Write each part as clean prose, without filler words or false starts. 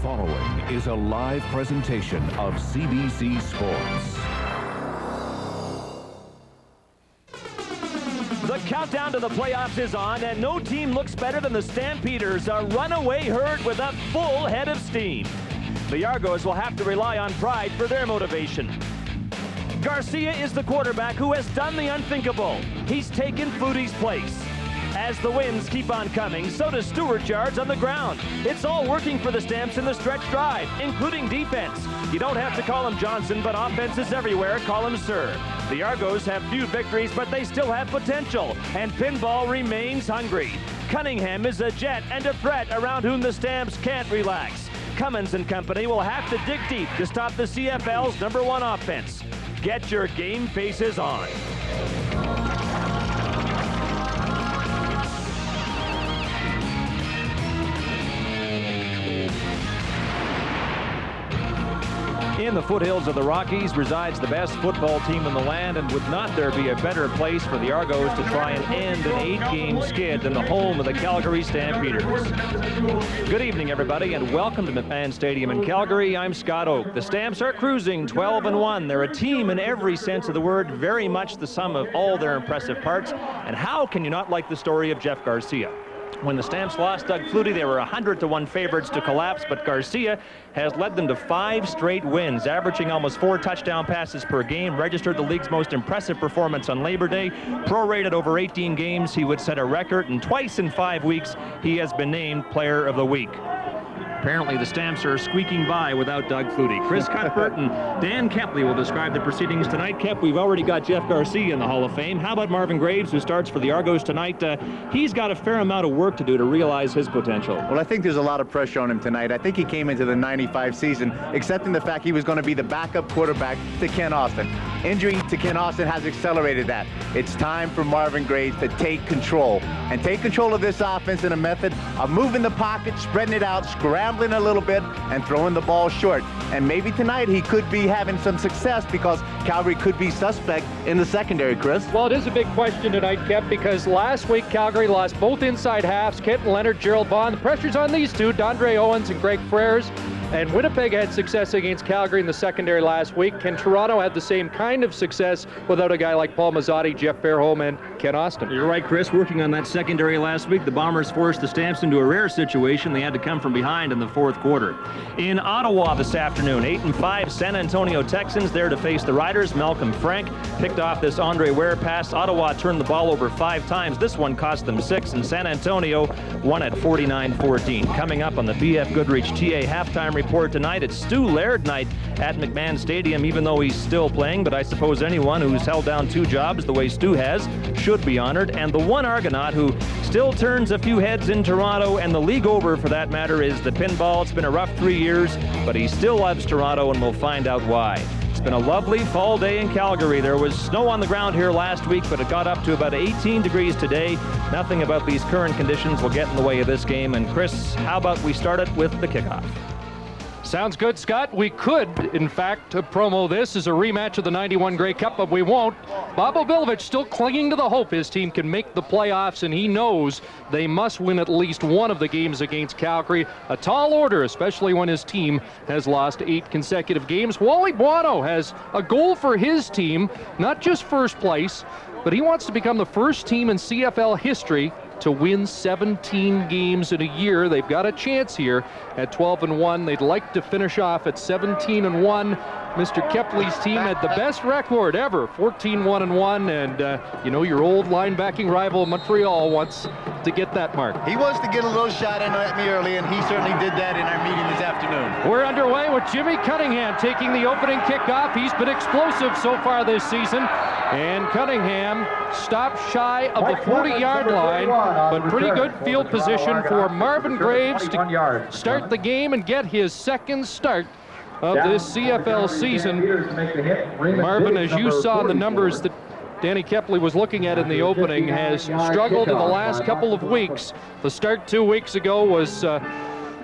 following is a live presentation of CBC Sports. The countdown to the playoffs is on, and no team looks better than the Stampeders, a runaway herd with a full head of steam. The Argos will have to rely on pride for their motivation. Garcia is the quarterback who has done the unthinkable. He's taken Flutie's place. As the wins keep on coming, so does Stewart's yards on the ground. It's all working for the Stamps in the stretch drive, including defense. You don't have to call him Johnson, but offense is everywhere. Call him Sir. The Argos have few victories, but they still have potential, and pinball remains hungry. Cunningham is a jet and a threat around whom the Stamps can't relax. Cummins and company will have to dig deep to stop the CFL's #1 offense. Get your game faces on. In the foothills of the Rockies resides the best football team in the land, and would not there be a better place for the Argos to try and end an 8-game skid than the home of the Calgary Stampeders. Good evening, everybody, and welcome to McMahon Stadium in Calgary. I'm Scott Oak. The Stamps are cruising 12-1. They're a team in every sense of the word, very much the sum of all their impressive parts. And how can you not like the story of Jeff Garcia? When the Stamps lost Doug Flutie, they were 100-1 favorites to collapse, but Garcia has led them to 5 straight wins, averaging almost 4 touchdown passes per game, registered the league's most impressive performance on Labor Day, prorated over 18 games, he would set a record, and twice in 5 weeks, he has been named Player of the Week. Apparently, the Stamps are squeaking by without Doug Flutie. Chris Cuthbert and Dan Kempley will describe the proceedings tonight. Kemp, we've already got Jeff Garcia in the Hall of Fame. How about Marvin Graves, who starts for the Argos tonight? He's got a fair amount of work to do to realize his potential. Well, I think there's a lot of pressure on him tonight. I think he came into the 95 season accepting the fact he was going to be the backup quarterback to Ken Austin. Injury to Ken Austin has accelerated that. It's time for Marvin Graves to take control of this offense in a method of moving the pocket, spreading it out, scrambling a little bit, and throwing the ball short. And maybe tonight he could be having some success because Calgary could be suspect in the secondary, Chris. Well, it is a big question tonight, Kep, because last week Calgary lost both inside halves, Kenton Leonard, Gerald Bond. The pressure's on these two, Dondre Owens and Greg Frères. And Winnipeg had success against Calgary in the secondary last week. Can Toronto have the same kind of success without a guy like Paul Mazzotti, Jeff Fairholm, and Ken Austin? You're right, Chris. Working on that secondary last week, the Bombers forced the Stamps into a rare situation. They had to come from behind in the fourth quarter. In Ottawa this afternoon, 8-5 San Antonio Texans there to face the Riders. Malcolm Frank picked off this Andre Ware pass. Ottawa turned the ball over 5 times. This one cost them 6, and San Antonio won at 49-14. Coming up on the BF Goodrich TA halftime report tonight, it's Stu Laird night at McMahon Stadium, even though he's still playing, but I suppose anyone who's held down 2 jobs the way Stu has should be honored. And the one Argonaut who still turns a few heads in Toronto, and the league over for that matter, is the pinball. It's been a rough 3 years, but he still loves Toronto, and we'll find out why. It's been a lovely fall day in Calgary. There was snow on the ground here last week, but it got up to about 18 degrees today. Nothing about these current conditions will get in the way of this game. And Chris, how about we start it with the kickoff? Sounds good, Scott. We could, in fact, promo this as a rematch of the 91 Grey Cup, but we won't. Bob Obilovich still clinging to the hope his team can make the playoffs, and he knows they must win at least one of the games against Calgary. A tall order, especially when his team has lost 8 consecutive games. Wally Buono has a goal for his team, not just first place, but he wants to become the first team in CFL history to win 17 games in a year. They've got a chance here at 12-1. They'd like to finish off at 17-1. Mr. Kepley's team had the best record ever, 14-1-1, and you know, your old linebacking rival Montreal wants to get that mark. He wants to get a little shot in at me early, and he certainly did that in our meeting this afternoon. We're underway with Jimmy Cunningham taking the opening kickoff. He's been explosive so far this season, and Cunningham stopped shy of the 40-yard line, but pretty good field position for Marvin Graves to start the game and get his second start of this CFL season. Marvin, as you saw in the numbers that Danny Kepley was looking at in the opening, has struggled in the last couple of weeks. The start 2 weeks ago was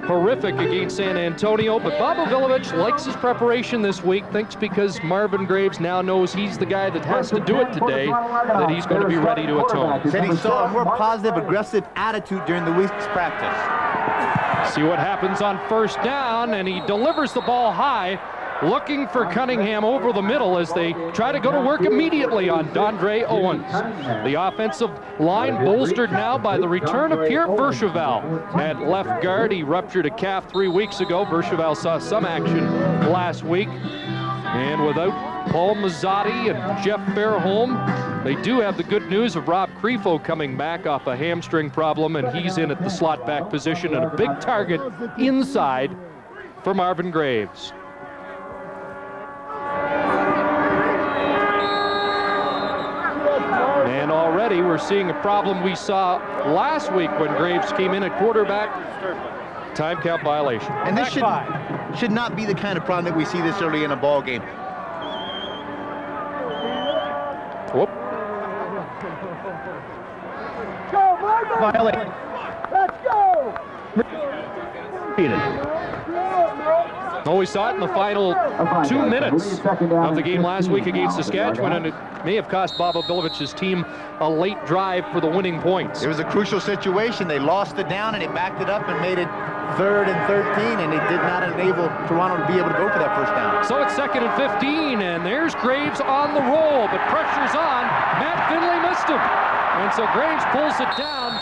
horrific against San Antonio, but Bob Obilovich likes his preparation this week, thinks because Marvin Graves now knows he's the guy that has to do it today, that he's going to be ready to atone. Said he saw a more positive, aggressive attitude during the week's practice. See what happens on first down, and he delivers the ball high, looking for Cunningham over the middle as they try to go to work immediately on Dondre Owens. The offensive line bolstered now by the return of Pierre Vercheval at left guard. He ruptured a calf 3 weeks ago. Vercheval saw some action last week. And without Paul Mazzotti and Jeff Fairholm, they do have the good news of Rob Crefo coming back off a hamstring problem, and he's in at the slot back position and a big target inside for Marvin Graves. And already we're seeing a problem we saw last week when Graves came in at quarterback. Time count violation. And this should not be the kind of problem that we see this early in a ball game. Whoop. Violation. Let's go! Oh, we saw it in the final 2 minutes of the game last week against Saskatchewan, and it may have cost Bob Obilovich's team a late drive for the winning points. It was a crucial situation. They lost the down and it backed it up and made it 3rd and 13, and it did not enable Toronto to be able to go for that first down. So it's 2nd and 15, and there's Graves on the roll, but pressure's on. Matt Finley missed him, and so Graves pulls it down.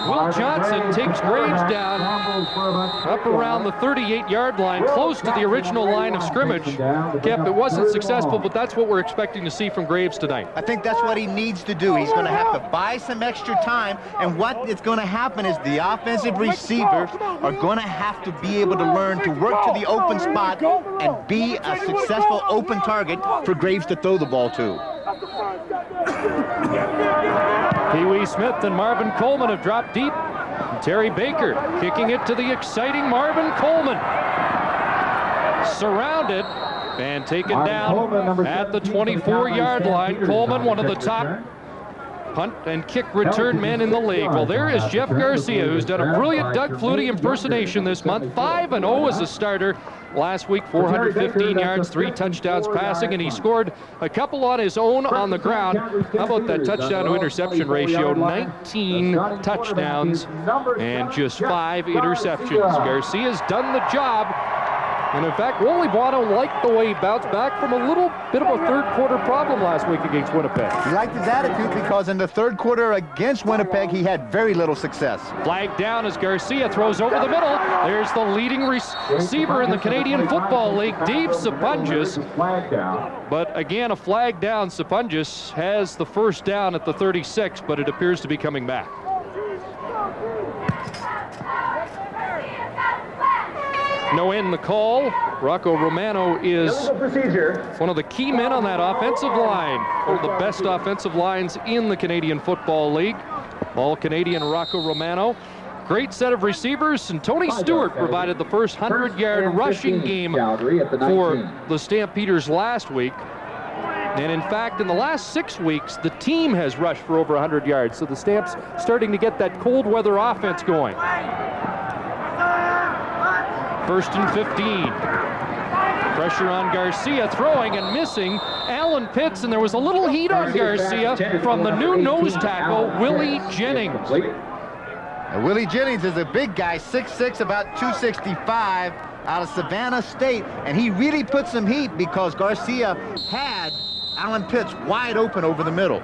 Will Johnson takes Graves down up around the 38-yard line, close to the original line of scrimmage. Kep, it wasn't successful, but that's what we're expecting to see from Graves tonight. I think that's what he needs to do. He's going to have to buy some extra time, and what is going to happen is the offensive receivers are going to have to be able to learn to work to the open spot and be a successful open target for Graves to throw the ball to. Pee-wee Smith and Marvin Coleman have dropped deep. Terry Baker kicking it to the exciting Marvin Coleman. Surrounded and taken down at the 24-yard line. Coleman, one of the top punt and kick return men in the league. Well, there is Jeff Garcia, who's done a brilliant Doug Flutie impersonation this month. 5-0 as a starter. Last week, 415 yards, 3 touchdowns passing, and he scored a couple on his own on the ground. How about that touchdown to interception ratio? 19 touchdowns and just 5 interceptions. Garcia's done the job. And in fact, Wally Buono liked the way he bounced back from a little bit of a third quarter problem last week against Winnipeg. He liked his attitude because in the third quarter against Winnipeg, he had very little success. Flag down as Garcia throws over the middle. There's the leading receiver in the Canadian Football League, Dave Sapungis. But again, a flag down. Sapungis has the first down at the 36, but it appears to be coming back. No in the call. Rocco Romano is one of the key men on that offensive line. One of the best offensive lines in the Canadian Football League. All-Canadian Rocco Romano. Great set of receivers, and Tony Stewart provided the first 100-yard rushing game for the Stampeders last week. And in fact, in the last 6 weeks, the team has rushed for over 100 yards. So the Stamps starting to get that cold weather offense going. 1st and 15. Pressure on Garcia, throwing and missing. Alan Pitts, and there was a little heat on Garcia from the new nose tackle, Willie Jennings. And Willie Jennings is a big guy, 6'6", about 265, out of Savannah State, and he really put some heat because Garcia had Alan Pitts wide open over the middle.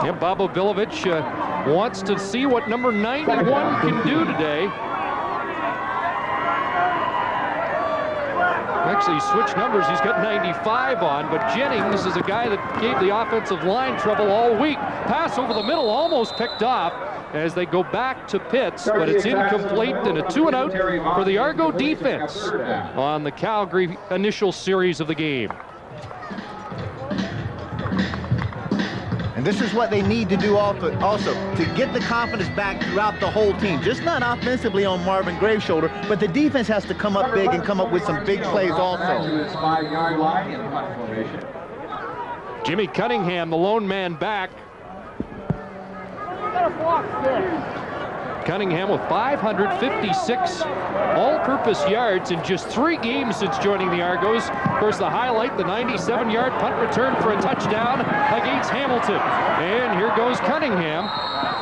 Yeah, Bob Obilovich wants to see what number 91 can do today. Actually, he switched numbers. He's got 95 on, but Jennings is a guy that gave the offensive line trouble all week. Pass over the middle, almost picked off as they go back to Pitts, but it's incomplete, and a 2-and-out for the Argo defense on the Calgary initial series of the game. And this is what they need to do also to get the confidence back throughout the whole team. Just not offensively on Marvin Graves' shoulder, but the defense has to come up big and come up with some big plays also. Jimmy Cunningham, the lone man back. Cunningham with 556 all-purpose yards in just 3 games since joining the Argos. Of course, the highlight, the 97-yard punt return for a touchdown against Hamilton. And here goes Cunningham.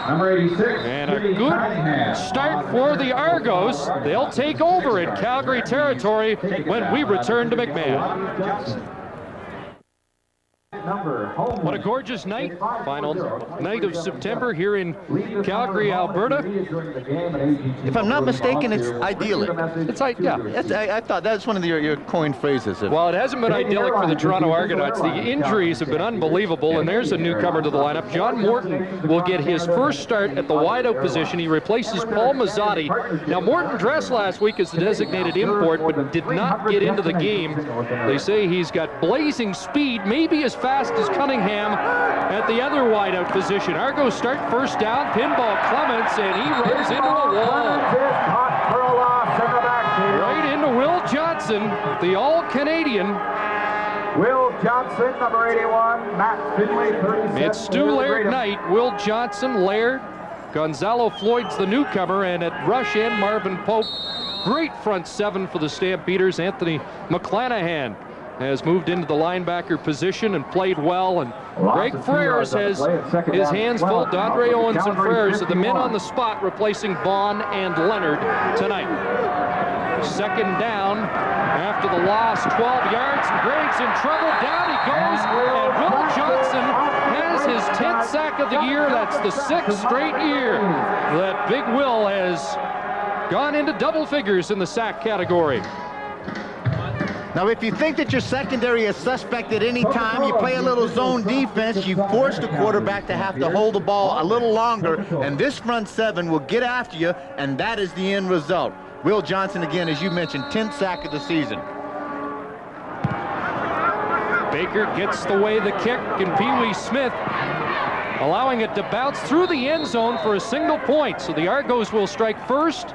Number 86. And a good start for the Argos. They'll take over in Calgary territory when we return to McMahon. What a gorgeous night. Final night of September here in Calgary, Alberta. If I'm not mistaken, it's idyllic. I thought that's one of your coined phrases. Well, it hasn't been idyllic for the Toronto Argonauts. The injuries have been unbelievable, and there's a newcomer to the lineup. John Morton will get his first start at the wideout position. He replaces Paul Mazzotti. Now, Morton dressed last week as the designated import, but did not get into the game. They say he's got blazing speed, maybe as fast as Cunningham at the other wideout position. Argos start first down, pinball Clements, and he runs into a wall. Right into Will Johnson, the all-Canadian. Will Johnson, number 81, Matt Finley, 37. It's Stu Laird night. Will Johnson, Laird, Gonzalo Floyd's the newcomer, and at rush end, Marvin Pope. Great front seven for the Stampeders. Anthony McClanahan has moved into the linebacker position and played well, and Greg Freres has his hands full. Dondre Owens and Freres are the men on the spot, replacing Vaughn and Leonard tonight. Second down after the loss, 12 yards, and Greg's in trouble. Down he goes, and Will Johnson has his 10th sack of the year. That's the 6th straight year that Big Will has gone into double figures in the sack category. Now, if you think that your secondary is suspect at any time, you play a little zone defense, you force the quarterback to have to hold the ball a little longer, and this front seven will get after you, and that is the end result. Will Johnson, again, as you mentioned, 10th sack of the season. Baker gets the way the kick, and Pee Wee Smith allowing it to bounce through the end zone for a single point. So the Argos will strike first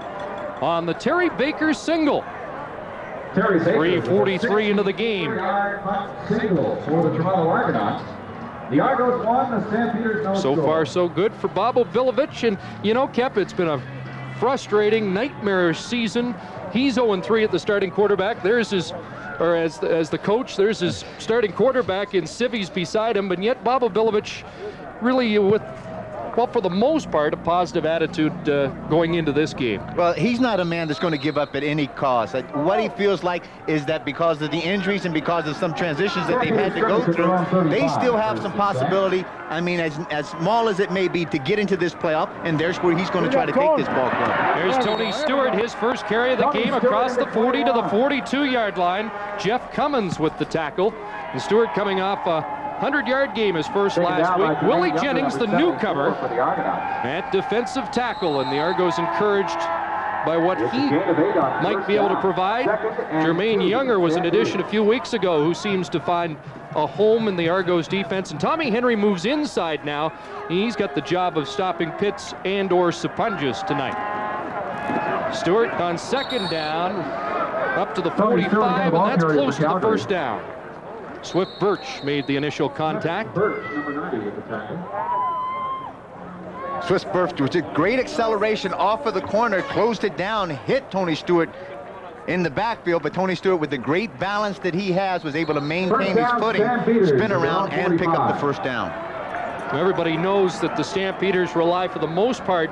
on the Terry Baker single. 3:43 into the game. Single for the Toronto Argonauts. The Argos won, the Stampeders no So score. far, so good for Bobo Vilovich. And, you know, Kep, it's been a frustrating, nightmarish season. He's 0-3 at the starting quarterback. There's his, or as the coach, there's his starting quarterback in civvies beside him. But yet, Bobo Vilovich really with, well, for the most part, a positive attitude going into this game. Well, he's not a man that's going to give up at any cost. What he feels like is that because of the injuries and because of some transitions that they've had to go through, they still have some possibility, I mean, as small as it may be, to get into this playoff, and there's where he's going to try to take this ball club. There's Tony Stewart, his first carry of the game across the 40 to the 42-yard line. Jeff Cummins with the tackle. And Stewart coming off a 100-yard game his first last week. Willie Jennings, the newcomer, at defensive tackle, and the Argos encouraged by what he might be able to provide. Jermaine Younger was an addition a few weeks ago who seems to find a home in the Argos defense, and Tommy Henry moves inside now. He's got the job of stopping Pitts and or Sapunjas tonight. Stewart on second down, up to the 45, and that's close to the first down. Swift Birch made the initial contact. Swift Birch with a great acceleration off of the corner, closed it down, hit Tony Stewart in the backfield, but Tony Stewart, with the great balance that he has, was able to maintain his footing, spin around, and pick up the first down. Everybody knows that the Stampeders rely for the most part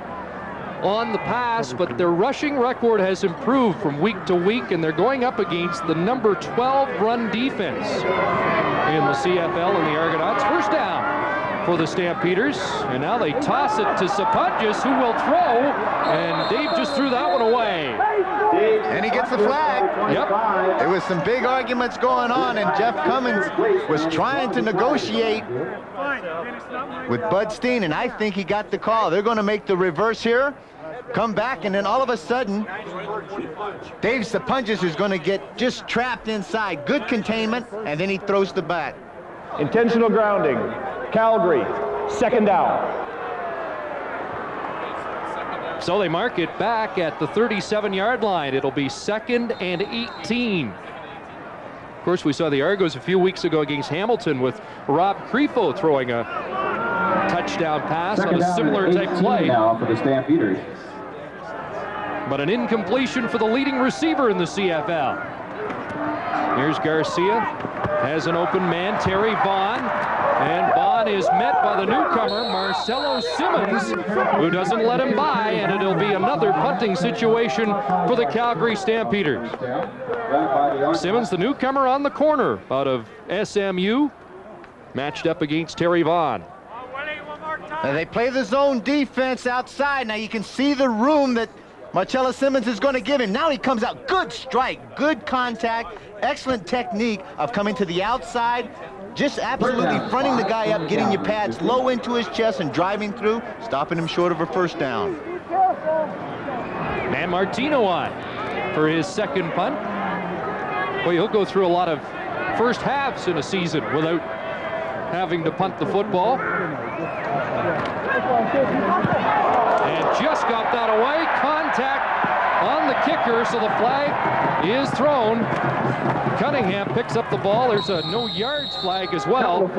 on the pass, but their rushing record has improved from week to week, and they're going up against the number 12 run defense in the CFL, and the Argonauts. First down for the Stampeders, and now they toss it to Sapunjas, who will throw, and Dave just threw that one away. And he gets the flag. Yep. There was some big arguments going on, and Jeff Cummins was trying to negotiate with Bud Steen, and I think he got the call. They're going to make the reverse here, come back, and then all of a sudden, Dave Sapunjas is going to get just trapped inside. Good containment, and then he throws the bat. Intentional grounding. Calgary, second down. So they mark it back at the 37-yard line. It'll be 2nd and 18. Of course, we saw the Argos a few weeks ago against Hamilton with Rob Crefo throwing a touchdown pass on a similar type play. Now for the Stampeders. but an incompletion for the leading receiver in the CFL. Here's Garcia, has an open man, Terry Vaughn, and Vaughn is met by the newcomer, Marcelo Simmons, who doesn't let him by, and it'll be another punting situation for the Calgary Stampeders. Simmons, the newcomer on the corner out of SMU, matched up against Terry Vaughn. And they play the zone defense outside. Now you can see the room that Marcelo Simmons is going to give him. Now he comes out. Good strike, good contact, excellent technique of coming to the outside, just absolutely fronting the guy up, getting your pads low into his chest and driving through, stopping him short of a first down. And Martino on for his second punt. Well, he'll go through a lot of first halves in a season without having to punt the football. And just got that away. Contact on the kicker, so the flag is thrown. Cunningham picks up the ball. There's a no yards flag as well.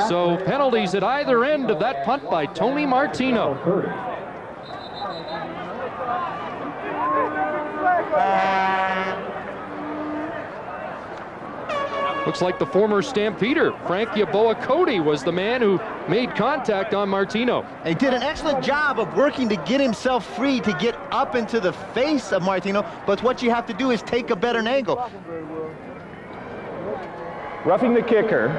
So penalties at either end of that punt by Tony Martino. Looks like the former Stampeder, Frank Yaboa-Cody, was the man who made contact on Martino. And he did an excellent job of working to get himself free to get up into the face of Martino, but what you have to do is take a better angle. Roughing the kicker,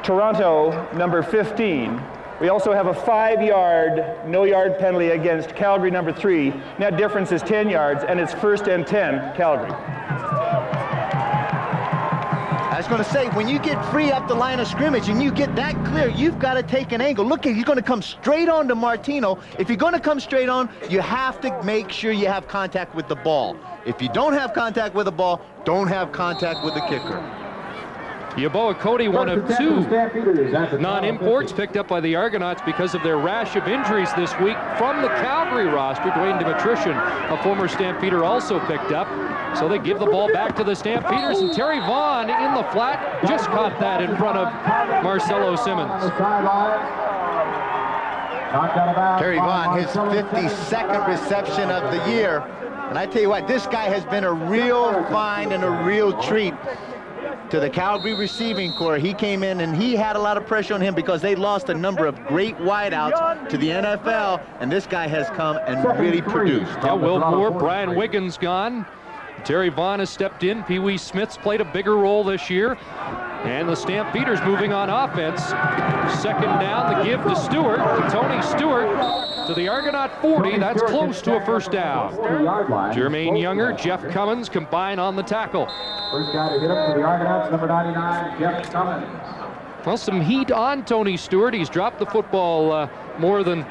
Toronto, number 15. We also have a 5-yard, no-yard penalty against Calgary, number 3. Net difference is 10 yards, and it's 1st and 10, Calgary. I was going to say, when you get free up the line of scrimmage and you get that clear, you've got to take an angle. Look, he's going to come straight on to Martino. If you're going to come straight on, you have to make sure you have contact with the ball. If you don't have contact with the ball, don't have contact with the kicker. Yaboa-Cody, one of 2 non-imports picked up by the Argonauts because of their rash of injuries this week from the Calgary roster. Dwayne Dimitrition, a former Stampeder, also picked up. So they give the ball back to the Stampeders, and Terry Vaughn in the flat just caught that in front of Marcelo Simmons. Terry Vaughn, his 52nd reception of the year. And I tell you what, this guy has been a real find and a real treat to the Calgary receiving corps. He came in and he had a lot of pressure on him because they lost a number of great wideouts to the NFL, and this guy has come and really produced. Yeah, Will Moore, Brian Wiggins gone. Terry Vaughn has stepped in. Pee Wee Smith's played a bigger role this year. And the Stampeders moving on offense. Second down, the give to Stewart, to Tony Stewart, to the Argonaut 40. That's close to a first down. Jermaine Younger, Jeff Cummins combine on the tackle. First guy to hit him for the Argonauts, number 99, Jeff Cummins. Well, some heat on Tony Stewart. He's dropped the football more than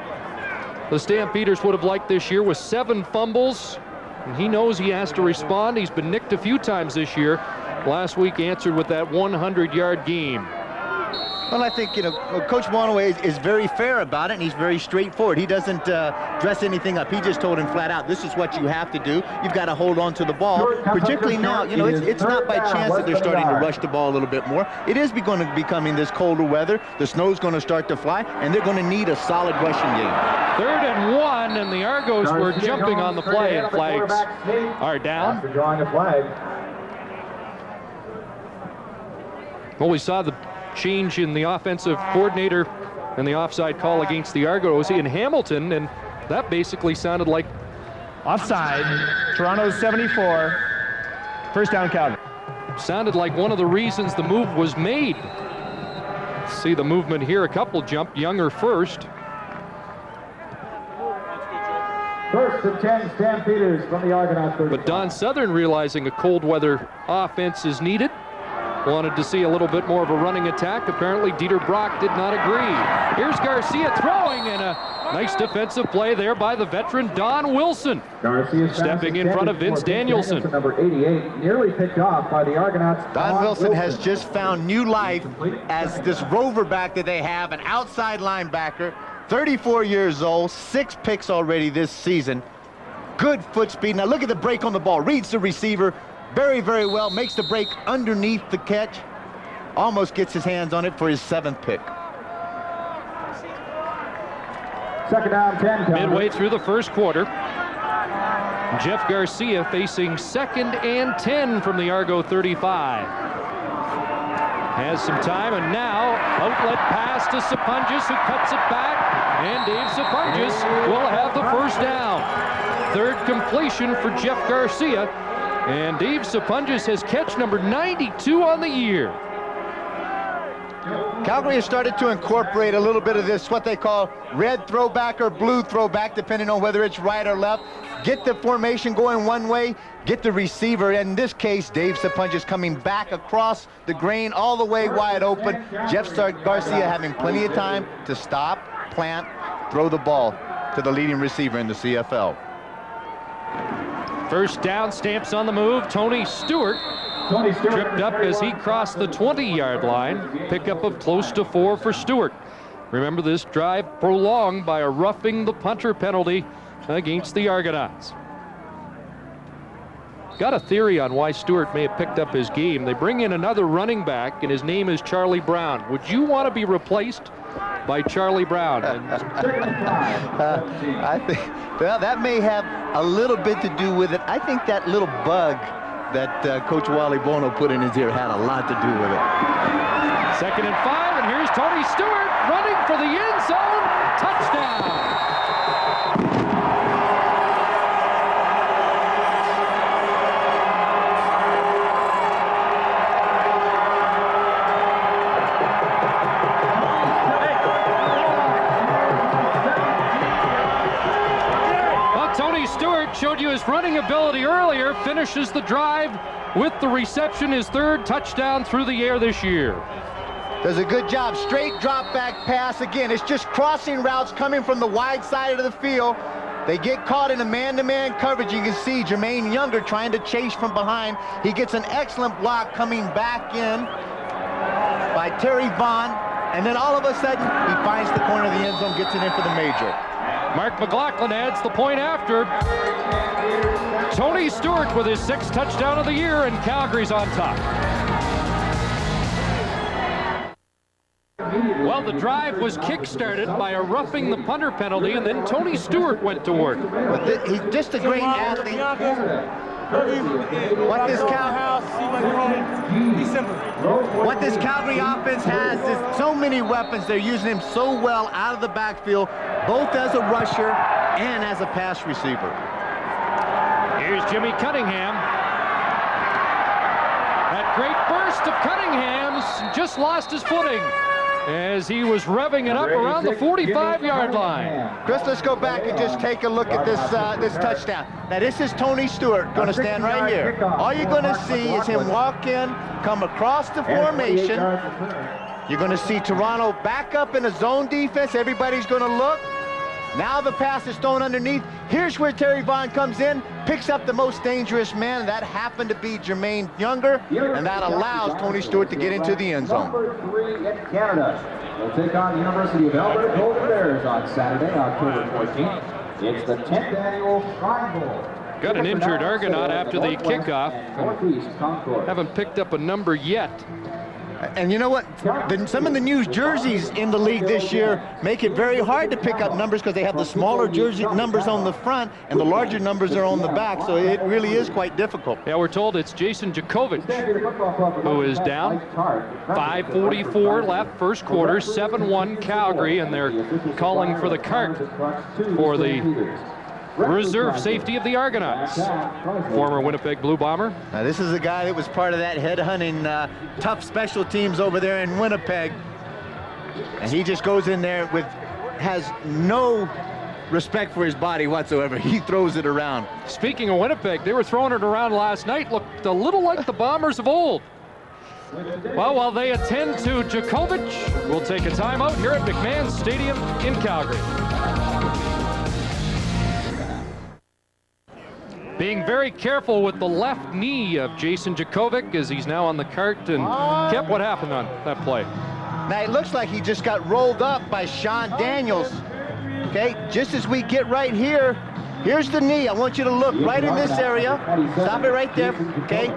the Stampeders would have liked this year, with 7 fumbles. And he knows he has to respond. He's been nicked a few times this year. Last week answered with that 100-yard game. Well, I think, Coach Monoway is very fair about it, and he's very straightforward. He doesn't dress anything up. He just told him flat out, this is what you have to do. You've got to hold on to the ball. Particularly now, it's not by chance that they're starting to rush the ball a little bit more. It is going to be coming this colder weather. The snow's going to start to fly, and they're going to need a solid rushing game. 3rd and 1, and the Argos were jumping on the play, and flags are down. After drawing a flag. Well, we saw the change in the offensive coordinator and the offside call against the Argos in Hamilton, and that basically sounded like Offside, Toronto's 74, first down, Calgary. Sounded like one of the reasons the move was made. See the movement here, a couple jumped, Younger first. First and 10 Stampeders from the Argonauts. But Don Southern, realizing a cold weather offense is needed, wanted to see a little bit more of a running attack. Apparently Dieter Brock did not agree. Here's Garcia throwing, and a nice defensive play there by the veteran Don Wilson. Garcia stepping in front of Vince Danielson. Number 88, nearly picked off by the Argonauts. Don Wilson has just found new life as this rover back that they have, an outside linebacker, 34 years old, 6 picks already this season. Good foot speed. Now look at the break on the ball. Reads the receiver very, very well. Makes the break underneath the catch. Almost gets his hands on it for his 7th pick. Second down, 10. Midway through the first quarter. Jeff Garcia facing 2nd and 10 from the Argo 35. Has some time, and now outlet pass to Sapunjas, who cuts it back, and Dave Sapunjas will have the first down. 3rd completion for Jeff Garcia, and Dave Sapunjas has catch number 92 on the year. Calgary has started to incorporate a little bit of this, what they call red throwback or blue throwback, depending on whether it's right or left. Get the formation going one way, get the receiver, in this case, Dave Sapunjas coming back across the grain all the way wide open. Jeff Garcia having plenty of time to stop, plant, throw the ball to the leading receiver in the CFL. First down, Stamps on the move. Tony Stewart tripped up as he crossed the 20-yard line. Pickup of close to 4 for Stewart. Remember, this drive prolonged by a roughing the punter penalty against the Argonauts. Got a theory on why Stewart may have picked up his game. They bring in another running back, and his name is Charlie Brown. Would you want to be replaced by Charlie Brown? I think, well, that may have a little bit to do with it. I think that little bug that Coach Wally Bono put in his ear had a lot to do with it. 2nd and 5, and here's Tony Stewart running for the end zone. Touchdown! Showed you his running ability earlier, finishes the drive with the reception, his 3rd touchdown through the air this year. Does a good job. Straight drop back pass. Again, it's just crossing routes coming from the wide side of the field. They get caught in a man-to-man coverage. You can see Jermaine Younger trying to chase from behind. He gets an excellent block coming back in by Terry Vaughn. And then all of a sudden, he finds the corner of the end zone, gets it in for the major. Mark McLaughlin adds the point after. Tony Stewart with his 6th touchdown of the year, and Calgary's on top. Well, the drive was kick-started by a roughing the punter penalty, and then Tony Stewart went to work. He's just a great athlete. What this Calgary offense has is so many weapons. They're using him so well out of the backfield, both as a rusher and as a pass receiver. Here's Jimmy Cunningham. That great burst of Cunningham's just lost his footing as he was revving it up around the 45-yard line. Chris, let's go back and just take a look at this touchdown. Now, this is Tony Stewart going to stand right here. All you're going to see is him walk in, come across the formation. You're going to see Toronto back up in a zone defense. Everybody's going to look. Now the pass is thrown underneath. Here's where Terry Vaughn comes in, picks up the most dangerous man. That happened to be Jermaine Younger, and that allows Tony Stewart to get into the end zone. Number 3 in Canada will take on the University of Alberta Golden Bears on Saturday, October 14th. It's the 10th annual Shrine Bowl. Got an injured Argonaut after the kickoff. Haven't picked up a number yet. And you know what? Some of the new jerseys in the league this year make it very hard to pick up numbers because they have the smaller jersey numbers on the front and the larger numbers are on the back, so it really is quite difficult. Yeah, we're told it's Jason Jakovic who is down. 5:44 left, first quarter, 7-1 Calgary, and they're calling for the cart for the reserve safety of the Argonauts. Former Winnipeg Blue Bomber. Now, this is a guy that was part of that head-hunting tough special teams over there in Winnipeg. And he just goes in there has no respect for his body whatsoever. He throws it around. Speaking of Winnipeg, they were throwing it around last night. Looked a little like the Bombers of old. Well, while they attend to Jakovic, we'll take a timeout here at McMahon Stadium in Calgary. Being very careful with the left knee of Jason Jakovic as he's now on the cart. And Kep, what happened on that play? Now, it looks like he just got rolled up by Sean Daniels. Okay, just as we get right here, here's the knee. I want you to look right in this area. Stop it right there, okay?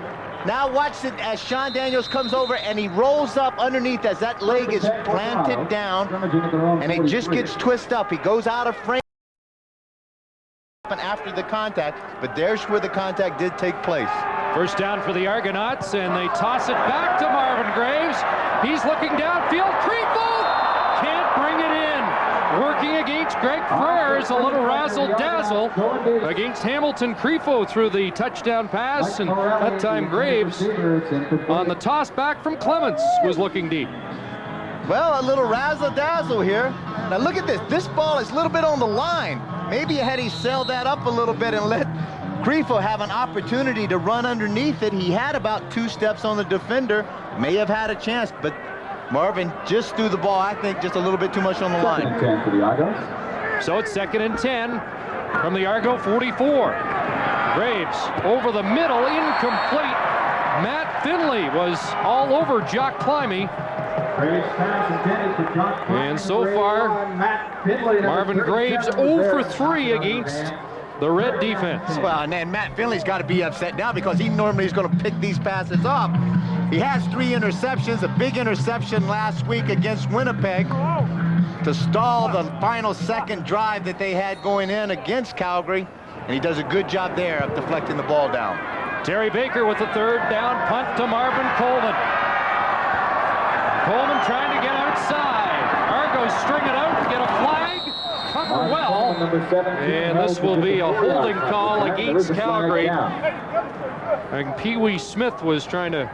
Now watch it as Sean Daniels comes over and he rolls up underneath as that leg is planted down and it just gets twisted up. He goes out of frame happened after the contact, but there's where the contact did take place. First down for the Argonauts, and they toss it back to Marvin Graves. He's looking downfield. Creepo can't bring it in. Working against Greg Freyers, a little razzle-dazzle against Hamilton Creepo through the touchdown pass, and that time Graves on the toss back from Clements was looking deep. Well, a little razzle-dazzle here. Now look at this. This ball is a little bit on the line. Maybe had he sailed that up a little bit and let Creepo have an opportunity to run underneath it. He had about 2 steps on the defender. May have had a chance, but Marvin just threw the ball, I think, just a little bit too much on the line. 2nd and 10 for the Argos. So it's 2nd and 10 from the Argo 44. Graves over the middle, incomplete. Matt Finley was all over Jock Climby. And so far, Marvin Graves 0 for 3 against the Red defense. Well, and Matt Finley's got to be upset now because he normally is going to pick these passes off. He has 3 interceptions, a big interception last week against Winnipeg to stall the final second drive that they had going in against Calgary, and he does a good job there of deflecting the ball down. Terry Baker with the 3rd down punt to Marvin Coleman. Coleman trying to get outside. Argos string it out, get a flag, cover well, and this will be a holding call against Calgary. And Pee Wee Smith was trying to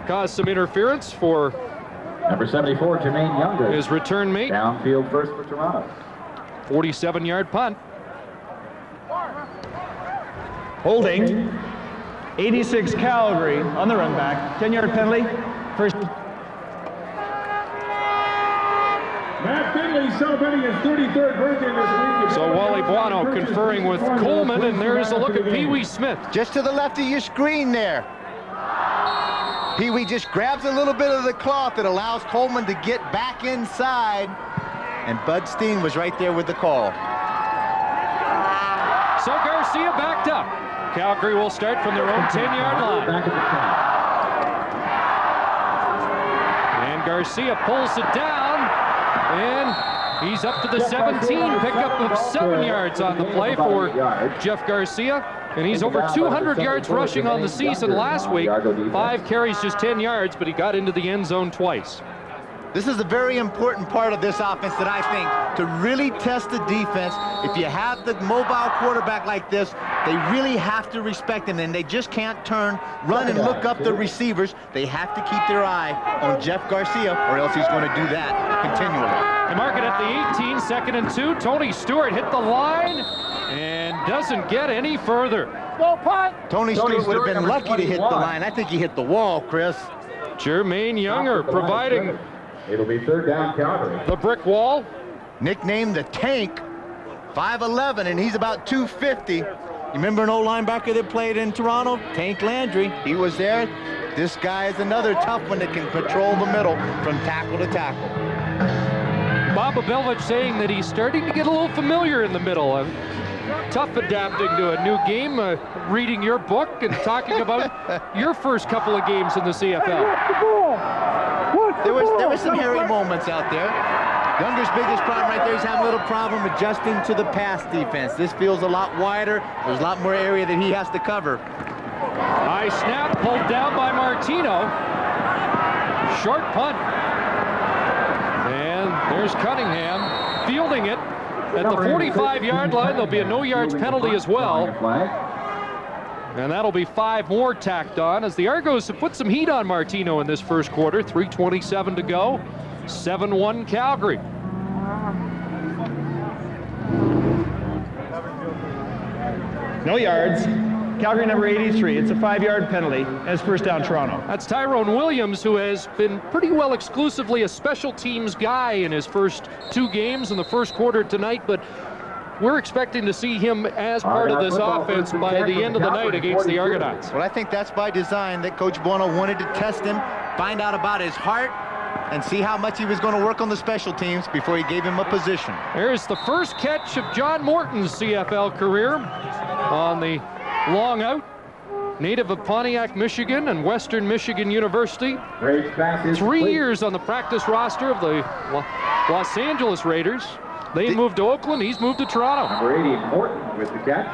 cause some interference for Number 74, Jermaine Younger. his return mate. Downfield first for Toronto. 47-yard punt. Holding. 86 Calgary on the run back. 10-yard penalty. First. Matt Finley celebrating his 33rd birthday this week. So Wally Buono conferring with Coleman, and there's a look at Pee Wee Smith. Just to the left of your screen there. Pee Wee just grabs a little bit of the cloth that allows Coleman to get back inside, and Bud Steen was right there with the call. So Garcia backed up. Calgary will start from their own 10-yard line. Back at the 10. And Garcia pulls it down, and he's up to the 17, pickup of 7 yards on the play for Jeff Garcia. And he's over 200 yards rushing on the season last week. 5 carries, just 10 yards, but he got into the end zone twice. This is a very important part of this offense that I think to really test the defense. If you have the mobile quarterback like this, they really have to respect him, and they just can't turn, run, and look up the receivers. They have to keep their eye on Jeff Garcia, or else he's going to do that continually. They mark it at the 18, 2nd and 2. Tony Stewart hit the line and doesn't get any further. Tony Stewart would have been lucky to hit the line. I think he hit the wall, Chris. Jermaine Younger providing It'll be 3rd down Calgary. the brick wall. Nicknamed the Tank, 5'11", and he's about 250. You remember an old linebacker that played in Toronto? Tank Landry. He was there. This guy is another tough one that can patrol the middle from tackle to tackle. Bob Abelvich saying that he's starting to get a little familiar in the middle. Tough adapting to a new game, reading your book and talking about your first couple of games in the CFL. There was some hairy moments out there. Younger's biggest problem right there, he's having a little problem adjusting to the pass defense. This feels a lot wider. There's a lot more area that he has to cover. High snap, pulled down by Martino. Short punt. And there's Cunningham fielding it at the 45-yard line. There'll be a no yards penalty as well. And that'll be 5 more tacked on as the Argos have put some heat on Martino in this first quarter. 3:27 to go. 7-1 Calgary. No yards. Calgary number 83. It's a 5-yard penalty, and it's first down Toronto. That's Tyrone Williams, who has been pretty well exclusively a special teams guy in his first 2 games in the first quarter tonight, but we're expecting to see him as part of this offense by the end of the night against the Argonauts. Well, I think that's by design that Coach Buono wanted to test him, find out about his heart, and see how much he was going to work on the special teams before he gave him a position. There's the first catch of John Morton's CFL career on the long out. Native of Pontiac, Michigan and Western Michigan University. 3 years on the practice roster of the Los Angeles Raiders. They moved to Oakland. He's moved to Toronto. Number 80, Morton with the catch.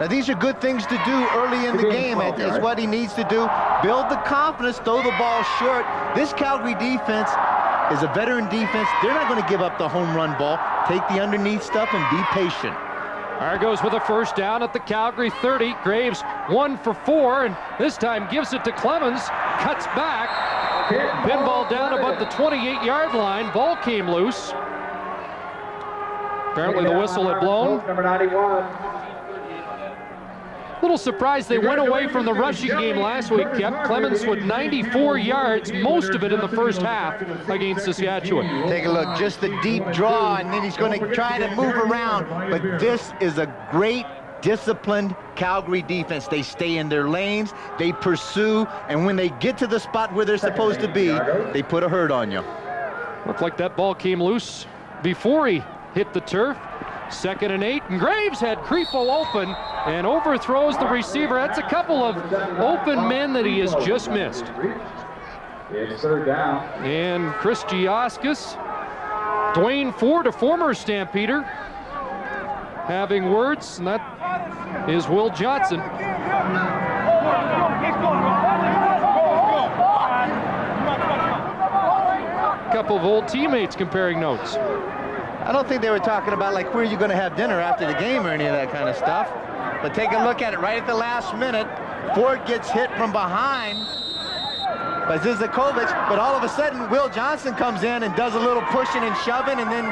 Now, these are good things to do early in the game. It's what he needs to do. Build the confidence, throw the ball short. This Calgary defense is a veteran defense. They're not going to give up the home run ball. Take the underneath stuff and be patient. Argos with a first down at the Calgary 30. Graves 1 for 4, and this time gives it to Clemens. Cuts back. Pinball down about the 28-yard line. Ball came loose. Apparently the whistle had blown. Number 91. Little surprised they went away from the rushing game last week, Kev. Clemens with 94 yards, most of it in the first half against Saskatchewan. Take a look, just the deep draw, and then he's going to try to move around. But this is a great, disciplined Calgary defense. They stay in their lanes, they pursue, and when they get to the spot where they're supposed to be, they put a hurt on you. Looked like that ball came loose before he hit the turf. 2nd and 8, and Graves had Creepo open and overthrows the receiver. That's a couple of open men that he has just missed. It's 3rd down. And Chris Giaskis, Dwayne Ford, a former Stampeder, having words, and that is Will Johnson. Couple of old teammates comparing notes. I don't think they were talking about like where are you going to have dinner after the game or any of that kind of stuff. But take a look at it right at the last minute. Ford gets hit from behind by Zizakovic, but all of a sudden Will Johnson comes in and does a little pushing and shoving, and then,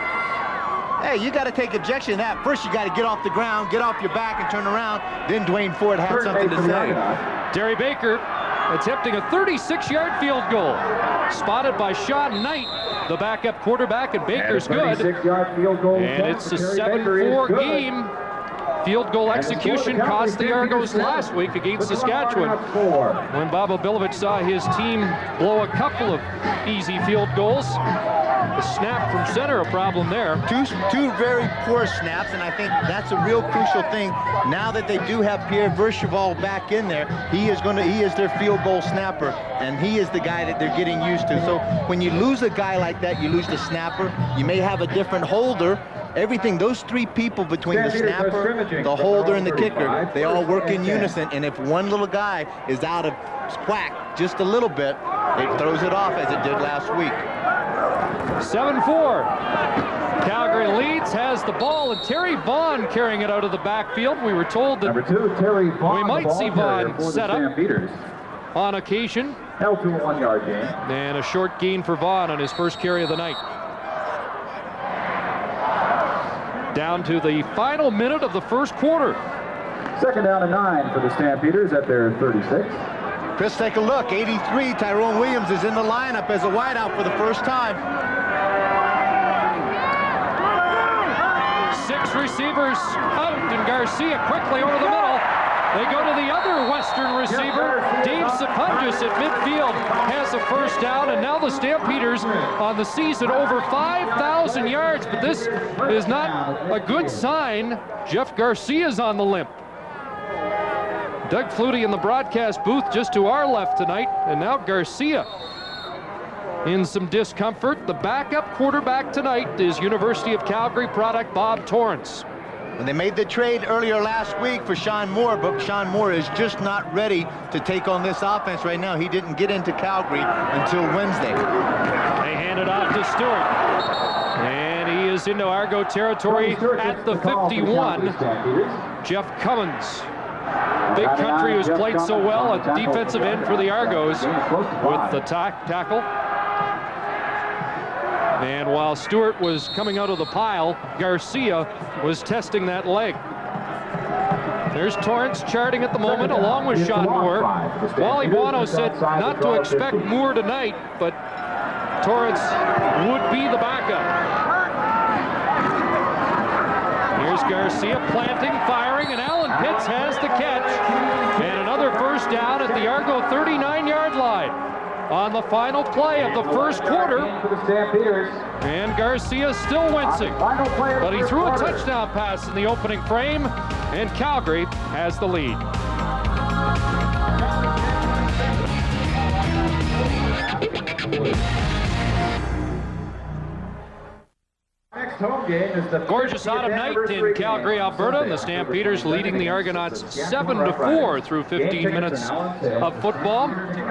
hey, you got to take objection to that. First you got to get off the ground, get off your back and turn around. Then Dwayne Ford had something to say. Terry Baker attempting a 36-yard field goal. Spotted by Sean Knight, the backup quarterback, and Baker's good. And it's a 7-4 game. Field goal execution cost the Argos last week against Saskatchewan, when Bobo Bilovic saw his team blow a couple of easy field goals. The snap from center, a problem there. Two very poor snaps, and I think that's a real crucial thing. Now that they do have Pierre Vercheval back in there, he is their field goal snapper, and he is the guy that they're getting used to. So when you lose a guy like that, you lose the snapper. You may have a different holder. Everything, those three people between the snapper, the holder, and the kicker, they all work in unison, and if one little guy is out of whack just a little bit, it throws it off as it did last week. 7-4. Calgary leads, has the ball, and Terry Vaughn carrying it out of the backfield. We were told that Number 2, Terry Vaughn, we might see Vaughn set up Stampeders. On occasion. Held to a 1-yard gain. And a short gain for Vaughn on his first carry of the night. Down to the final minute of the first quarter. 2nd down and 9 for the Stampeders at their 36. Chris, take a look. 83, Tyrone Williams is in the lineup as a wideout for the first time. 6 receivers out, and Garcia quickly over the middle. They go to the other Western receiver. Dave Secundus at midfield has a first down, and now the Stampeders on the season over 5,000 yards, but this is not a good sign. Jeff Garcia's on the limp. Doug Flutie in the broadcast booth just to our left tonight, and now Garcia in some discomfort. The backup quarterback tonight is University of Calgary product Bob Torrance. When they made the trade earlier last week for Sean Moore, but Sean Moore is just not ready to take on this offense right now. He didn't get into Calgary until Wednesday. They hand it off to Stewart. And he is into Argo territory at the 51. Jeff Cummins. Big country who's played so well at defensive end for the Argos with the tackle. And while Stewart was coming out of the pile, Garcia was testing that leg. There's Torrance charting at the moment, along with Sean Moore. Wally Buono said not to expect Moore tonight, but Torrance would be the backup. Here's Garcia planting, firing, and Alan Pitts has the catch. And another first down at the Argo 39-yard line on the final play of the first quarter. And Garcia still wincing, but he threw a touchdown pass in the opening frame, and Calgary has the lead. Next home game is the Gorgeous autumn night in Calgary, Alberta, and the Stampeders leading the Argonauts 7-4 through 15 minutes of football.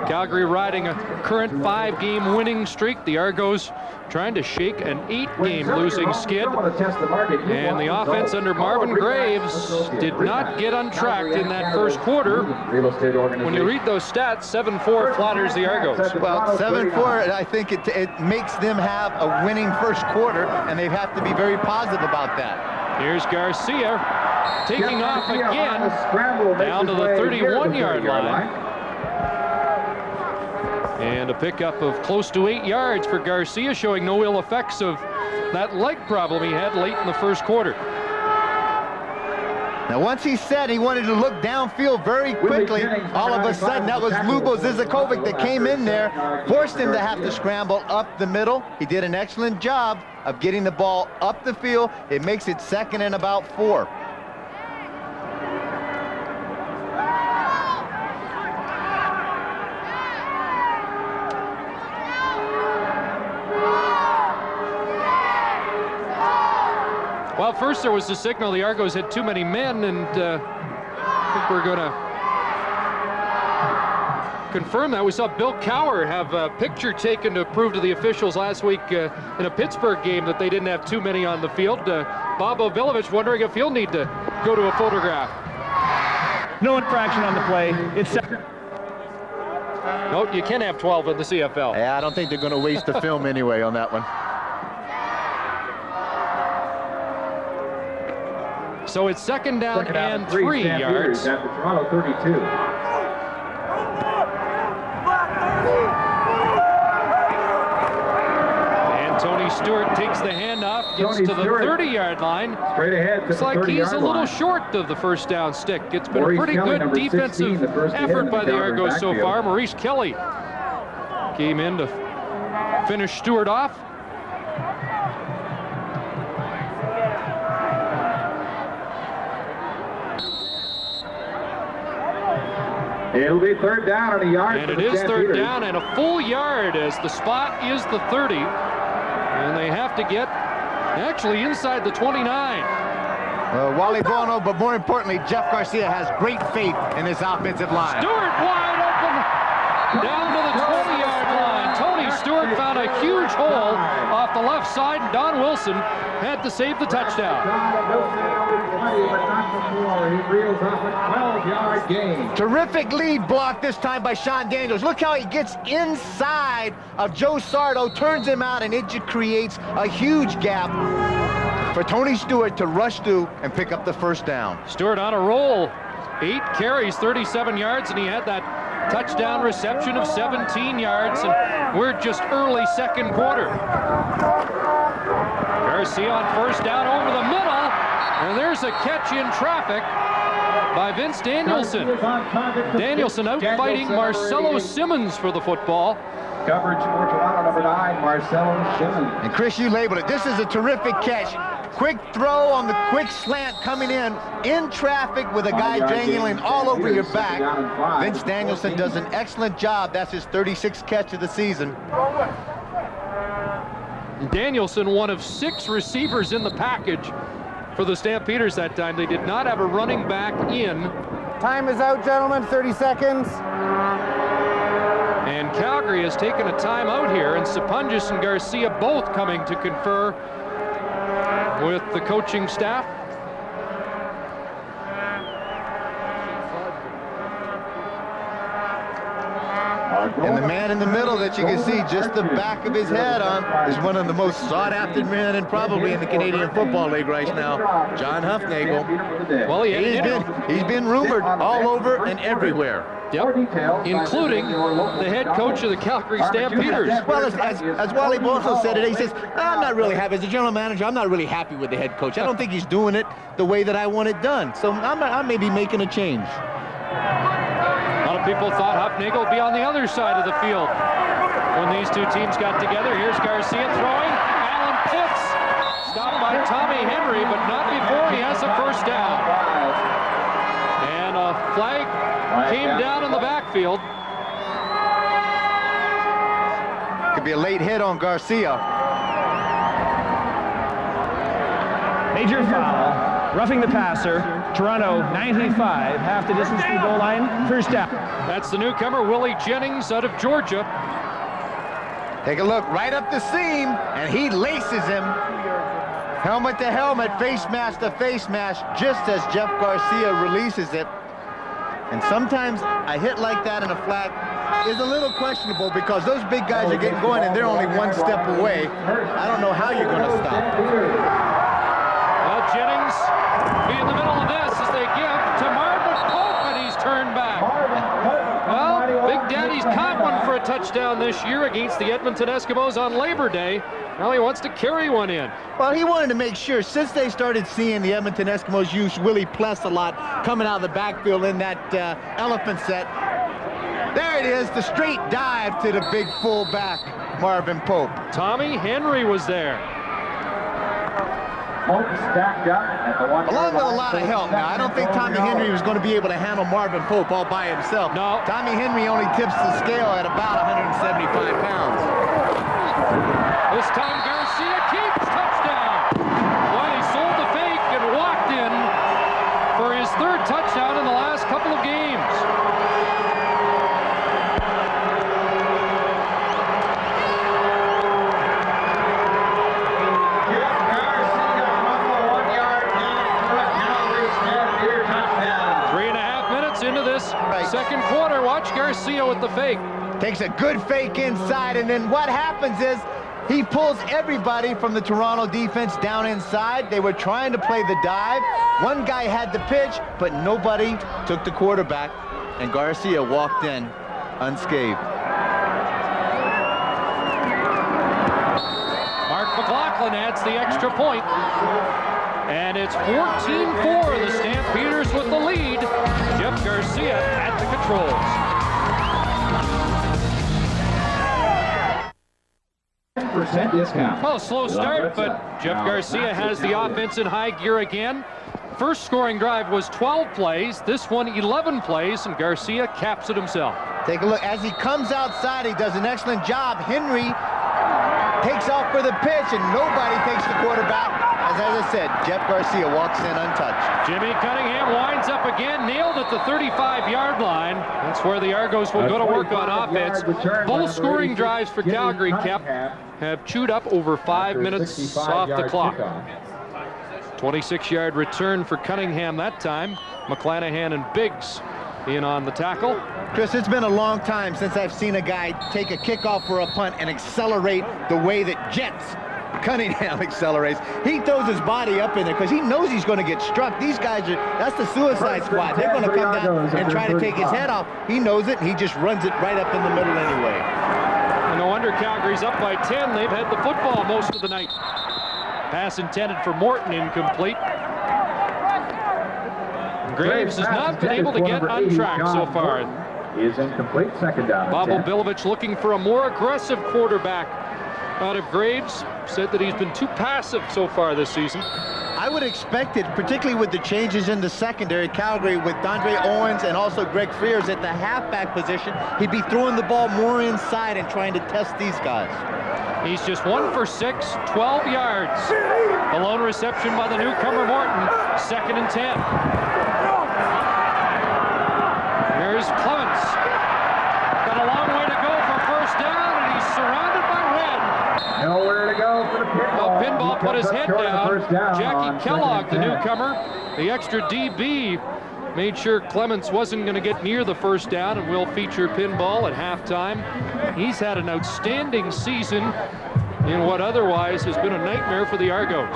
Calgary riding a current 5-game winning streak. The Argos trying to shake an 8-game losing skid. And the offense under Marvin Graves did not get untracked in that first quarter. When you read those stats, 7-4 flatters the Argos. Well, 7-4, I think it makes them have a winning first quarter, and they have to be very positive about that. Here's Garcia taking off again down to the 31-yard line. And a pickup of close to 8 yards for Garcia, showing no ill effects of that leg problem he had late in the first quarter. Now, once he said he wanted to look downfield very quickly, all of a sudden that was Lubo Zizakovic that came in there, forced him to have to scramble up the middle. He did an excellent job of getting the ball up the field. It makes it 2nd and about 4. Well, first there was the signal the Argos had too many men, and I think we're going to confirm that. We saw Bill Cower have a picture taken to prove to the officials last week in a Pittsburgh game that they didn't have too many on the field. Bob Ovilovich wondering if he'll need to go to a photograph. No infraction on the play. It's No, you can have 12 in the CFL. Yeah, I don't think they're going to waste the film anyway on that one. So it's 2nd down and 3 yards. At the Toronto 32. And Tony Stewart takes the handoff, gets to the 30-yard line. Straight ahead to Looks the like 30-yard he's a little line. short of the first down stick. It's been Maurice a pretty Kelly, good number 16, defensive the first to hit effort in by the the Calgary Argos so backfield. far. Maurice Kelly came in to finish Stewart off. It'll be 3rd down and a yard. And for it the is 3rd Stampeders. down and a full yard as the spot is the 30. And they have to get actually inside the 29. Wally Bono, but more importantly, Jeff Garcia has great faith in his offensive line. Stewart wide open down to the 20-yard line. Tony Stewart found a huge hole off the left side, and Don Wilson had to save the touchdown. He reels off a 12-yard gain. Terrific lead block this time by Sean Daniels. Look how he gets inside of Joe Sardo, turns him out, and it just creates a huge gap for Tony Stewart to rush through and pick up the 1st down. Stewart on a roll. 8 carries, 37 yards, and he had that touchdown reception of 17 yards, and we're just early 2nd quarter. Garcia on 1st down over the middle, and there's a catch in traffic by Vince Danielson. Danielson out fighting Marcelo Simmons for the football. Coverage for Toronto, number 9, Marcelo Simmons. And Chris, you labeled it. This is a terrific catch. Quick throw on the quick slant coming in traffic with a guy dangling all over your back. Vince Danielson does an excellent job. That's his 36th catch of the season. Danielson, one of 6 receivers in the package for the Stampeders that time. They did not have a running back in. Time is out, gentlemen, 30 seconds. And Calgary has taken a timeout here, and Sapungis and Garcia both coming to confer with the coaching staff. And the man in the middle that you can see just the back of his head on is one of the most sought-after men and probably in the Canadian Football League right now, John Huffnagel. Well, he's been rumored all over and everywhere. Yep, including the head coach of the Calgary Stampeders. Well, as Wally Bono said today, he says, I'm not really happy. As a general manager, I'm not really happy with the head coach. I don't think he's doing it the way that I want it done. So I may be making a change. A lot of people thought Huffnagel would be on the other side of the field when these two teams got together. Here's Garcia throwing. Allen Pitts stopped by Tommy Henry, but not before he has a 1st down. And a flag came down in the backfield. Could be a late hit on Garcia. Major foul, roughing the passer. Toronto 95, half the distance to the goal line, first down. That's the newcomer, Willie Jennings, out of Georgia. Take a look right up the seam, and he laces him. Helmet to helmet, face mask to face mask, just as Jeff Garcia releases it. And sometimes a hit like that in a flat is a little questionable because those big guys are getting going and they're only one step away. I don't know how you're going to stop. Well, Jennings be in the middle of this as they give to Marvin Pope, and he's turned back. Well, Big Daddy's caught one for a touchdown this year against the Edmonton Eskimos on Labor Day. Now he wants to carry one in. Well, he wanted to make sure, since they started seeing the Edmonton Eskimos use Willie Pless a lot coming out of the backfield in that elephant set. There it is, the straight dive to the big fullback, Marvin Pope. Tommy Henry was there. Pope stacked up at the 1 Along with a lot of help. Now, I don't think Tommy Henry was going to be able to handle Marvin Pope all by himself. No. Tommy Henry only tips the scale at about 175 pounds. This time Garcia keeps, touchdown. Well, he sold the fake and walked in for his third touchdown in the last couple of games. Into this second quarter. Watch Garcia with the fake. Takes a good fake inside, and then what happens is he pulls everybody from the Toronto defense down inside. They were trying to play the dive. One guy had the pitch, but nobody took the quarterback, and Garcia walked in unscathed. Mark McLaughlin adds the extra point. And it's 14-4, the Stampeders with the lead. Jeff Garcia at the controls. 10% discount. Well, slow start, but Jeff Garcia has the offense in high gear again. First scoring drive was 12 plays. This one, 11 plays, and Garcia caps it himself. Take a look. As he comes outside, he does an excellent job. Henry takes off for the pitch, and nobody takes the quarterback. As I said, Jeff Garcia walks in untouched. Jimmy Cunningham winds up again, nailed at the 35-yard line. That's where the Argos will go to work on offense. Both scoring drives for Calgary have chewed up over 5 minutes off the clock. 26-yard return for Cunningham that time. McClanahan and Biggs in on the tackle. Chris, it's been a long time since I've seen a guy take a kickoff or a punt and accelerate the way that Jets Cunningham accelerates. He throws his body up in there because he knows he's going to get struck. These guys that's the suicide squad. They're going to come down and try to take his head off. He knows it, and he just runs it right up in the middle anyway. And no wonder Calgary's up by 10. They've had the football most of the night. Pass intended for Morton, incomplete. Graves has not been able to get on track so far. Is incomplete, second down. Bobo Bilovic looking for a more aggressive quarterback out of Graves. Said that he's been too passive so far this season. I would expect it, particularly with the changes in the secondary. Calgary with Dondre Owens and also Greg Frears at the halfback position, he'd be throwing the ball more inside and trying to test these guys. He's just 1 for 6, 12 yards. The lone reception by the newcomer Morton, 2nd and 10. Here's Clements. Got a long way to go for first down, and he's surrounded by red. Nowhere to go for the pinball. Pinball put his head down. Jackie Kellogg, the newcomer, the extra DB, made sure Clements wasn't going to get near the first down, and will feature Pinball at halftime. He's had an outstanding season in what otherwise has been a nightmare for the Argos.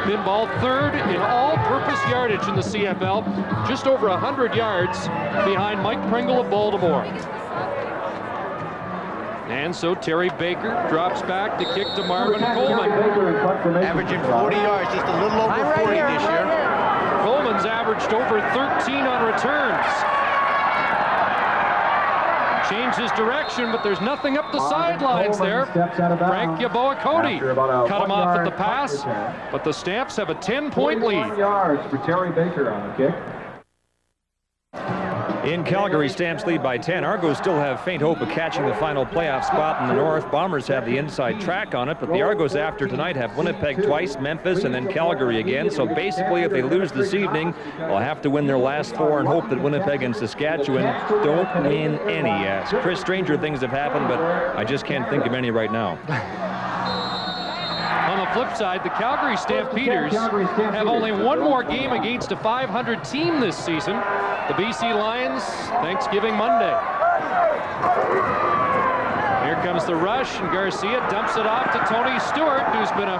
Pinball 3rd in all-purpose yardage in the CFL, just over 100 yards behind Mike Pringle of Baltimore. And so Terry Baker drops back to kick to Marvin Coleman. Averaging 40 yards, just a little over 40 this year. Coleman's averaged over 13 on returns. Changed his direction, but there's nothing up the sidelines there. Frank Yaboa-Cody cut him off at the pass, but the Stamps have a 10-point lead. 41 yards for Terry Baker on the kick. In Calgary, Stamps lead by 10. Argos still have faint hope of catching the final playoff spot in the north. Bombers have the inside track on it, but the Argos after tonight have Winnipeg twice, Memphis, and then Calgary again. So basically, if they lose this evening, they'll have to win their last 4 and hope that Winnipeg and Saskatchewan don't win any. Chris, stranger things have happened, but I just can't think of any right now. On the flip side, the Calgary Stampeders have only one more game against a 500 team this season. The BC Lions, Thanksgiving Monday. Here comes the rush, and Garcia dumps it off to Tony Stewart, who's been a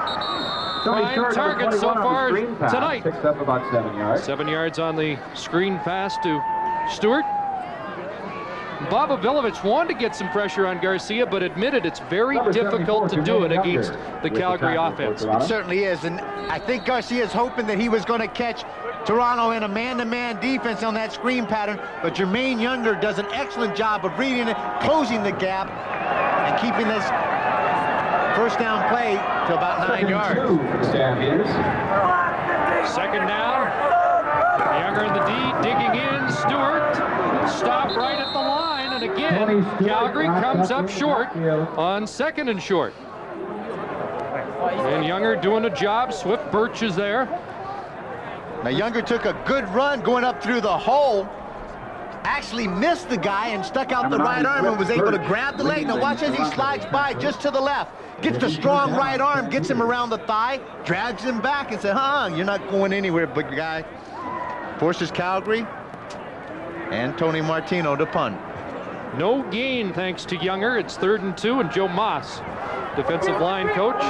prime target so far tonight. Picks up about 7 yards. 7 yards on the screen pass to Stewart. Bob Avilovich wanted to get some pressure on Garcia, but admitted it's very difficult to do it against the Calgary offense. It certainly is, and I think Garcia's hoping that he was going to catch Toronto in a man-to-man defense on that screen pattern, but Jermaine Younger does an excellent job of reading it, closing the gap, and keeping this first down play to about 9 yards. Second down. Younger in the D, digging in. Stewart stopped right at the line, and again, Calgary comes up short on 2nd and short. And Younger doing a job. Swift Birch is there. Now Younger took a good run going up through the hole. Actually missed the guy and stuck out the right arm and was able to grab the leg. Now watch as he slides by just to the left. Gets the strong right arm, gets him around the thigh, drags him back and says, you're not going anywhere, big guy. Forces Calgary and Tony Martino to punt. No gain thanks to Younger. It's 3rd and 2, and Joe Moss, defensive line coach.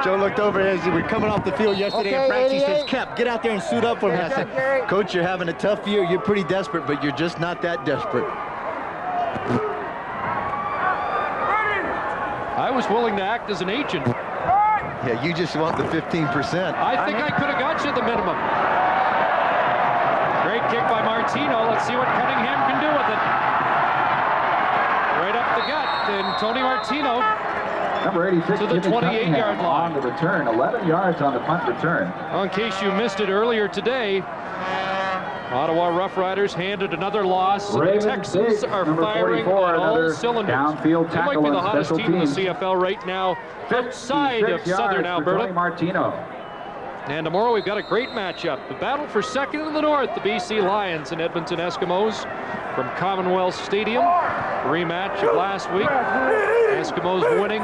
Joe looked over as we were coming off the field yesterday in practice. He says, Kep, get out there and suit up for me. I said, Coach, you're having a tough year. You're pretty desperate, but you're just not that desperate. I was willing to act as an agent. Yeah, you just want the 15%. I think I could have got you the minimum. Great kick by Martino. Let's see what Cunningham can do with it. Right up the gut, and Tony Martino Number 86 to the 28-yard line. On the return, 11 yards on the punt return. In case you missed it earlier today, Ottawa Rough Riders handed another loss. The Texans are firing on all cylinders. Downfield They might be the hottest team in the CFL right now outside of Southern Alberta. Martino. And tomorrow we've got a great matchup. The battle for 2nd in the North, the BC Lions and Edmonton Eskimos from Commonwealth Stadium. Rematch of last week. Eskimos winning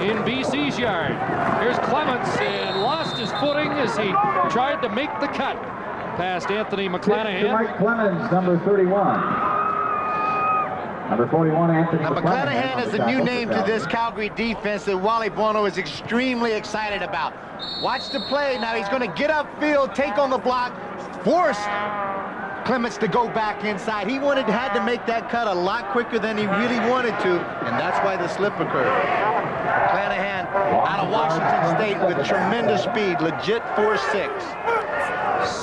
in BC's yard. Here's Clements, and lost his footing as he tried to make the cut past Anthony McClanahan. Mike Clemens, number 31. Number 41, Anthony McClanahan. McClanahan is the new name to this Calgary defense that Wally Bono is extremely excited about. Watch the play. Now he's going to get upfield, take on the block, force Clements to go back inside. He had to make that cut a lot quicker than he really wanted to, and that's why the slip occurred. McClanahan out of Washington State with tremendous speed, legit 4.6.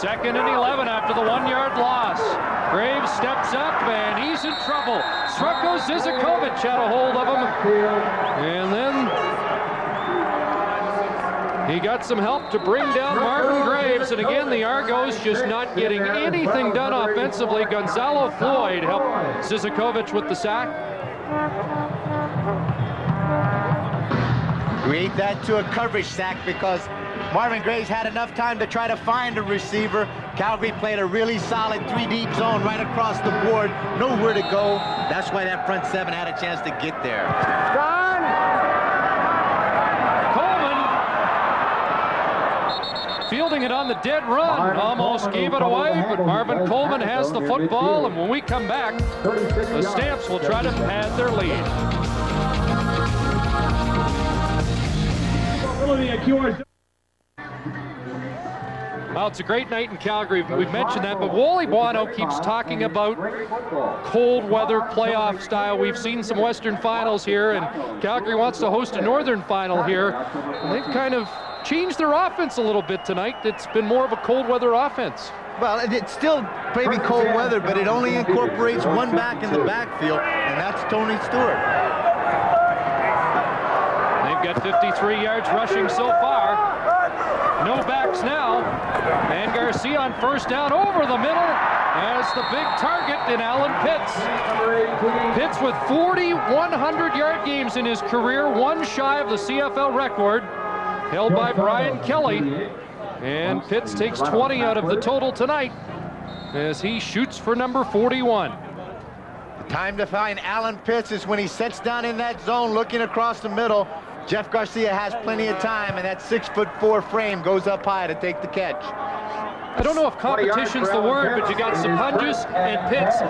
2nd and 11 after the 1-yard loss. Graves steps up, and he's in trouble. Sreko Zizakovic had a hold of him, and then he got some help to bring down Marvin Graves, and again the Argos just not getting anything done offensively. Gonzalo Floyd helped Zizakovic with the sack. Create that to a coverage sack because Marvin Graves had enough time to try to find a receiver. Calgary played a really solid 3-deep zone right across the board. Nowhere to go. That's why that front 7 had a chance to get there. Fielding it on the dead run, almost gave it away, but Marvin Coleman has the football, and when we come back, the Stamps will try to pad their lead. Well, it's a great night in Calgary. We've mentioned that, but Wally Bono keeps talking about cold weather playoff style. We've seen some Western finals here, and Calgary wants to host a Northern final here. And they've kind of changed their offense a little bit tonight. It's been more of a cold weather offense. Well, it's still maybe cold weather, but it only incorporates one back in the backfield, and that's Tony Stewart. They've got 53 yards rushing so far. No backs now. And Garcia on first down over the middle. as the big target in Alan Pitts. Pitts with 40 100-yard games in his career, one shy of the CFL record, held by Brian Kelly. And Pitts takes 20 out of the total tonight as he shoots for number 41. Time to find Alan Pitts is when he sets down in that zone looking across the middle. Jeff Garcia has plenty of time, and that 6'4" frame goes up high to take the catch. I don't know if competition's the word, but you got Sapunjus and Pitts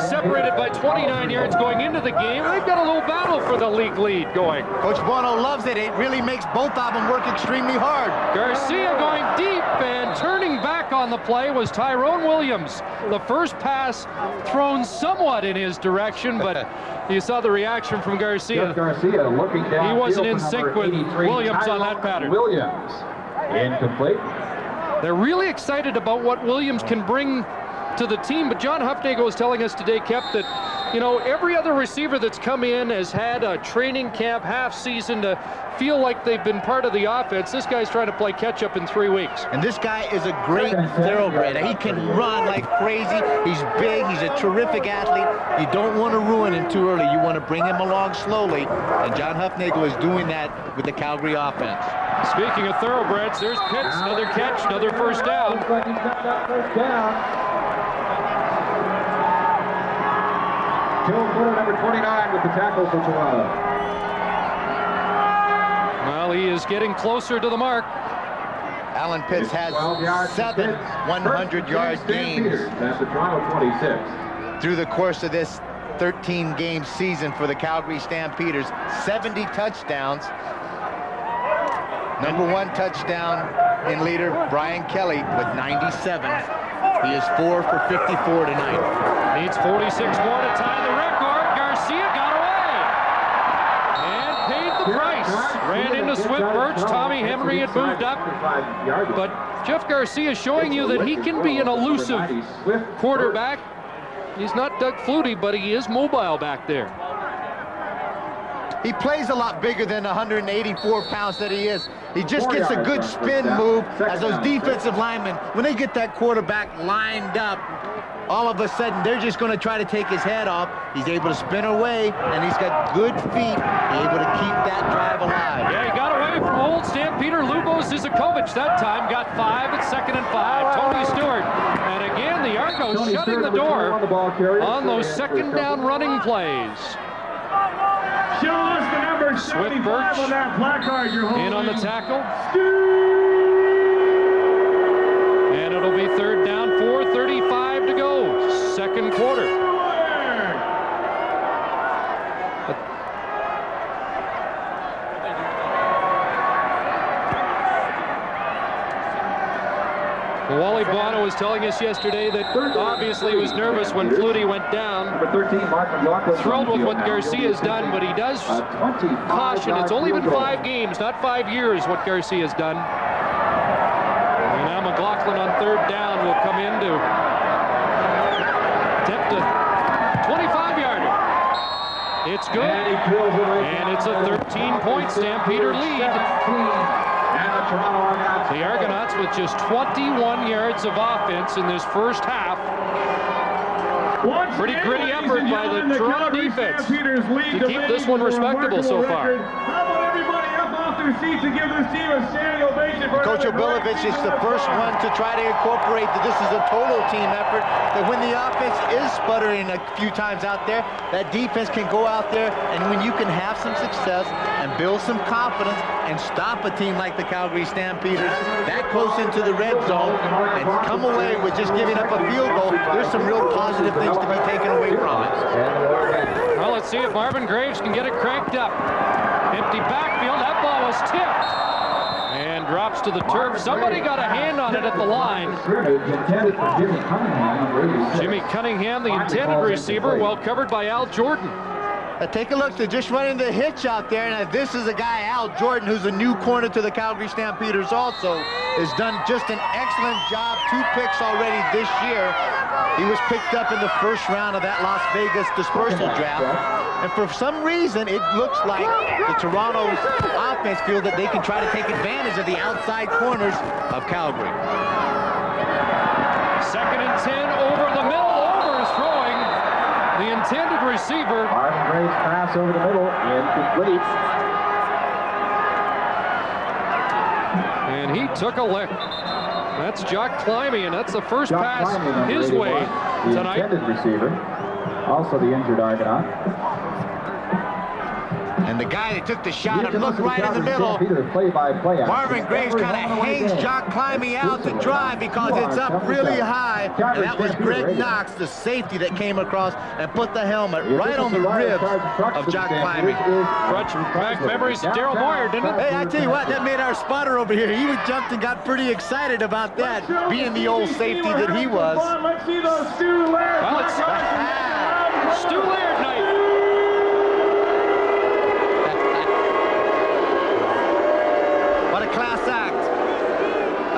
separated by 29 yards going into the game. They've got a little battle for the league lead going. Coach Bono loves it. It really makes both of them work extremely hard. Garcia going deep, and turning back on the play was Tyrone Williams. The first pass thrown somewhat in his direction, but you saw the reaction from Garcia. Garcia looking down. He wasn't in sync with Williams on that pattern. Williams, incomplete. They're really excited about what Williams can bring to the team, but John Huffnagel was telling us today, Kep, that, you know, every other receiver that's come in has had a training camp, half season to feel like they've been part of the offense. This guy's trying to play catch up in 3 weeks. And this guy is a great thoroughbred. He can run like crazy. He's big. He's a terrific athlete. You don't want to ruin him too early. You want to bring him along slowly. And John Huffnagel is doing that with the Calgary offense. Speaking of thoroughbreds, there's Pitts, another catch, another first down. Joe Porter, number 29, with the tackle for Toronto. Well, he is getting closer to the mark. Alan Pitts has 7 100-yard games That's the Toronto 26. through the course of this 13-game season for the Calgary Stampeders. 70 touchdowns. Number 1 touchdown in leader, Brian Kelly, with 97. He is 4 for 54 tonight. Needs 46 more to tie the record. Garcia got away and paid the price. Ran into Swift Birch. Tommy Henry had moved up. But Jeff Garcia showing you that he can be an elusive quarterback. He's not Doug Flutie, but he is mobile back there. He plays a lot bigger than the 184 pounds that he is. He just gets a good spin move as those defensive linemen, when they get that quarterback lined up, all of a sudden they're just going to try to take his head off. He's able to spin away, and he's got good feet, able to keep that drive alive. Yeah, he got away from old Stampeder Lubos Zizakovic that time. Got 5 at 2nd and 5. Tony Stewart. And again, the Argonauts shutting the door on those second down running plays. Show us the number Swift 75 Birch on that placard you're holding. in on the tackle. And it'll be 3rd down, 4:35 to go. Second quarter. Wally Bono was telling us yesterday that obviously he was nervous when Flutie went down. Number 13, Mark McLaughlin. Thrilled with what Garcia's done, but he does caution it's only been 5 games, not 5 years, what Garcia's done. And now McLaughlin on 3rd down will come in to attempt a 25-yarder. It's good, and it's a 13-point Stampeder lead. The Argonauts with just 21 yards of offense in this first half. Pretty gritty effort by the Toronto defense to keep this one respectable so far. How about everybody up off their seats to give this team a standing ovation? Coach Obilovich is the first one to try to incorporate that this is a total team effort, that when the offense is sputtering a few times out there, that defense can go out there, and when you can have some success and build some confidence and stop a team like the Calgary Stampeders that close into the red zone and come away with just giving up a field goal, there's some real positive things to be taken away from it. Well, let's see if Marvin Graves can get it cranked up. Empty backfield, that ball was tipped and drops to the turf. Somebody got a hand on it at the line. Jimmy Cunningham, the intended receiver, well covered by Al Jordan. Take a look, they're just running the hitch out there, and this is a guy, Al Jordan, who's a new corner to the Calgary Stampeders also, has done just an excellent job. 2 picks already this year. He was picked up in the first round of that Las Vegas dispersal draft, and for some reason, it looks like the Toronto offense feel that they can try to take advantage of the outside corners of Calgary. 2nd and 10 over the middle. receiver. Marvin Gray's pass over the middle, incomplete. And he took a lick. That's Jock Climby, and that's the first pass his way tonight. The intended receiver, also the injured Argonaut. And the guy that took the shot and looked right in the middle, Marvin Graves kind of hangs Jock Climby out to dry because it's up really high. And that was Greg Knox, the safety, that came across and put the helmet right on the ribs of Jock Climby. Brought back memories of Daryl Moyer, didn't it? Hey, I tell you what, that made our spotter over here. He jumped and got pretty excited about that, being the old safety that he was. Let's see those Stu Laird. Well, it's Stu Laird night. What a class act.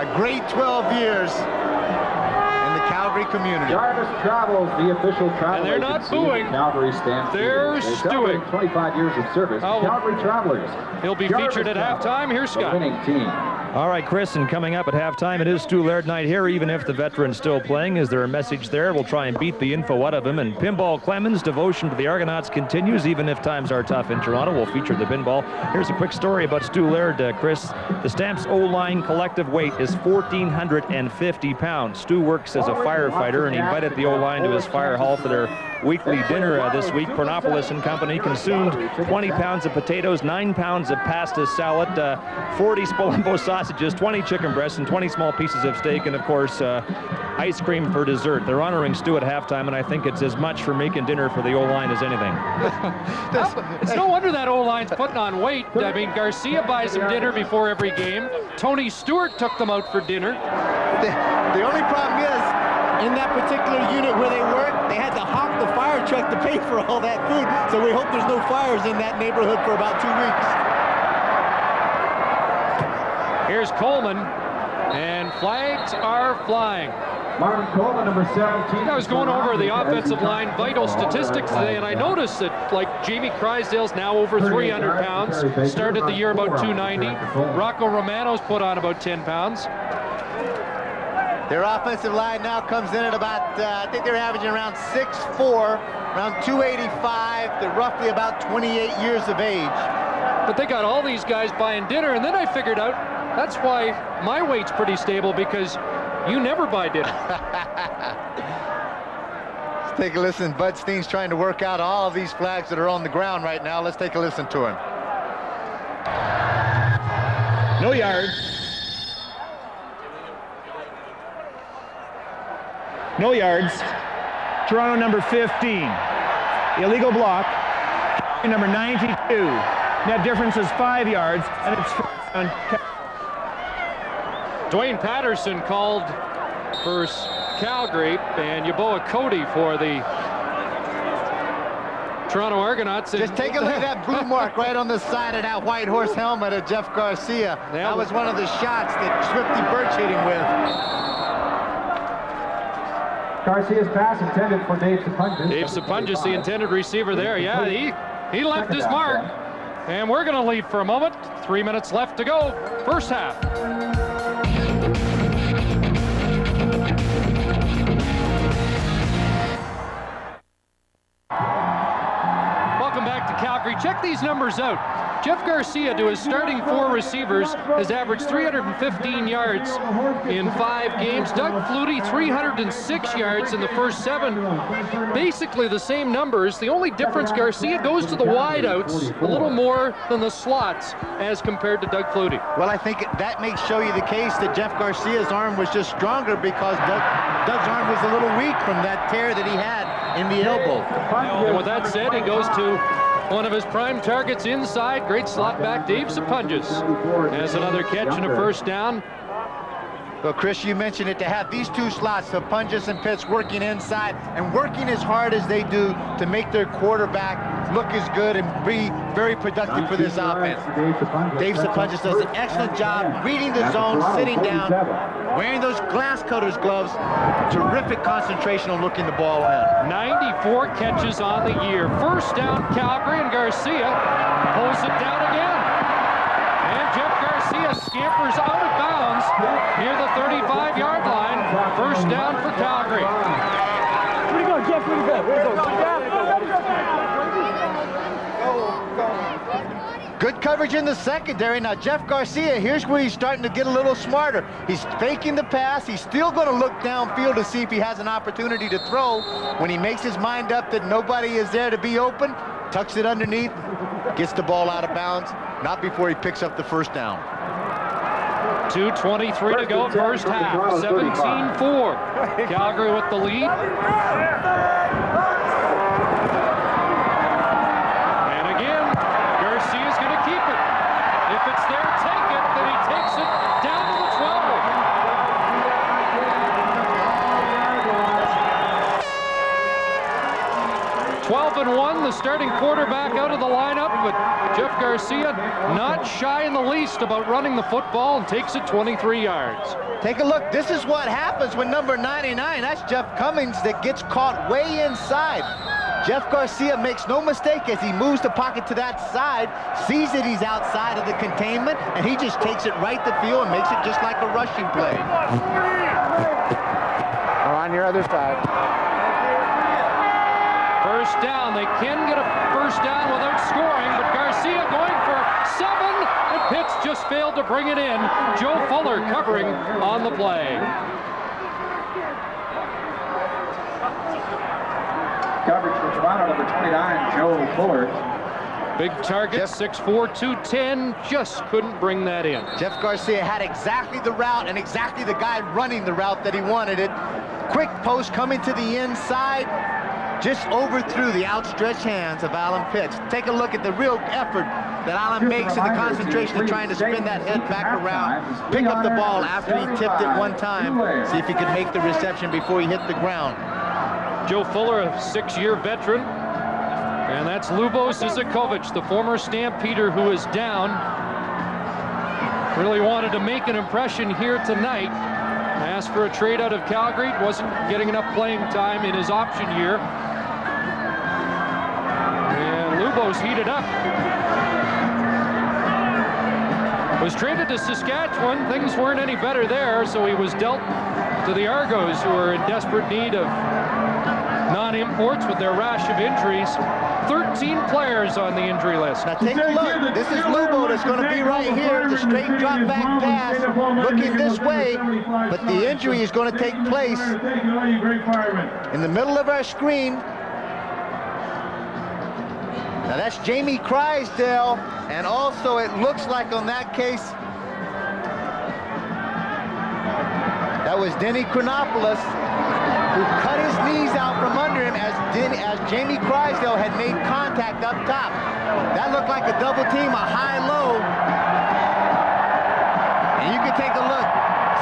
A great 12 years in the Calgary community. Jarvis Travels, the official travel And they're not agency booing. of Calgary Stampeders. They're They celebrate stewing. 25 years of service. Oh. Calgary Travelers. He'll be Jarvis featured at Travels, halftime. Here's the Scott. winning team. All right, Chris, and coming up at halftime, it is Stu Laird night here, even if the veteran's still playing. Is there a message there? We'll try and beat the info out of him. And Pinball Clemens' devotion to the Argonauts continues, even if times are tough in Toronto. We'll feature the pinball. Here's a quick story about Stu Laird, Chris. The Stamps O-line collective weight is 1,450 pounds. Stu works as a firefighter, and he invited the O-line to his fire hall for their weekly dinner this week. Pernopolis and Company consumed 20 pounds of potatoes, 9 pounds of pasta salad, 40 Spolombo sausages, 20 chicken breasts, and 20 small pieces of steak, and of course ice cream for dessert. They're honoring Stu at halftime, and I think it's as much for making dinner for the O-line as anything. It's no wonder that O-line's putting on weight. I mean, Garcia buys them dinner before every game. Tony Stewart took them out for dinner. The only problem is, in that particular unit where they work, they had to hawk the fire truck to pay for all that food. So we hope there's no fires in that neighborhood for about 2 weeks. Here's Coleman, and flags are flying. Marvin Coleman, number 17. I was going over the offensive line vital statistics today, and I noticed that, like, Jamie Crysdale's now over 300 pounds, started the year about 290. Rocco Romano's put on about 10 pounds. Their offensive line now comes in at about, I think they're averaging around 6'4", around 285. They're roughly about 28 years of age. But they got all these guys buying dinner, and then I figured out that's why my weight's pretty stable, because you never buy dinner. Let's take a listen. Bud Steen's trying to work out all of these flags that are on the ground right now. Let's take a listen to him. No yards. No yards. Toronto number 15. Illegal block. Number 92. Net difference is 5 yards, and it's on. Dwayne Patterson called for Calgary, and Yeboah Cody for the Toronto Argonauts. Just take a look at that blue mark right on the side of that white horse helmet of Jeff Garcia. That was one of the shots that Swifty Birch hit him with. Garcia's pass intended for Dave Sapunjas. Dave Sapunjas, the intended receiver there. Yeah, he left his mark. And we're going to leave for a moment. 3 minutes left to go. First half. Welcome back to Calgary. Check these numbers out. Jeff Garcia, to his starting 4 receivers, has averaged 315 yards in 5 games. Doug Flutie, 306 yards in the first 7. Basically the same numbers. The only difference, Garcia goes to the wideouts a little more than the slots as compared to Doug Flutie. Well, I think that may show you the case that Jeff Garcia's arm was just stronger because Doug's arm was a little weak from that tear that he had in the elbow. And with that said, he goes to one of his prime targets inside. Great slot back. Dave Sapunjas has another catch and a first down. Well, Chris, you mentioned it, to have these 2 slots, Sapunjas and Pitts, working inside and working as hard as they do to make their quarterback look as good and be very productive for this offense. Dave Sapunjas does an excellent job reading the zone, sitting down, wearing those glass cutters gloves. Terrific concentration on looking the ball in. 94 catches on the year. First down, Calgary, and Garcia pulls it down again. And Jeff Garcia scampers out of bounds near the 35-yard line. First down for Calgary. Where'd he go, Jeff? Where'd he go? Where'd he go? Good coverage in the secondary. Now, Jeff Garcia, here's where he's starting to get a little smarter. He's faking the pass. He's still going to look downfield to see if he has an opportunity to throw. When he makes his mind up that nobody is there to be open, tucks it underneath, gets the ball out of bounds, not before he picks up the first down. 2:23 to go, first half. 17-4. Calgary with the lead. And again, Garcia's going to keep it. If it's there, take it. Then he takes it down to the 12. 12-1, the starting quarterback out of the lineup, but Jeff Garcia not shy in the least about running the football and takes it 23 yards. Take a look. This is what happens when number 99, that's Jeff Cummings, that gets caught way inside. Jeff Garcia makes no mistake as he moves the pocket to that side, sees that he's outside of the containment, and he just takes it right the field and makes it just like a rushing play. We're on your other side. First down. They can get a first down without scoring, but Garcia going for 7, and Pitts just failed to bring it in. Joe Fuller covering on the play. Coverage for Toronto, number 29, Joe Fuller. Big target, 6'4", 210, just couldn't bring that in. Jeff Garcia had exactly the route and exactly the guy running the route that he wanted it. Quick post coming to the inside, just overthrew the outstretched hands of Alan Pitts. Take a look at the real effort that Alan makes in the concentration of trying to spin that head back around, pick up the ball after he tipped it one time, see if he could make the reception before he hit the ground. Joe Fuller, a 6-year veteran, and that's Lubo Zizakovic, the former Stampeder who is down. Really wanted to make an impression here tonight. Asked for a trade out of Calgary, wasn't getting enough playing time in his option year. And Lubo's heated up. Was traded to Saskatchewan, things weren't any better there, so he was dealt to the Argos, who are in desperate need of non-imports with their rash of injuries. 13 players on the injury list. Now take a look. This is Lubo that's going to be right here. The straight drop back pass looking this way, but the injury is going to take place in the middle of our screen. Now that's Jamie Crysdale, and also it looks like on that case that was Denny Chronopoulos, who cut his knees out from under him as Jamie Crysdale had made contact up top. That looked like a double team, a high-low. And you can take a look.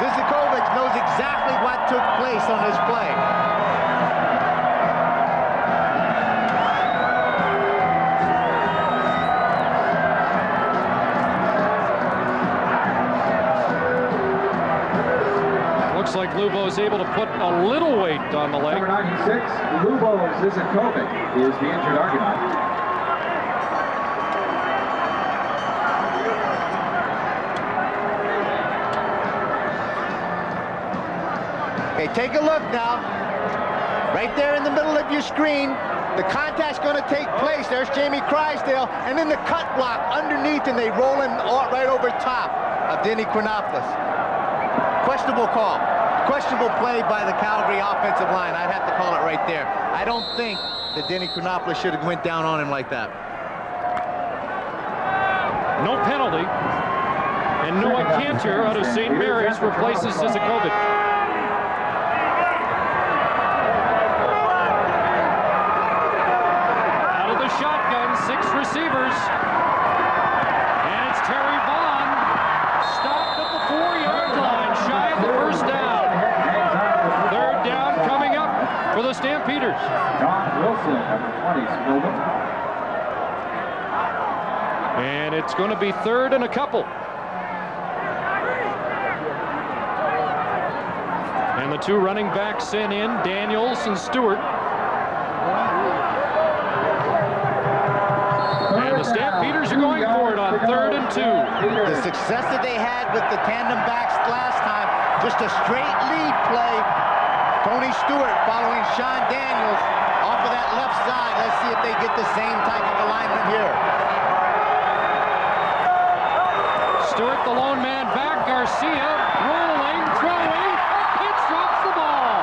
Zizakovic knows exactly what took place on this play. Looks like Lubo is able to put a little weight on the leg. Number 96, Lubo Zizakovic is the injured Argonaut. Okay, take a look now. Right there in the middle of your screen, the contact's going to take place. There's Jamie Crysdale, and then the cut block underneath, and they roll him right over top of Denny Chronopoulos. Questionable call. Questionable play by the Calgary offensive line. I'd have to call it right there. I don't think that Denny Chronopoulos should have went down on him like that. No penalty. And Noah Cantor out of St. Mary's replaces Zizakovic. Out of the shotgun, 6 receivers. And it's Terry Vaughn. Stopped at the 4-yard line, shy of the first down. Third down coming up for the Stampeders. John Wilson, number 20, Spillman. And it's going to be 3rd and a couple. And the 2 running backs sent in, Daniels and Stewart. And the Stampeders are going for it on 3rd and 2. The success that they had with the tandem backs last time, just a straight lead play. Tony Stewart following Sean Daniels off of that left side. Let's see if they get the same type of alignment here. Stewart, the lone man back. Garcia rolling, throwing. Pitts drops the ball.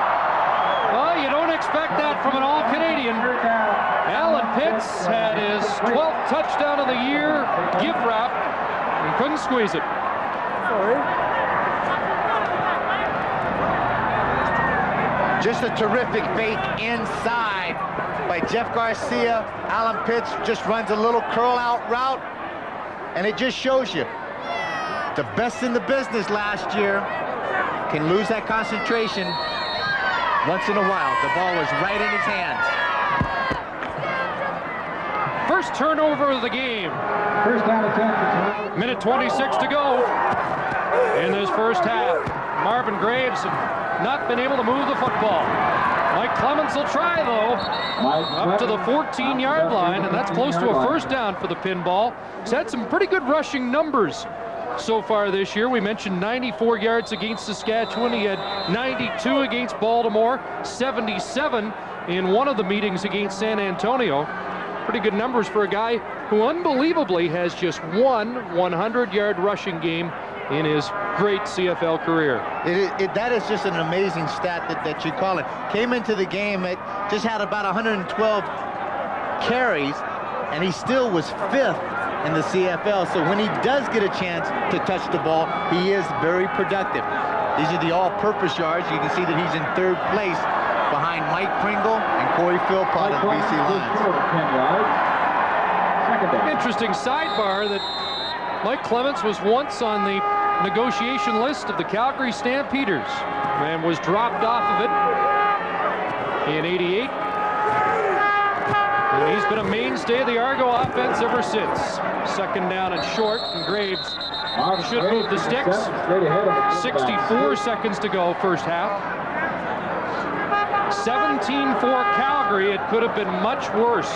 Well, you don't expect that from an all-Canadian. Alan Pitts had his 12th touchdown of the year, gift wrap, and couldn't squeeze it. Just a terrific fake inside by Jeff Garcia. Alan Pitts just runs a little curl out route, and it just shows you the best in the business last year can lose that concentration once in a while. The ball was right in his hands. First turnover of the game. First down attempt. Minute 26 to go in this first half. Marvin Graves had not been able to move the football. Mike Clements will try, though, up to the 14-yard line, and that's close to a first down for the Pinball. He's had some pretty good rushing numbers so far this year. We mentioned 94 yards against Saskatchewan. He had 92 against Baltimore, 77 in one of the meetings against San Antonio. Pretty good numbers for a guy who unbelievably has just one 100-yard rushing game in his great CFL career. That is just an amazing stat that you call it. Came into the game, it just had about 112 carries, and he still was 5th in the CFL. So when he does get a chance to touch the ball, he is very productive. These are the all-purpose yards. You can see that he's in 3rd place behind Mike Pringle and Corey Philpott of the BC Lions. Interesting sidebar that Mike Clements was once on the negotiation list of the Calgary Stampeders and was dropped off of it in '88. And he's been a mainstay of the Argo offense ever since. Second down and short, and Graves should move the sticks. 64 seconds to go, first half. 17-4 Calgary. It could have been much worse.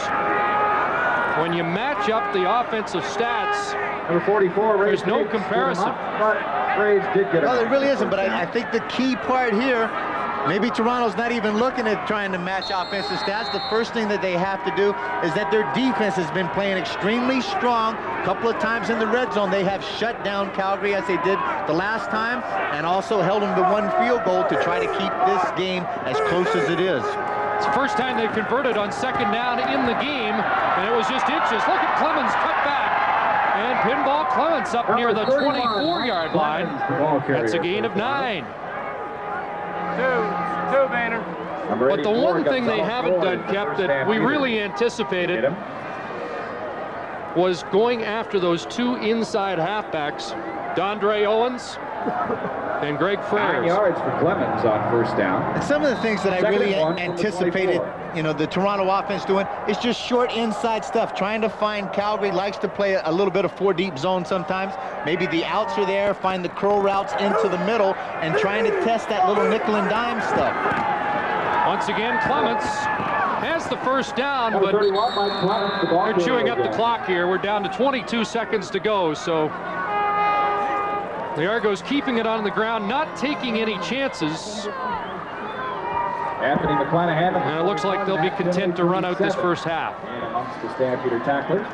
When you match up the offensive stats, Number 44, there's no comparison. But Graves did get it. Well, there really isn't, but I think the key part here, maybe Toronto's not even looking at trying to match offensive stats. The first thing that they have to do is that their defense has been playing extremely strong. A couple of times in the red zone, they have shut down Calgary as they did the last time, and also held them to 1 field goal to try to keep this game as close as it is. It's the first time they've converted on second down in the game, and it was just inches. Look at Clemens cut back, and Pinball Clemens up near the 24-yard line. That's a gain of 9. Two, Banner. But the one thing they haven't done, Kep, that we really anticipated was going after those 2 inside halfbacks, Dondre Owens and Greg Frere. 9 yards for Clemens on first down. And some of the things that I really anticipated, the Toronto offense doing is just short inside stuff, trying to find Calgary likes to play a little bit of 4 deep zone sometimes. Maybe the outs are there, find the curl routes into the middle, and trying to test that little nickel and dime stuff. Once again, Clements has the first down, but they're chewing up the clock here. We're down to 22 seconds to go, so the Argos keeping it on the ground, not taking any chances. Anthony McClanahan. And it looks like they'll be content to run out this first half. And amongst the Stampeder tacklers.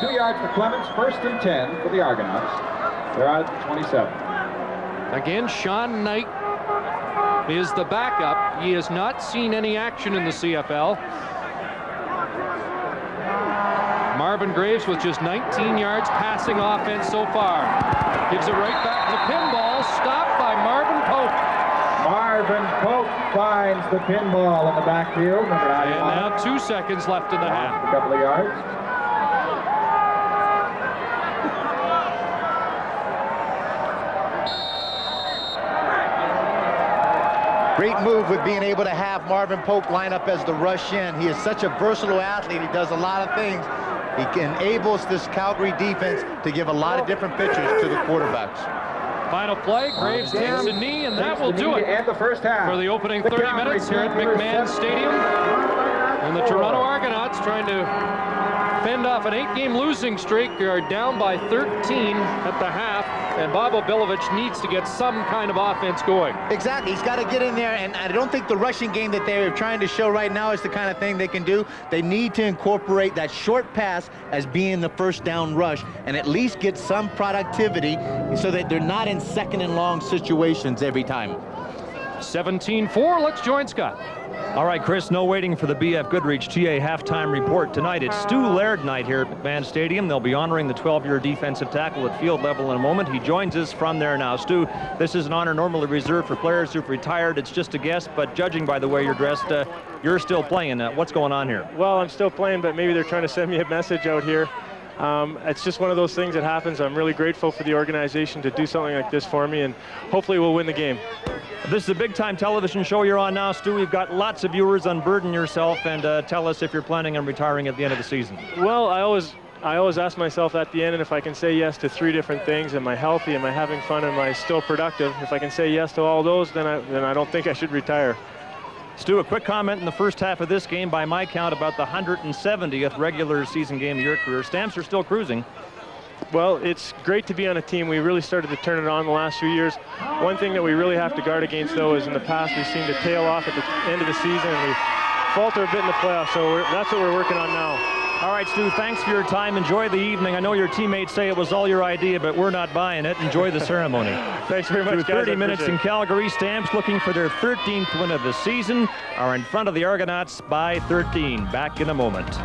2 yards for Clemens, 1st and 10 for the Argonauts. They're out at 27. Again, Sean Knight is the backup. He has not seen any action in the CFL. Marvin Graves with just 19 yards passing offense so far. Gives it right back to Pinball, stopped by Marvin Pope. Marvin Pope finds the Pinball in the backfield. And now 2 seconds left in the half. A couple of yards. Great move with being able to have Marvin Pope line up as the rush in. He is such a versatile athlete. He does a lot of things. He enables this Calgary defense to give a lot of different pitches to the quarterbacks. Final play, Graves takes a knee, and that will do it And the first half. for the opening 30 minutes here at McMahon Stadium. And the Toronto Argonauts trying to fend off an 8-game losing streak. Are down by 13 at the half, and Bob Obilovich needs to get some kind of offense going. Exactly. He's got to get in there, and I don't think the rushing game that they're trying to show right now is the kind of thing they can do. They need to incorporate that short pass as being the first down rush and at least get some productivity so that they're not in second and long situations every time. 17-4. Let's join Scott. All right, Chris, no waiting for the BF Goodrich TA halftime report tonight. It's Stu Laird night here at McMahon Stadium. They'll be honoring the 12-year defensive tackle at field level in a moment. He joins us from there now. Stu, this is an honor normally reserved for players who've retired. It's just a guest, but judging by the way you're dressed, you're still playing. What's going on here? Well, I'm still playing, but maybe they're trying to send me a message out here. It's just one of those things that happens. I'm really grateful for the organization to do something like this for me, and hopefully we'll win the game. This is a big-time television show you're on now, Stu. We've got lots of viewers. Unburden yourself and tell us if you're planning on retiring at the end of the season. Well, I always ask myself at the end, and if I can say yes to 3 different things, am I healthy, am I having fun, am I still productive? If I can say yes to all those, then I don't think I should retire. Stu, a quick comment in the first half of this game, by my count, about the 170th regular season game of your career. Stamps are still cruising. Well, it's great to be on a team. We really started to turn it on the last few years. One thing that we really have to guard against, though, is in the past we seem to tail off at the end of the season and we falter a bit in the playoffs, so that's what we're working on now. All right, Stu, thanks for your time. Enjoy the evening. I know your teammates say it was all your idea, but we're not buying it. Enjoy the ceremony. Thanks very much, Through guys. 30 minutes in Calgary, Stamps looking for their 13th win of the season are in front of the Argonauts by 13. Back in a moment.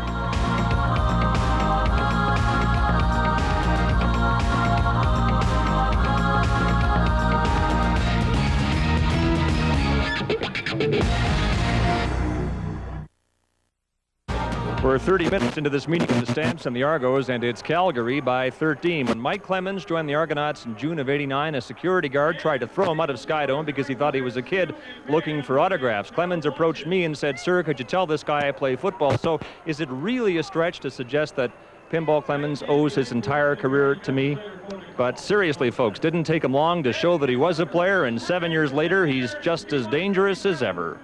We're 30 minutes into this meeting of the Stamps and the Argos, and it's Calgary by 13. When Mike Clemens joined the Argonauts in June of '89, a security guard tried to throw him out of Skydome because he thought he was a kid looking for autographs. Clemens approached me and said, "Sir, could you tell this guy I play football?" So is it really a stretch to suggest that Pinball Clemens owes his entire career to me? But seriously, folks, didn't take him long to show that he was a player, and 7 years later, he's just as dangerous as ever.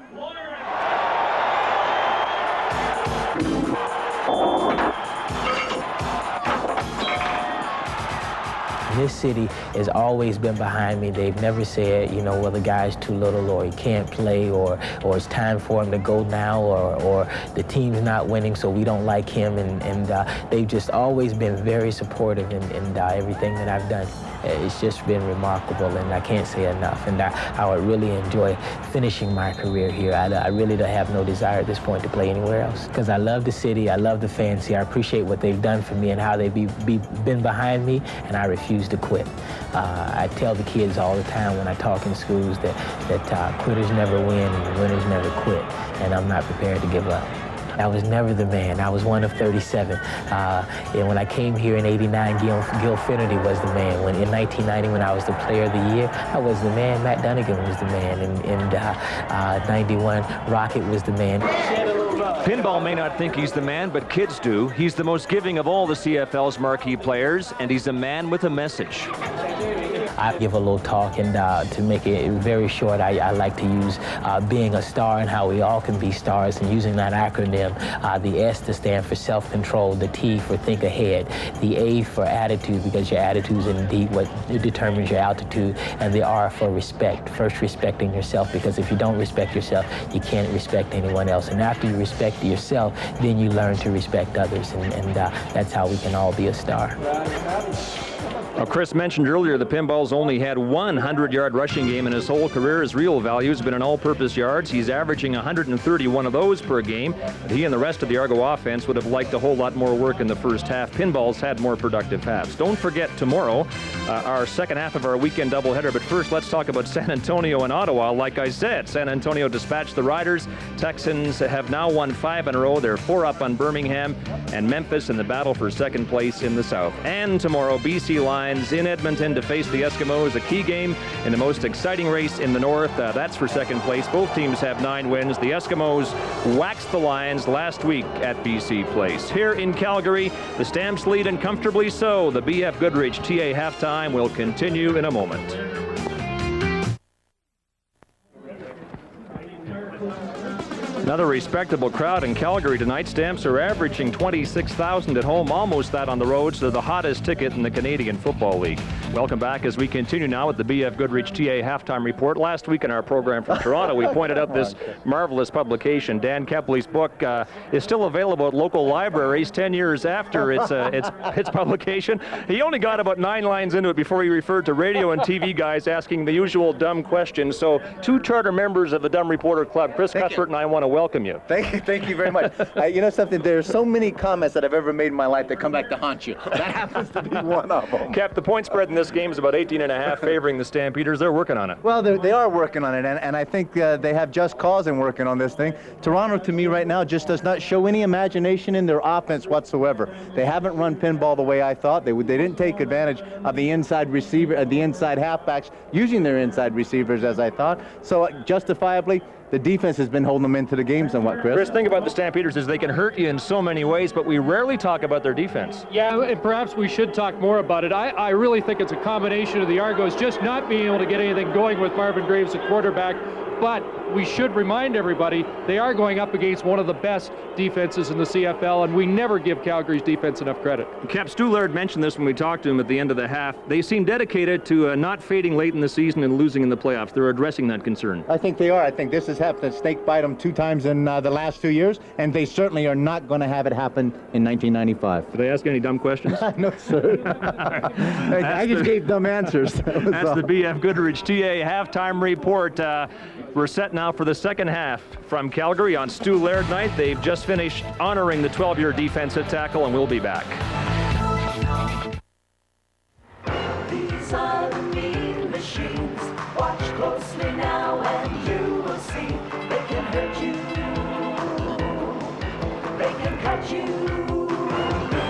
This city has always been behind me. They've never said, you know, well, the guy's too little or he can't play or it's time for him to go now or the team's not winning so we don't like him. And they've just always been very supportive in everything that I've done. It's just been remarkable, and I can't say enough. And I would really enjoy finishing my career here. I really don't have no desire at this point to play anywhere else, because I love the city, I love the fans here. I appreciate what they've done for me and how they've been behind me, and I refuse to quit. I tell the kids all the time when I talk in schools that quitters never win and winners never quit, and I'm not prepared to give up. I was never the man. I was one of 37. And when I came here in '89, Gil Finnerty was the man. In 1990, when I was the player of the year, I was the man. Matt Dunnigan was the man. In '91, Rocket was the man. Pinball may not think he's the man, but kids do. He's the most giving of all the CFL's marquee players, and he's a man with a message. I give a little talk, and to make it very short, I like to use being a star and how we all can be stars, and using that acronym, the S to stand for self-control, the T for think ahead, the A for attitude, because your attitude is indeed what determines your altitude, and the R for respect. First, respecting yourself, because if you don't respect yourself, you can't respect anyone else. And after you respect yourself, then you learn to respect others, and that's how we can all be a star. Now, Chris mentioned earlier the Pinball's only had one 100-yard rushing game in his whole career. His real value has been in all-purpose yards. He's averaging 131 of those per game. But he and the rest of the Argo offense would have liked a whole lot more work in the first half. Pinball's had more productive halves. Don't forget tomorrow, our second half of our weekend doubleheader. But first, let's talk about San Antonio and Ottawa. Like I said, San Antonio dispatched the Riders. Texans have now won 5 in a row. They're 4 up on Birmingham and Memphis in the battle for second place in the South. And tomorrow, BC Lions in Edmonton to face the Eskimos, a key game in the most exciting race in the North. That's for second place. Both teams have 9 wins. The Eskimos waxed the Lions last week at BC Place. Here in Calgary, the Stamps lead, and comfortably so. The BF Goodrich TA halftime will continue in a moment. Another respectable crowd in Calgary tonight. Stamps are averaging 26,000 at home, almost that on the road, so they're the hottest ticket in the Canadian Football League. Welcome back as we continue now with the BF Goodrich TA halftime report. Last week in our program from Toronto, we pointed out this marvelous publication. Dan Kepley's book is still available at local libraries 10 years after its publication. He only got about 9 lines into it before he referred to radio and TV guys asking the usual dumb questions. So 2 charter members of the Dumb Reporter Club, Chris Cuthbert and I, want to welcome you. Thank you very much. You know something, there's so many comments that I've ever made in my life that come back to haunt you. That happens to be one of them. Cap, the point spread in this game is about 18.5 favoring the Stampeders. They're working on it. Well, they are working on it, and I think they have just cause in working on this thing. Toronto, to me right now, just does not show any imagination in their offense whatsoever. They haven't run pinball the way I thought. They didn't take advantage of the inside receiver, the inside halfbacks using their inside receivers as I thought. So justifiably, the defense has been holding them into the game somewhat, Chris. Chris, think about the Stampeders is they can hurt you in so many ways, but we rarely talk about their defense. Yeah, and perhaps we should talk more about it. I really think it's a combination of the Argos just not being able to get anything going with Marvin Graves at quarterback, but we should remind everybody they are going up against one of the best defenses in the CFL, and we never give Calgary's defense enough credit. Cap, Stu Laird mentioned this when we talked to him at the end of the half. They seem dedicated to not fading late in the season and losing in the playoffs. They're addressing that concern. I think they are. I think this has happened. Snake bite them 2 times in the last 2 years, and they certainly are not going to have it happen in 1995. Did I ask any dumb questions? No, sir. I just gave dumb answers. That's the BF Goodrich TA halftime report. We're set now for the second half from Calgary on Stu Laird night. They've just finished honoring the 12-year defensive tackle, and we'll be back. These are the mean machines. Watch closely now and you will see. They can hurt you. They can cut you.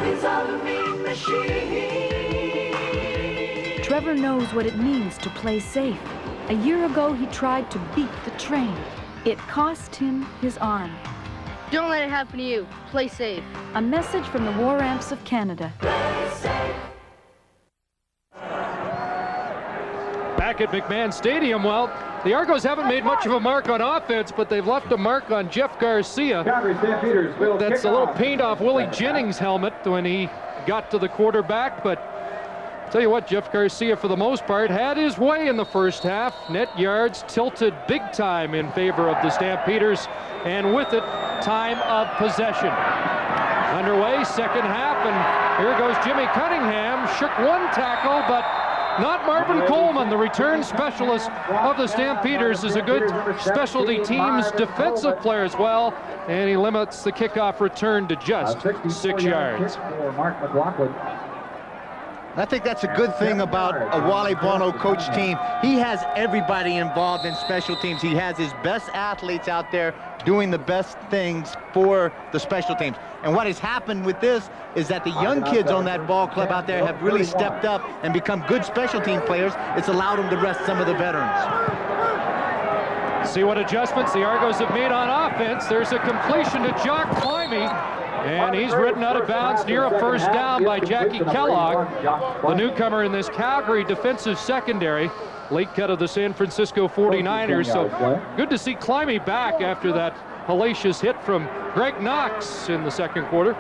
These are the mean machines. Trevor knows what it means to play safe. A year ago, he tried to beat the train. It cost him his arm. Don't let it happen to you. Play safe. A message from the War Amps of Canada. Play safe. Back at McMahon Stadium, well, the Argos haven't made much of a mark on offense, but they've left a mark on Jeff Garcia. That's a little paint off Willie Jennings' helmet when he got to the quarterback, but tell you what, Jeff Garcia, for the most part, had his way in the first half. Net yards tilted big time in favor of the Stampeders, and with it, time of possession. Underway, second half, and here goes Jimmy Cunningham. Shook 1 tackle, but not Marvin Coleman. The return specialist of the Stampeders is a good specialty teams defensive player as well, and he limits the kickoff return to just 6 yards. I think that's a good thing about a Wally Bono coach team. He has everybody involved in special teams. He has his best athletes out there doing the best things for the special teams. And what has happened with this is that the young kids on that ball club out there have really stepped up and become good special team players. It's allowed them to rest some of the veterans. See what adjustments the Argos have made on offense. There's a completion to Jock Climby, and he's ridden out of bounds near a first down by Jackie Kellogg, the newcomer in this Calgary defensive secondary. Late cut of the San Francisco 49ers, so good to see Climby back after that hellacious hit from Greg Knox in the second quarter.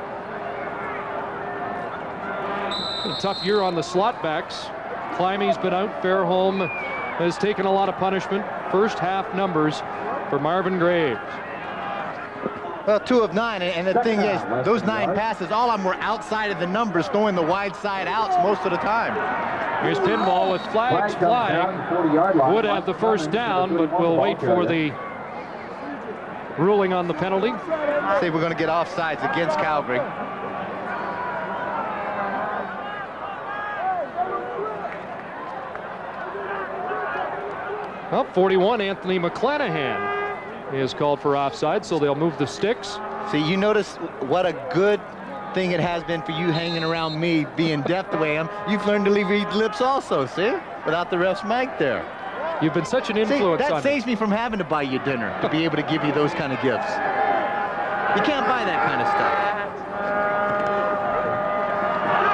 A tough year on the slot backs. Climby's been out. Fairholm has taken a lot of punishment. First half numbers for Marvin Graves. Well, 2 of 9, and the thing is, those 9 passes, all of them were outside of the numbers, throwing the wide side outs most of the time. Here's Pinball with flags flying. Would have the first down, but we'll wait for the ruling on the penalty. Say we're going to get offsides against Calgary. Well, 41, Anthony McClanahan is called for offside, so they'll move the sticks. See, you notice what a good thing it has been for you hanging around me, being deaf the way I am. You've learned to read lips also, see? Without the ref's mic there. You've been such an influence on me. That saves me from having to buy you dinner, to be able to give you those kind of gifts. You can't buy that kind of stuff.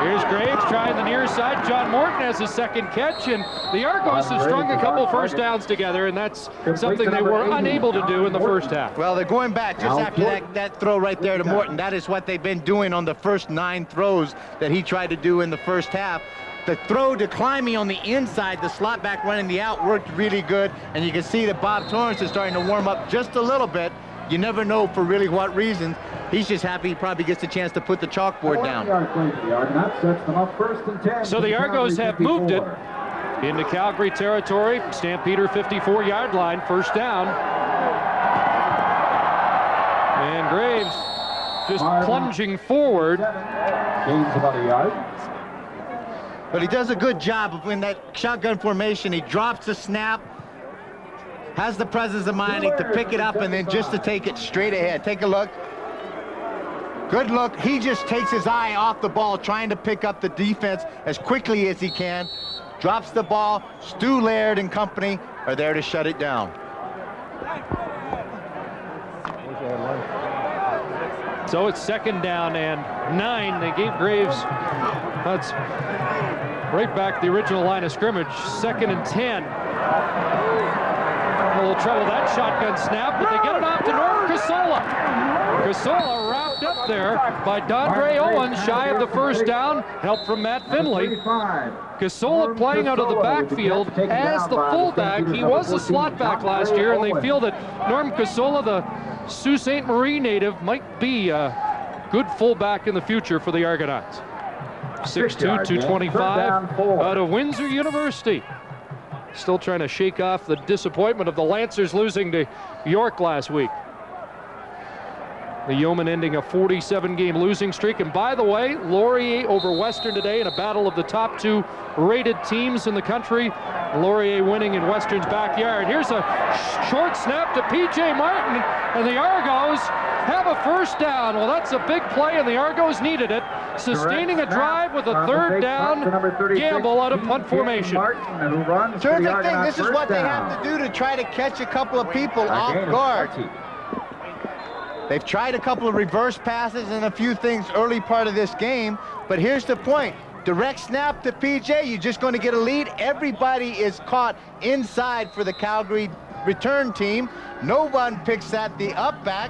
Here's Graves trying the near side. John Morton has his second catch, and the Argos have strung a couple first downs together, and that's something they were unable to do in the first half. Well, they're going back just after that throw right there to Morton. That is what they've been doing on the first 9 throws that he tried to do in the first half. The throw to Climbing on the inside, the slot back running the out worked really good, and you can see that Bob Torrance is starting to warm up just a little bit. You never know for really what reasons. He's just happy he probably gets a chance to put the chalkboard down. So the Argos have moved it into Calgary territory. Stampeder 54-yard line, first down. And Graves just plunging forward. Gains about a yard. But he does a good job of in that shotgun formation. He drops the snap, has the presence of mind to pick it up, and then just to take it straight ahead. Take a look. Good look. He just takes his eye off the ball, trying to pick up the defense as quickly as he can. Drops the ball. Stu Laird and company are there to shut it down. So it's second down and 9. They gave Graves, that's right back the original line of scrimmage, 2nd and 10. A little trouble that shotgun snap, but they get it off to Norm Casola. Casola wrapped up there by Dondre Owens, shy of the first down. Help from Matt Finley. Casola playing out of the backfield as the fullback. He was a slot back last year, and they feel that Norm Casola, the Sault Ste. Marie native, might be a good fullback in the future for the Argonauts. 6'2", 225 out of Windsor University. Still trying to shake off the disappointment of the Lancers losing to York last week. The Yeomen ending a 47-game losing streak. And by the way, Laurier over Western today in a battle of the top 2 rated teams in the country. Laurier winning in Western's backyard. Here's a short snap to P.J. Martin, and the Argos have a first down. Well, that's a big play, and the Argos needed it. Sustaining a drive with a third down gamble out of punt formation. Terrific thing. This is what they have to do to try to catch a couple of people off guard. They've tried a couple of reverse passes and a few things early part of this game, but here's the point. Direct snap to PJ, you're just going to get a lead. Everybody is caught inside for the Calgary return team. No one picks at the up back.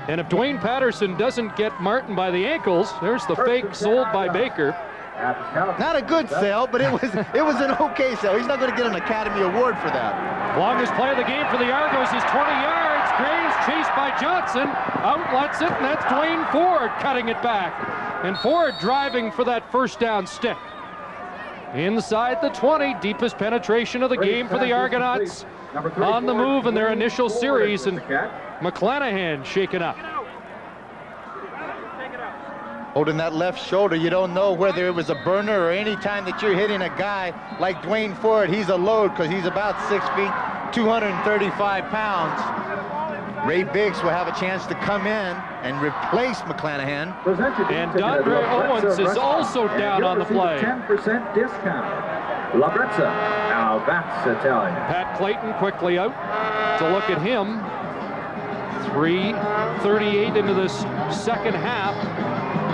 And if Dwayne Patterson doesn't get Martin by the ankles, there's the fake sold by Baker. Not a good sale, but it was an okay sale. He's not going to get an Academy Award for that. Longest play of the game for the Argos is 20 yards. Graves chased by Johnson, outlets it, and that's Dwayne Ford cutting it back. And Ford driving for that first down stick. Inside the 20, deepest penetration of the game for the Argonauts. On the move in their initial series, and McClanahan shaken up. Holding that left shoulder, you don't know whether it was a burner or any time that you're hitting a guy like Dwayne Ford, he's a load because he's about 6 feet, 235 pounds. Ray Biggs will have a chance to come in and replace McClanahan. And Dondre Owens is also down on the play. 10% discount. Labrezza. Now that's Italian. Pat Clayton quickly out to look at him. 3:38 into this second half.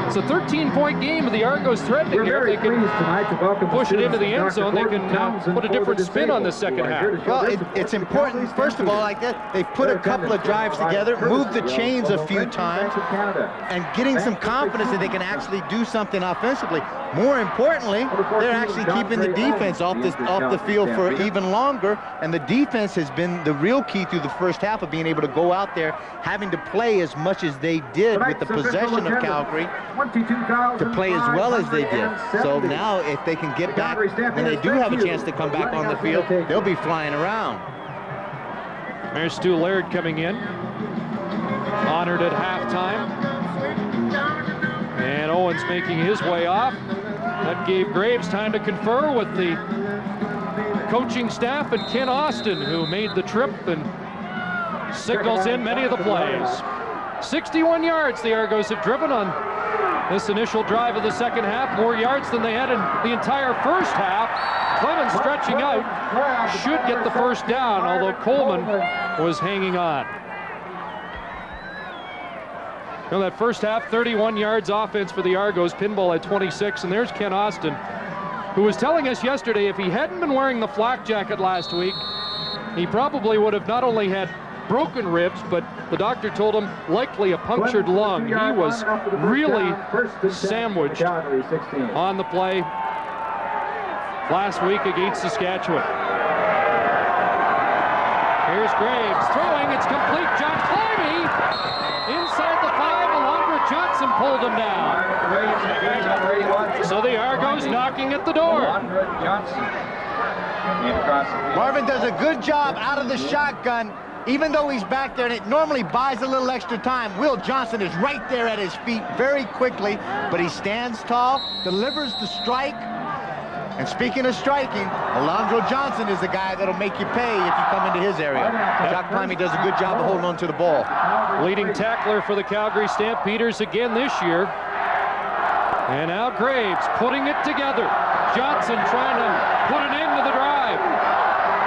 It's a 13-point game, and the Argos threatening here. They can push it into the end zone. They can put a different spin on the second half. Well, it's important, first of all, like that, they've put a couple of drives together, moved the chains a few times, and getting some confidence that they can actually do something offensively. More importantly, they're actually keeping the defense off the field for even longer, and the defense has been the real key through the first half of being able to go out there, having to play as much as they did with the possession of Calgary, to play as well as they did. So now if they can get back, when they do have a chance to come back on the field, they'll be flying around. There's Stu Laird coming in, honored at halftime. And Owens making his way off. That gave Graves time to confer with the coaching staff and Ken Austin, who made the trip and signals in many of the plays. 61 yards the Argos have driven on this initial drive of the second half, more yards than they had in the entire first half. Clemens stretching out, should get the first down, although Coleman was hanging on. You know, that first half, 31 yards offense for the Argos. Pinball at 26, and there's Ken Austin, who was telling us yesterday if he hadn't been wearing the flak jacket last week, he probably would have not only had broken ribs, but the doctor told him likely a punctured lung. He was really sandwiched on the play last week against Saskatchewan. Here's Graves throwing, it's complete. John Climbey inside the 5, Alondra Johnson pulled him down. So the Argos knocking at the door. Marvin does a good job out of the shotgun, even though he's back there, and it normally buys a little extra time. Will Johnson is right there at his feet very quickly, but he stands tall, delivers the strike. And speaking of striking, Alondra Johnson is the guy that'll make you pay if you come into his area. Jock Climbey does a good job of holding on to the ball. Leading tackler for the Calgary Stampeders again this year. And now Graves putting it together. Johnson trying to put an end to the drive.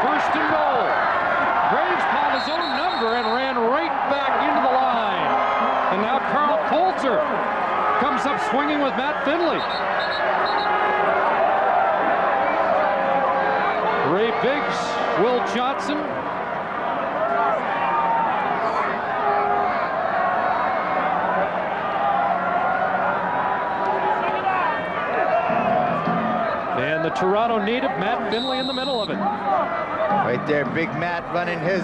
First and goal. Graves called his own number and ran right back into the line. And now Carl Coulter comes up swinging with Matt Finley. Ray Biggs, Will Johnson. And the Toronto native, Matt Finley, in the middle of it. Right there, Big Matt running his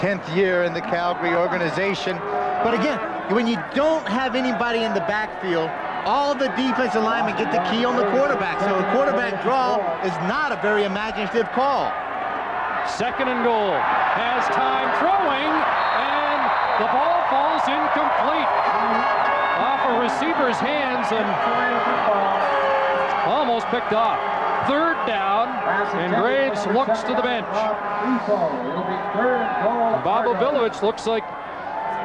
10th year in the Calgary organization. But again, when you don't have anybody in the backfield, all the defensive linemen get the key on the quarterback. So a quarterback draw is not a very imaginative call. Second and goal. Has time throwing, and the ball falls incomplete. Off a receiver's hands and almost picked off. Third down, and Graves looks to the bench. Bob Obilovich looks like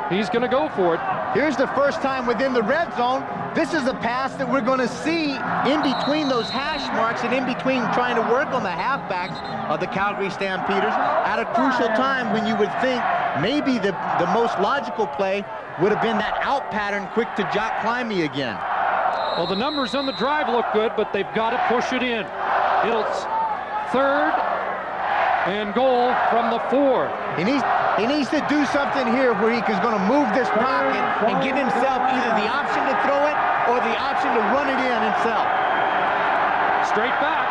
he's going to go for it. Here's the first time within the red zone. This is a pass that we're going to see in between those hash marks and in between trying to work on the halfbacks of the Calgary Stampeders at a crucial time when you would think maybe the most logical play would have been that out pattern quick to Jock Climbey again. Well, the numbers on the drive look good, but they've got to push it in. It's third and goal from the 4. He needs to do something here where he is going to move this pocket and give himself either the option to throw it or the option to run it in himself. Straight back.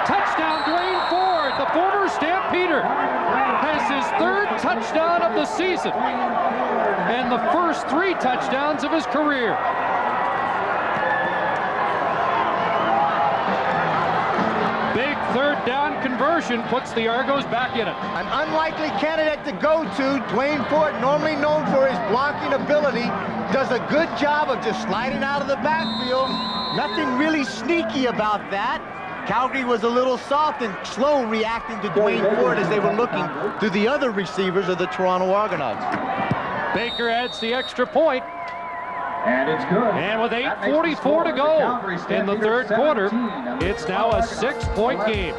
Touchdown, Dwayne Ford. The former Stampeder has his 3rd touchdown of the season and the first 3 touchdowns of his career. Big third down conversion puts the Argos back in it. An unlikely candidate to go to. Dwayne Ford, normally known for his blocking ability, does a good job of just sliding out of the backfield. Nothing really sneaky about that. Calgary was a little soft and slow reacting to Dwayne Ford as they were looking to the other receivers of the Toronto Argonauts. Baker adds the extra point. And it's good. And with 8:44 to go in the third quarter, it's now a 6-point game.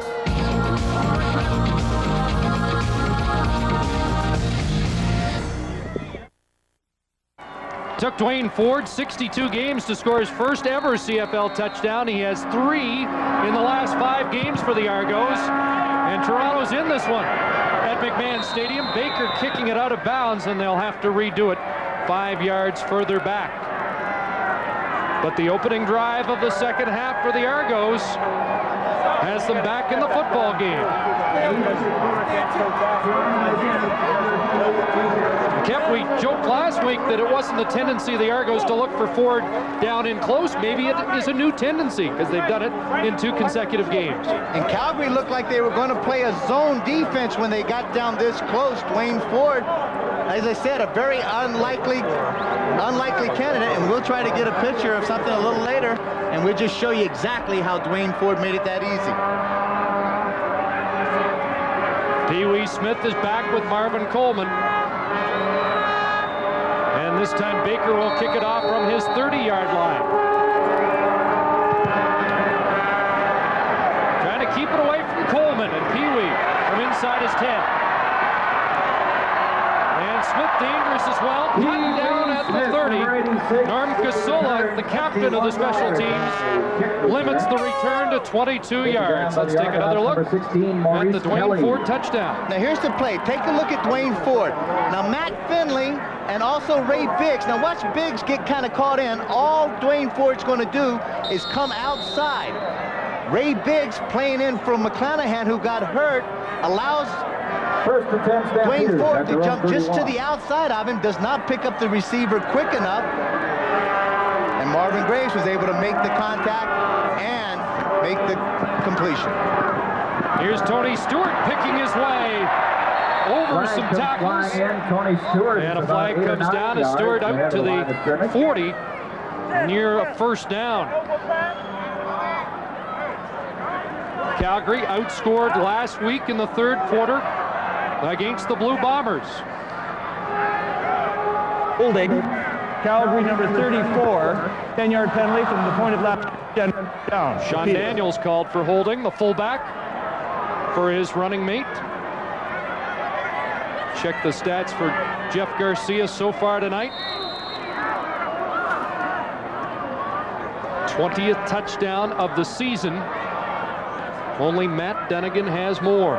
Took Dwayne Ford 62 games to score his first ever CFL touchdown. He has 3 in the last 5 games for the Argos. And Toronto's in this one at McMahon Stadium. Baker kicking it out of bounds, and they'll have to redo it 5 yards further back. But the opening drive of the second half for the Argos has them back in the football game. Kemp, we joked last week that it wasn't the tendency of the Argos to look for Ford down in close. Maybe it is a new tendency because they've done it in 2 consecutive games. And Calgary looked like they were going to play a zone defense when they got down this close. Dwayne Ford, as I said, a very unlikely candidate, and we'll try to get a picture of something a little later, and we'll just show you exactly how Dwayne Ford made it that easy. Pee Wee Smith is back with Marvin Coleman. And this time Baker will kick it off from his 30-yard line. Trying to keep it away from Coleman, and Pee Wee from inside his 10. And Smith dangerous as well. Cut down at the 30. Norm Kasola, the captain of the special teams, limits the return to 22 yards. Let's take another look at the Dwayne Ford touchdown. Now here's the play. Take a look at Dwayne Ford. Now Matt Finley and also Ray Biggs. Now watch Biggs get kind of caught in. All Dwayne Ford's going to do is come outside. Ray Biggs, playing in from McClanahan, who got hurt, allows Dwayne Ford to jump just to the outside of him, does not pick up the receiver quick enough, and Marvin Graves was able to make the contact and make the completion. Here's Tony Stewart picking his way over some tackles, and a flag comes down as Stewart out to the 40 near a first down. Calgary outscored last week in the third quarter against the Blue Bombers. Holding. Calgary number 34, 10-yard penalty from the point of left down. Sean Daniels called for holding, the fullback, for his running mate. Check the stats for Jeff Garcia so far tonight. 20th touchdown of the season. Only Matt Dunnigan has more.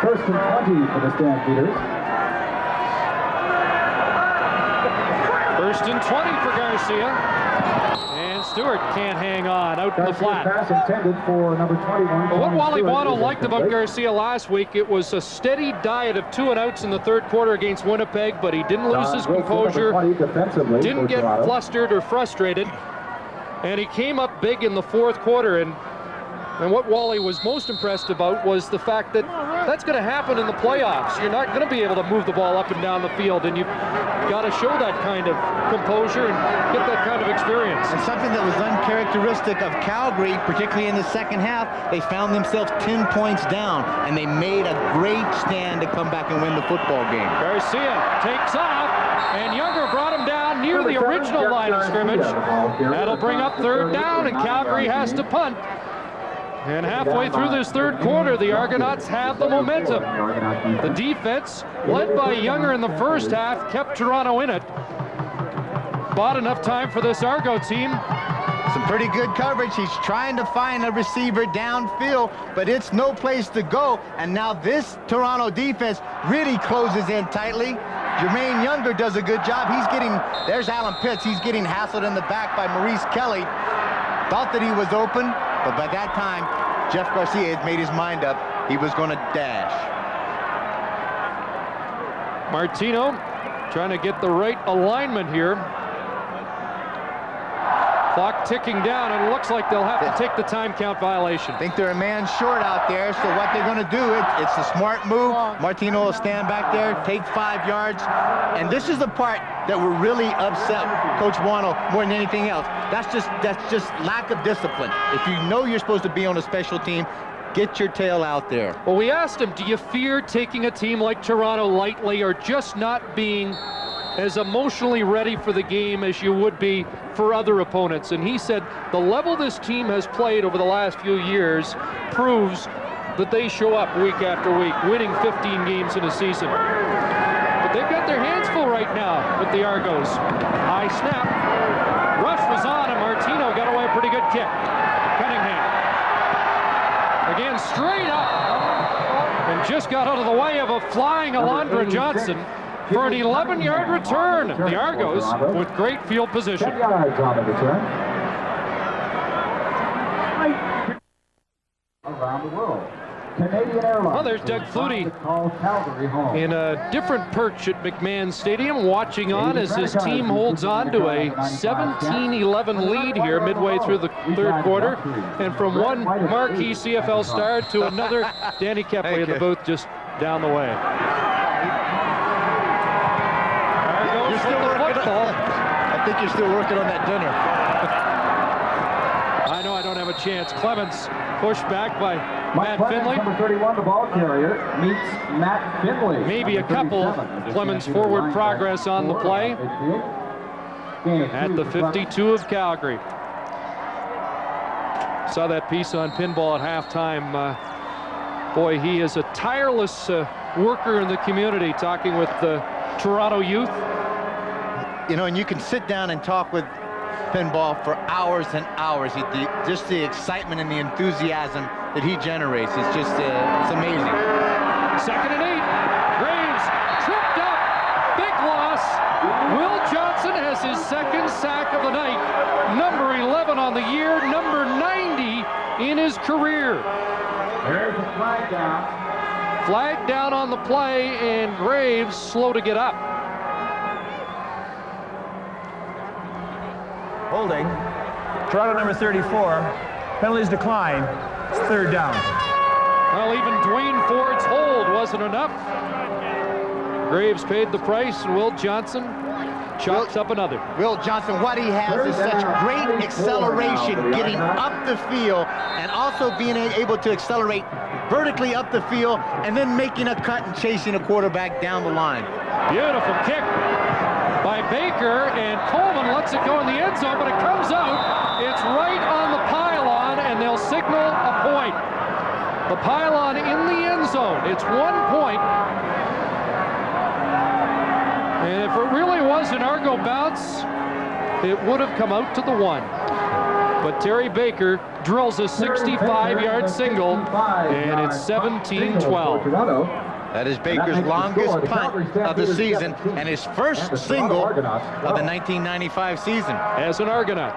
First and 20 for the Stampeders. First and 20 for Garcia. And Stewart can't hang on, out in the flat. Pass intended for number 21. But what Wally Buono liked about Garcia last week, it was a steady diet of 2-and-outs in the third quarter against Winnipeg, but he didn't lose his composure, didn't get flustered or frustrated, and he came up big in the fourth quarter. And what Wally was most impressed about was the fact that that's going to happen in the playoffs. You're not going to be able to move the ball up and down the field, and you've got to show that kind of composure and get that kind of experience. And something that was uncharacteristic of Calgary, particularly in the second half, they found themselves 10 points down, and they made a great stand to come back and win the football game. Garcia takes off, and Younger brought him down near the original line of scrimmage. That'll bring up third down, and Calgary has to punt. And halfway through this third quarter, the Argonauts have the momentum. The defense, led by Younger in the first half, kept Toronto in it. Bought enough time for this Argo team. Some pretty good coverage. He's trying to find a receiver downfield, but it's no place to go. And now this Toronto defense really closes in tightly. Jermaine Younger does a good job. There's Alan Pitts. He's getting hassled in the back by Maurice Kelly. Thought that he was open, but by that time, Jeff Garcia had made his mind up. He was going to dash. Martino trying to get the right alignment here. Clock ticking down, and it looks like they'll have to take the time count violation. I think they're a man short out there, so what they're going to do, it's a smart move. Martino will stand back there, take 5 yards, and this is the part that will really upset Coach Buono more than anything else. That's just lack of discipline. If you know you're supposed to be on a special team, get your tail out there. Well, we asked him, do you fear taking a team like Toronto lightly, or just not being as emotionally ready for the game as you would be for other opponents? And he said the level this team has played over the last few years proves that they show up week after week, winning 15 games in a season. But they've got their hands full right now with the Argos. High snap. Rush was on, and Martino got away a pretty good kick. Cunningham. Again, straight up. And just got out of the way of a flying Alondra Johnson for an 11-yard return. The Argos with great field position. 10 yards on the return. Around the world. Canadian Airlines. Well, there's Doug Flutie in a different perch at McMahon Stadium, watching on as his team holds on to a 17-11 lead here midway through the third quarter. And from one marquee CFL star to another, Danny Kepley in the booth just down the way. You're still working on, I think you're still working on that dinner. I know I don't have a chance. Clemens pushed back by Matt Finley. Number 31, the ball carrier, meets Matt Finley. Maybe a couple of Clemens forward progress on the play at the 52 of Calgary. Saw that piece on Pinball at halftime. Boy, he is a tireless worker in the community, talking with the Toronto youth. You know, and you can sit down and talk with pinball for hours and hours. Just the excitement and the enthusiasm that he generates is just, it's amazing. 2nd and 8. Graves tripped up. Big loss. Will Johnson has his 2nd sack of the night. Number 11 on the year, number 90 in his career. There's a flag down. Flag down on the play, and Graves slow to get up. Holding. Toronto number 34. Penalties decline. It's 3rd down. Well, even Dwayne Ford's hold wasn't enough. Graves paid the price, and Will Johnson chops up another. Will Johnson, what he has is such great acceleration getting up the field and also being able to accelerate vertically up the field and then making a cut and chasing a quarterback down the line. Beautiful kick by Baker, and Coleman lets it go in the end zone, but it comes out. It's right on the pylon, and they'll signal a point. The pylon in the end zone. It's 1 point. And if it really was an Argo bounce, it would have come out to the 1. But Terry Baker drills a 65-yard single, and it's 17-12. That is Baker's longest punt of the season and his first single of the 1995 season. As an Argonaut.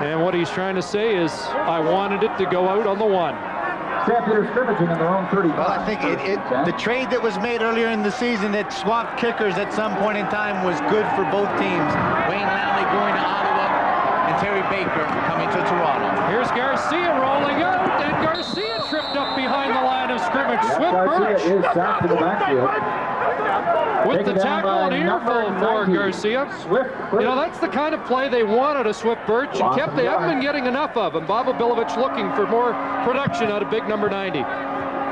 And what he's trying to say is, I wanted it to go out on the 1. Stampeders scrimmaging in their own 35. Well, I think the trade that was made earlier in the season that swapped kickers at some point in time was good for both teams. Wayne Lowney going to Ottawa and Terry Baker coming to Toronto. Here's Garcia rolling out, and Garcia tripped up behind the line of scrimmage. Swift Birch is sacked to the backfield. with the tackle, an earful for Garcia. You know, that's the kind of play they wanted of Swift Birch, and they haven't been getting enough of him. Bob Obilovich looking for more production out of big number 90.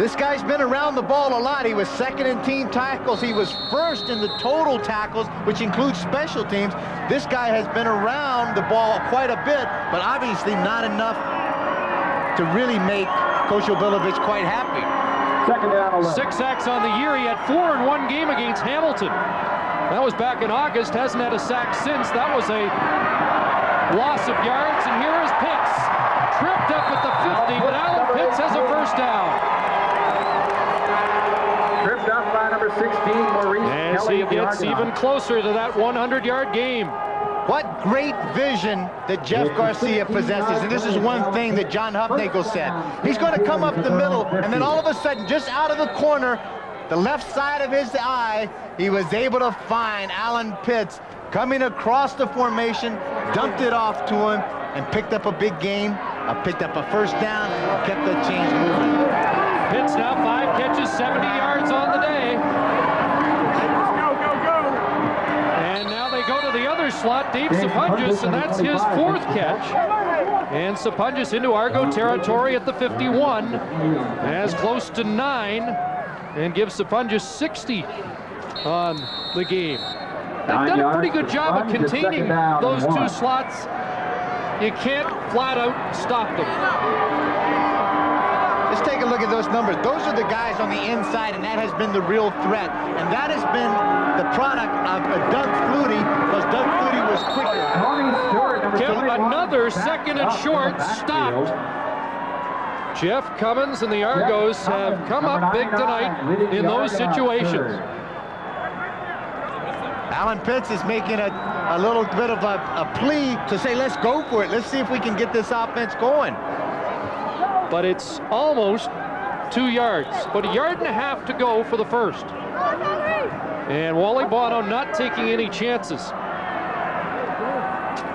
This guy's been around the ball a lot. He was 2nd in team tackles. He was 1st in the total tackles, which includes special teams. This guy has been around the ball quite a bit, but obviously not enough to really make Coach Obilovich quite happy. 6 sacks on the year. He had 4 in one game against Hamilton. That was back in August. Hasn't had a sack since. That was a loss of yards. And here is Pitts. Tripped up at the 50, but Alan Pitts has a first down. Tripped up by number 16, Maurice As Kelly he of the gets Argonauts. even closer to that 100-yard game. What great vision that Jeff Garcia possesses. And this is one thing that John Hufnagel said. He's going to come up the middle, and then all of a sudden, just out of the corner, the left side of his eye, he was able to find Alan Pitts coming across the formation, dumped it off to him, and picked up a big gain, picked up a first down, kept the chains moving. Pitts now 5 catches, 70 yards on the day. And now they go to the other slot, Dave Sapunjas, and that's his 4th catch. And Sapunjas into Argo territory at the 51, as close to 9, and gives Sapunjas 60 on the game. They've done a pretty good job of containing those 2 slots. You can't flat out stop them. Let's take a look at those numbers. Those are the guys on the inside, and that has been the real threat. And that has been the product of Doug Flutie, because Doug Flutie was quicker. Another 2nd and short, stopped. Jeff Cummins and the Argos have come up big tonight in those situations. Alan Pitts is making a little bit of a plea to say, let's go for it. Let's see if we can get this offense going. But it's almost 2 yards, but 1.5 yards to go for the first. And Wally Bono not taking any chances.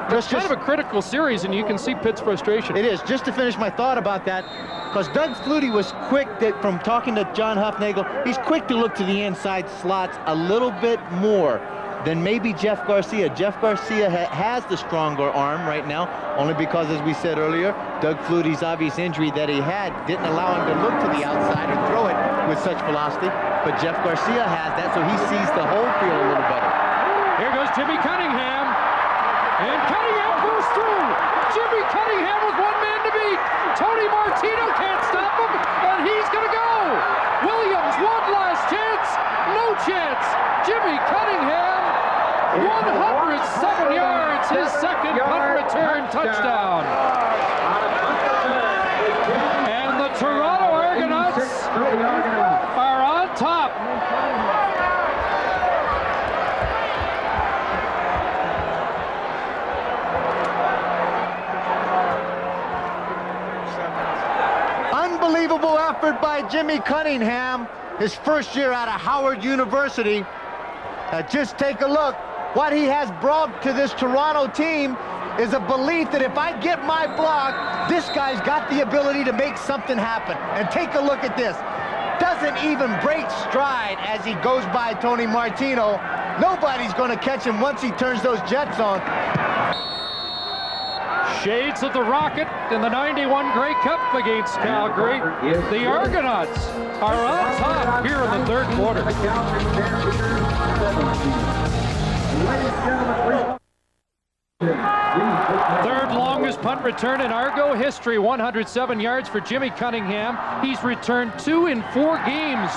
It's kind of a critical series, and you can see Pitt's frustration. It is. Just to finish my thought about that, because Doug Flutie was quick, from talking to John Hufnagel, he's quick to look to the inside slots a little bit more than maybe Jeff Garcia. Jeff Garcia has the stronger arm right now, only because, as we said earlier, Doug Flutie's obvious injury that he had didn't allow him to look to the outside or throw it with such velocity. But Jeff Garcia has that, so he sees the whole field a little better. Here goes Timmy Cunningham. And Cunningham goes through. Jimmy Cunningham with one man to beat. Tony Martino can't stop him, and he's going to go. Williams, one last chance. No chance. Jimmy Cunningham, 107 yards, his second punt return touchdown. And the Toronto Argonauts are on top. Unbelievable effort by Jimmy Cunningham, his first year out of Howard University. Just take a look. What he has brought to this Toronto team is a belief that if I get my block, this guy's got the ability to make something happen. And take a look at this. Doesn't even break stride as he goes by Tony Martino. Nobody's going to catch him once he turns those jets on. Shades of the Rocket in the 91 Grey Cup against Calgary. The Argonauts are on top here in the third quarter. Third longest punt return in Argo history, 107 yards for Jimmy Cunningham. He's returned 2 in 4 games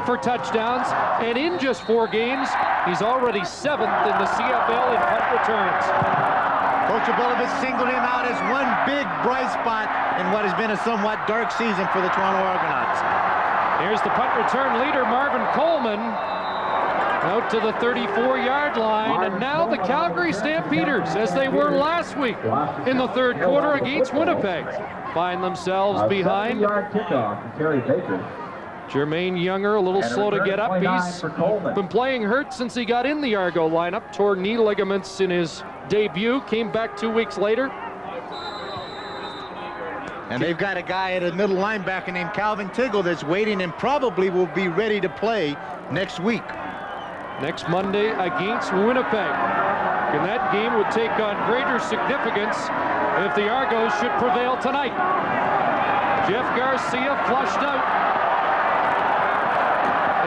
for touchdowns, and in just 4 games, he's already 7th in the CFL in punt returns. Coach Abelovich singled him out as one big bright spot in what has been a somewhat dark season for the Toronto Argonauts. Here's the punt return leader, Marvin Coleman, out to the 34-yard line, and now the Calgary Stampeders, as they were last week in the third quarter against Winnipeg, find themselves behind. Jermaine Younger a little slow to get up. He's been playing hurt since he got in the Argo lineup, tore knee ligaments in his debut, came back 2 weeks later. And they've got a guy at a middle linebacker named Calvin Tiggle that's waiting and probably will be ready to play next week. Next Monday against Winnipeg. And that game would take on greater significance if the Argos should prevail tonight. Jeff Garcia flushed out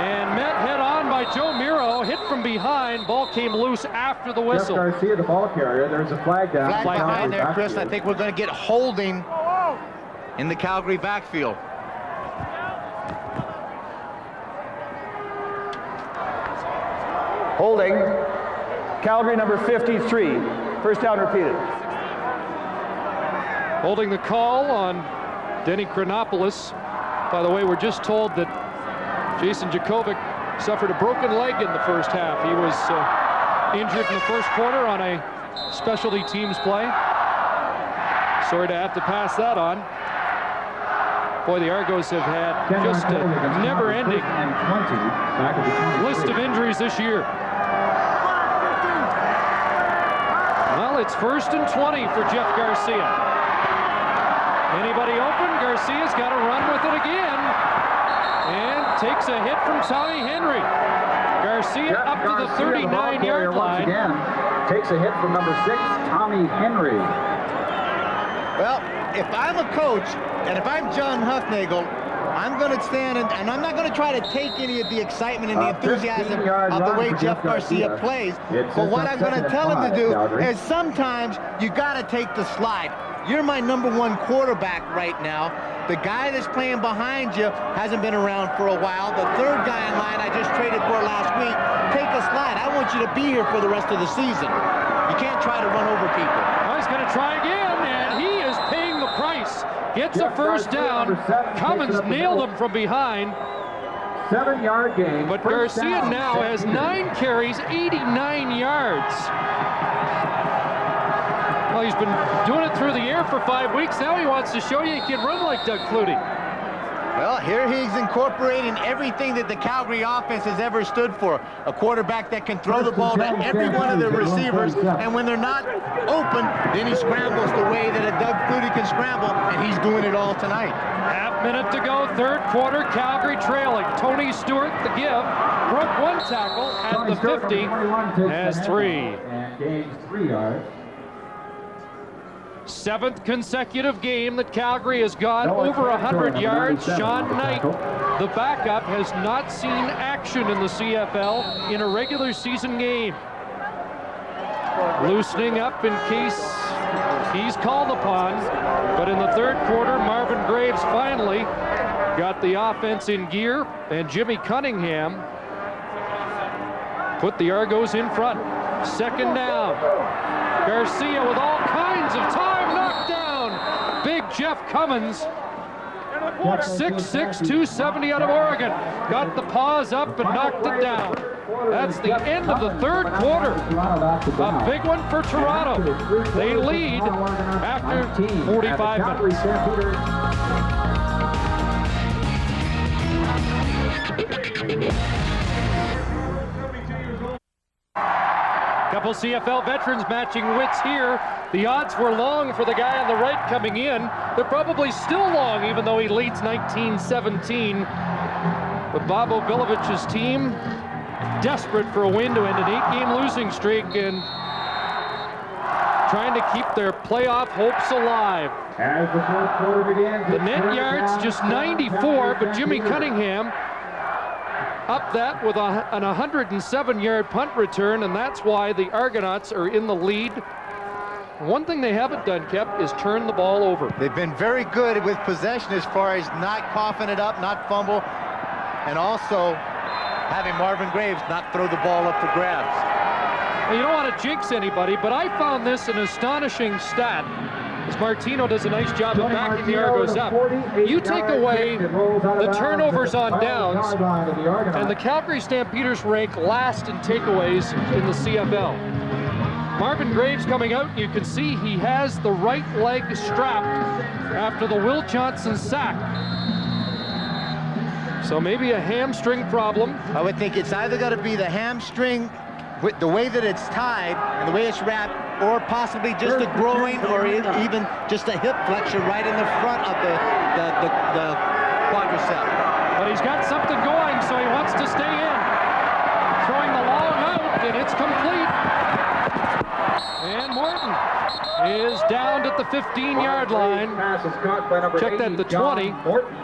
and met head on by Joe Miro, hit from behind. Ball came loose after the whistle. Jeff Garcia, the ball carrier. There's a flag down. Flag behind there, Chris. I think we're going to get holding in the Calgary backfield. Holding, Calgary number 53. First down repeated. Holding the call on Denny Chronopoulos. By the way, we're just told that Jason Jakovic suffered a broken leg in the first half. He was injured in the first quarter on a specialty teams play. Sorry to have to pass that on. Boy, the Argos have had just a never-ending list of injuries this year. Well, it's 1st and 20 for Jeff Garcia. Anybody open? Garcia's got to run with it again. And takes a hit from Tommy Henry. Garcia up to the 39-yard line. Again, takes a hit from number 6, Tommy Henry. Well, if I'm a coach, and if I'm John Hufnagel, I'm going to stand and I'm not going to try to take any of the excitement and the enthusiasm of the way Jeff Garcia plays. But what I'm going to tell him to do is sometimes you got to take the slide. You're my #1 quarterback right now. The guy that's playing behind you hasn't been around for a while. The third guy in line I just traded for last week, take a slide. I want you to be here for the rest of the season. You can't try to run over people. Oh, he's going to try again, and he is paying the price. Gets a first down. Cummins nailed him from behind. 7-yard gain. But Garcia now has 9 carries, 89 yards. Well, he's been doing it through the air for 5 weeks. Now he wants to show you he can run like Doug Flutie. Well, here he's incorporating everything that the Calgary offense has ever stood for. A quarterback that can throw the ball to every one of the receivers, and when they're not open, then he scrambles the way that a Doug Flutie can scramble, and he's doing it all tonight. Half minute to go, third quarter, Calgary trailing. Tony Stewart, the give, broke 1 tackle at the 50, has 3. And gains 3 yards. 7th consecutive game that Calgary has gone over 100 yards. Sean Knight, the backup, has not seen action in the CFL in a regular season game. loosening up in case he's called upon. But in the third quarter, Marvin Graves finally got the offense in gear, and Jimmy Cunningham put the Argos in front. Second down. Garcia with all kinds of time, knocked down. Big Jeff Cummins, 6'6", 270 out of Oregon. Got the paws up and knocked it down. That's the end of the third quarter. A big one for Toronto. They lead after 45 minutes. Couple CFL veterans matching wits here. The odds were long for the guy on the right coming in. They're probably still long, even though he leads 19-17. But Bobo Bilovich's team, desperate for a win to end an 8-game losing streak and trying to keep their playoff hopes alive. As the fourth quarter begins, the net yards just 94, but Jimmy Cunningham up that with an 107-yard punt return, and that's why the Argonauts are in the lead. One thing they haven't done, Kep, is turn the ball over. They've been very good with possession as far as not coughing it up, not fumble, and also having Marvin Graves not throw the ball up for grabs. Well, you don't want to jinx anybody, but I found this an astonishing stat. As Martino does a nice job of backing the Argos up. You take away the turnovers on downs, and the Calgary Stampeders rank last in takeaways in the CFL. Marvin Graves coming out, you can see he has the right leg strapped after the Will Johnson sack. So maybe a hamstring problem. I would think it's either got to be the hamstring with the way that it's tied and the way it's wrapped, or possibly just a groin or even just a hip flexure right in the front of the quadricep. But he's got something going, so he wants to stay in. Throwing the long out, and it's complete. And Morton is down at the 15-yard line. Check that, the 20,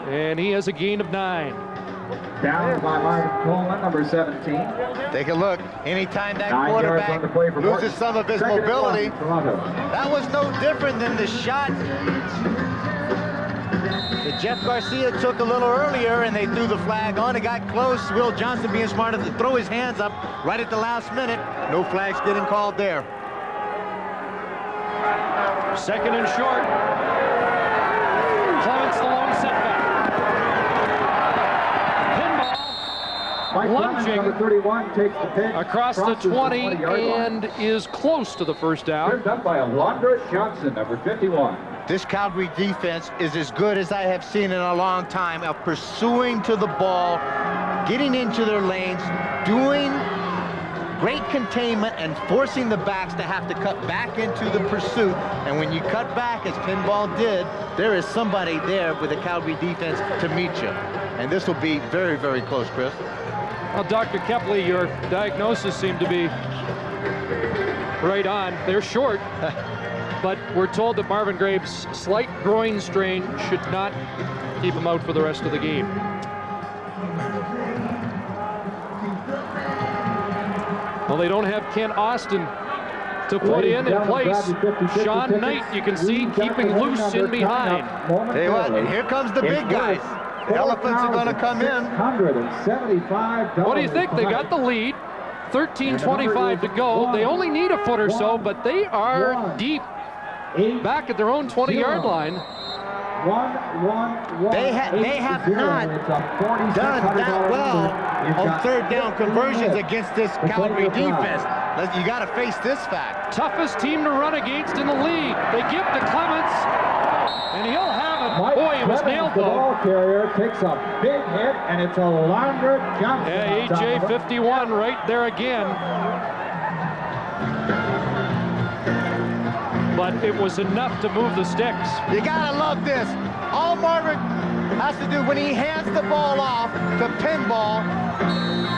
and he has a gain of 9. Down by Martin Coleman, number 17. Take a look. Anytime that quarterback loses some of his mobility, that was no different than the shot that Jeff Garcia took a little earlier, and they threw the flag on. It got close. Will Johnson being smart enough to throw his hands up right at the last minute. No flags getting called there. Second and short. Clements the long setback. Lunging across the 20 and is close to the first down. Done by Alondra Johnson, number 51. This Calgary defense is as good as I have seen in a long time of pursuing to the ball, getting into their lanes, doing great containment and forcing the backs to have to cut back into the pursuit. And when you cut back, as Pinball did, there is somebody there with the Calgary defense to meet you. And this will be very, very close, Chris. Well, Dr. Kepley, your diagnosis seemed to be right on. They're short, but we're told that Marvin Graves' slight groin strain should not keep him out for the rest of the game. Well, they don't have Ken Austin to put in place. Sean Knight, you can see, keeping loose in behind. Tell you what, and here comes the big guys. The Elephants are going to come in. What do you think? They got the lead. 13:25 to go. They only need a foot or so, but they are deep back at their own 20-yard line. They have not done that well on third down conversions against this Calgary defense. You got to face this fact. Toughest team to run against in the league. They give to Clements, and he'll have it. Boy, he was nailed though. The ball carrier takes a big hit, and it's Alondra Johnson. Yeah, AJ 51 right there again. But it was enough to move the sticks. You gotta love this. All Marvin has to do when he hands the ball off to Pinball,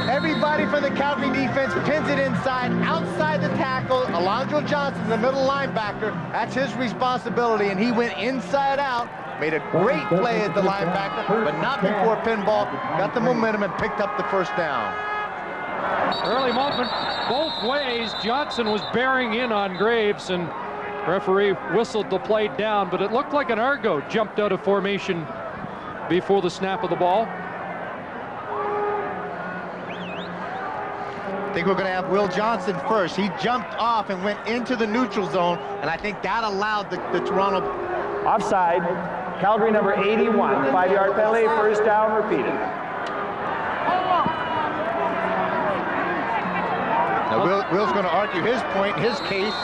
everybody from the Calgary defense pins it inside, outside the tackle. Alondra Johnson, the middle linebacker, that's his responsibility, and he went inside out, made a great play at the linebacker, but not before Pinball got the momentum and picked up the first down. Early movement both ways. Johnson was bearing in on Graves, and referee whistled the play down, but it looked like an Argo jumped out of formation before the snap of the ball. I think we're going to have Will Johnson first. He jumped off and went into the neutral zone, and I think that allowed the Toronto... Offside, Calgary number 81, 5-yard penalty, first down, repeated. Now Will's going to argue his point, his case,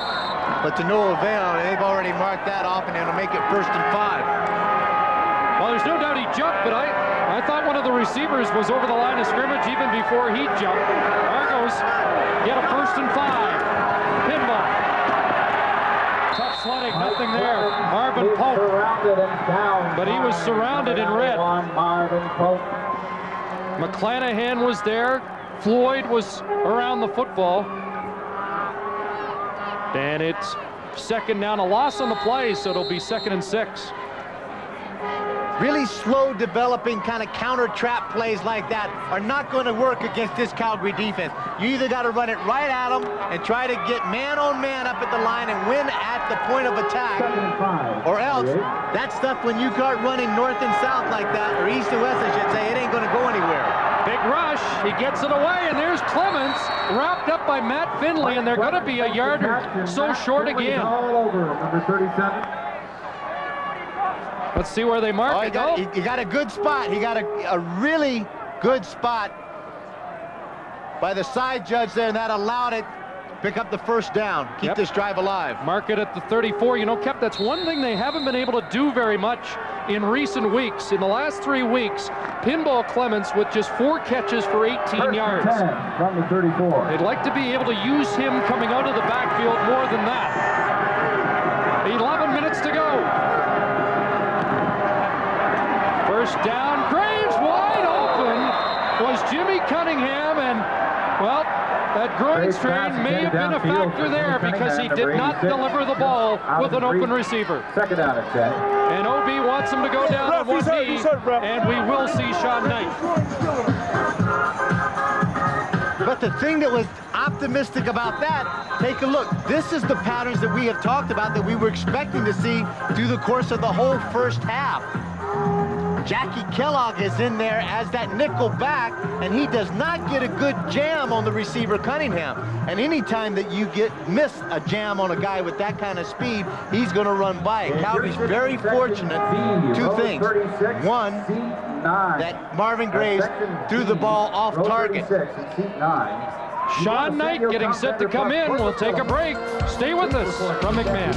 but to no avail. They've already marked that off, and it'll make it 1st and 5. Well, there's no doubt he jumped, but I thought one of the receivers was over the line of scrimmage even before he jumped. Argos get a 1st and 5. Pinball. Tough sledding, nothing there. Marvin Pope. But he was surrounded in red. McClanahan was there. Floyd was around the football. And it's 2nd down, a loss on the play, so it'll be 2nd and 6. Really slow developing kind of counter trap plays like that are not going to work against this Calgary defense. You either got to run it right at them and try to get man on man up at the line and win at the point of attack, or else that stuff when you start running north and south like that, or east and west I should say, it ain't going to go anywhere. Big rush, he gets it away, and there's Clements wrapped up by Matt Finley, and they're going to be a yard or so short again. All over number 37. Let's see where they mark it. He got a good spot. He got a really good spot by the side judge there, and that allowed it to pick up the 1st down. Keep this drive alive. Mark it at the 34. You know, Kep, that's one thing they haven't been able to do very much in recent weeks. In the last 3 weeks, Pinball Clements with just 4 catches for 18 yards. 10 from the 34. They'd like to be able to use him coming out of the backfield more than that. 11 minutes to go. 1st down, Graves wide open was Jimmy Cunningham, and well, that groin strain may have been a factor there because he did not deliver the ball with an open receiver. 2nd down at 10. And OB wants him to go down on one knee, and we will see Sean Knight. But the thing that was optimistic about that, take a look. This is the patterns that we have talked about that we were expecting to see through the course of the whole 1st half. Jackie Kellogg is in there as that nickel back, and he does not get a good jam on the receiver Cunningham. And anytime that you miss a jam on a guy with that kind of speed, he's going to run by it. Calgary's very fortunate. 2 things. One, that Marvin Graves threw the ball off target. Sean Knight getting set to come in. We'll take a break. Stay with us from McMahon.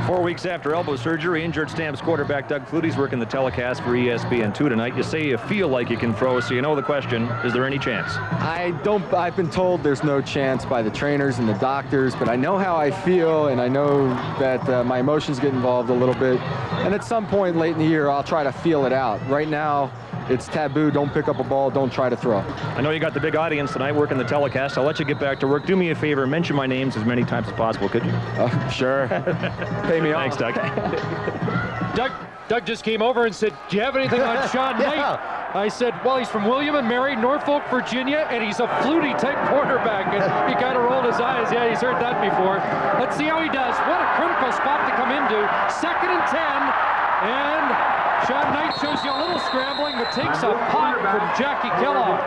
4 weeks after elbow surgery, injured Stamps quarterback Doug Flutie's working the telecast for ESPN2 tonight. You say you feel like you can throw, so you know the question, is there any chance? I've been told there's no chance by the trainers and the doctors, but I know how I feel, and I know that my emotions get involved a little bit. And at some point late in the year, I'll try to feel it out. Right now, it's taboo. Don't pick up a ball. Don't try to throw. I know you got the big audience tonight working the telecast. I'll let you get back to work. Do me a favor. Mention my names as many times as possible, could you? Sure. Pay me off. Thanks, Doug. Doug just came over and said, do you have anything on Sean Knight? I said, well, he's from William and Mary, Norfolk, Virginia, and he's a Flutie-type quarterback. And he kind of rolled his eyes. Yeah, he's heard that before. Let's see how he does. What a critical spot to come into. 2nd and 10. And Sean Knight shows you a little scrambling, but takes a pop from Jackie Kellogg.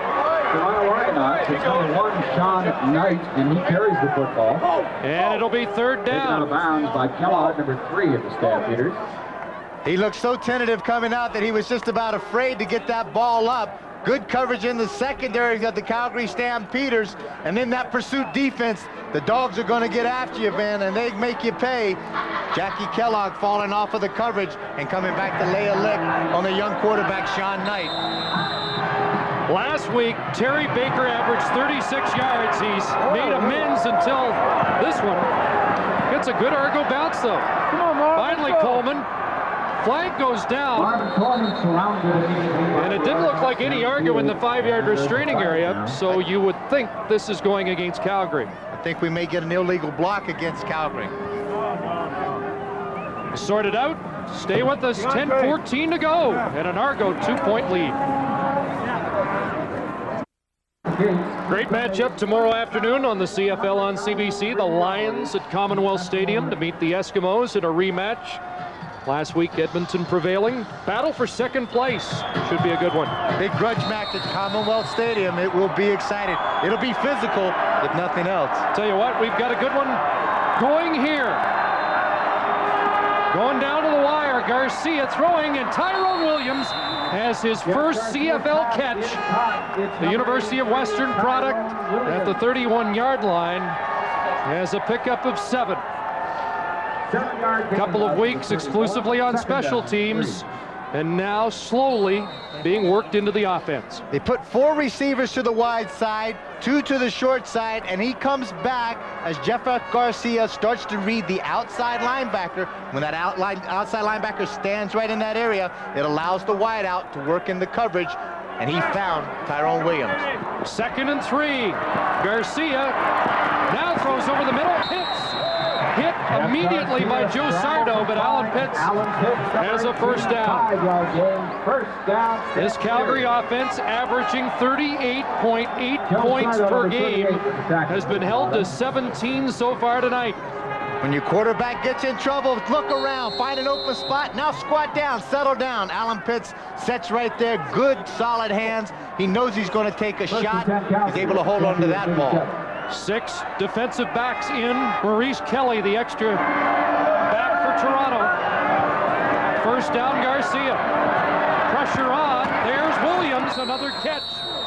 Toronto Argonauts, it's number 1, Sean Knight, and he carries the football. And it'll be 3rd down. Taken out of bounds by Kellogg, number 3 of the Stampeders. He looked so tentative coming out that he was just about afraid to get that ball up. Good coverage in the secondary of the Calgary Stampeders, and in that pursuit defense, the dogs are going to get after you, man, and they make you pay. Jackie Kellogg falling off of the coverage and coming back to lay a lick on the young quarterback, Sean Knight. Last week, Terry Baker averaged 36 yards. He's made amends until this one. Gets a good Argo bounce, though. Come on, Mark. Finally, Coleman. Flag goes down. And it didn't look like any Argo in the 5-yard restraining area, so you would think this is going against Calgary. I think we may get an illegal block against Calgary. Sorted out. Stay with us. 10-14 to go. And an Argo 2-point lead. Great matchup tomorrow afternoon on the CFL on CBC. The Lions at Commonwealth Stadium to meet the Eskimos in a rematch. Last week, Edmonton prevailing. Battle for second place. Should be a good one. Big grudge match at Commonwealth Stadium. It will be exciting. It'll be physical, if nothing else. Tell you what, we've got a good one going here. Going down to the wire, Garcia throwing, and Tyrone Williams has his first CFL catch. The University of Western product at the 31-yard line has a pickup of 7. Couple of weeks exclusively on special teams, and now slowly being worked into the offense. They put 4 receivers to the wide side, 2 to the short side, and he comes back as Jeff Garcia starts to read the outside linebacker. When that outside linebacker stands right in that area, it allows the wideout to work in the coverage, and he found Tyrone Williams. 2nd and 3. Garcia now throws over the middle, hit immediately by Joe Sardo, but Alan Pitts has a first down. This Calgary offense, averaging 38.8 points per game, has been held to 17 so far tonight. When your quarterback gets in trouble, look around, find an open spot, now squat down, settle down. Alan Pitts sets right there, good, solid hands. He knows he's going to take a shot. He's able to hold on to that ball. 6 defensive backs in. Maurice Kelly, the extra back for Toronto. First down, Garcia. Pressure on. There's Williams, another catch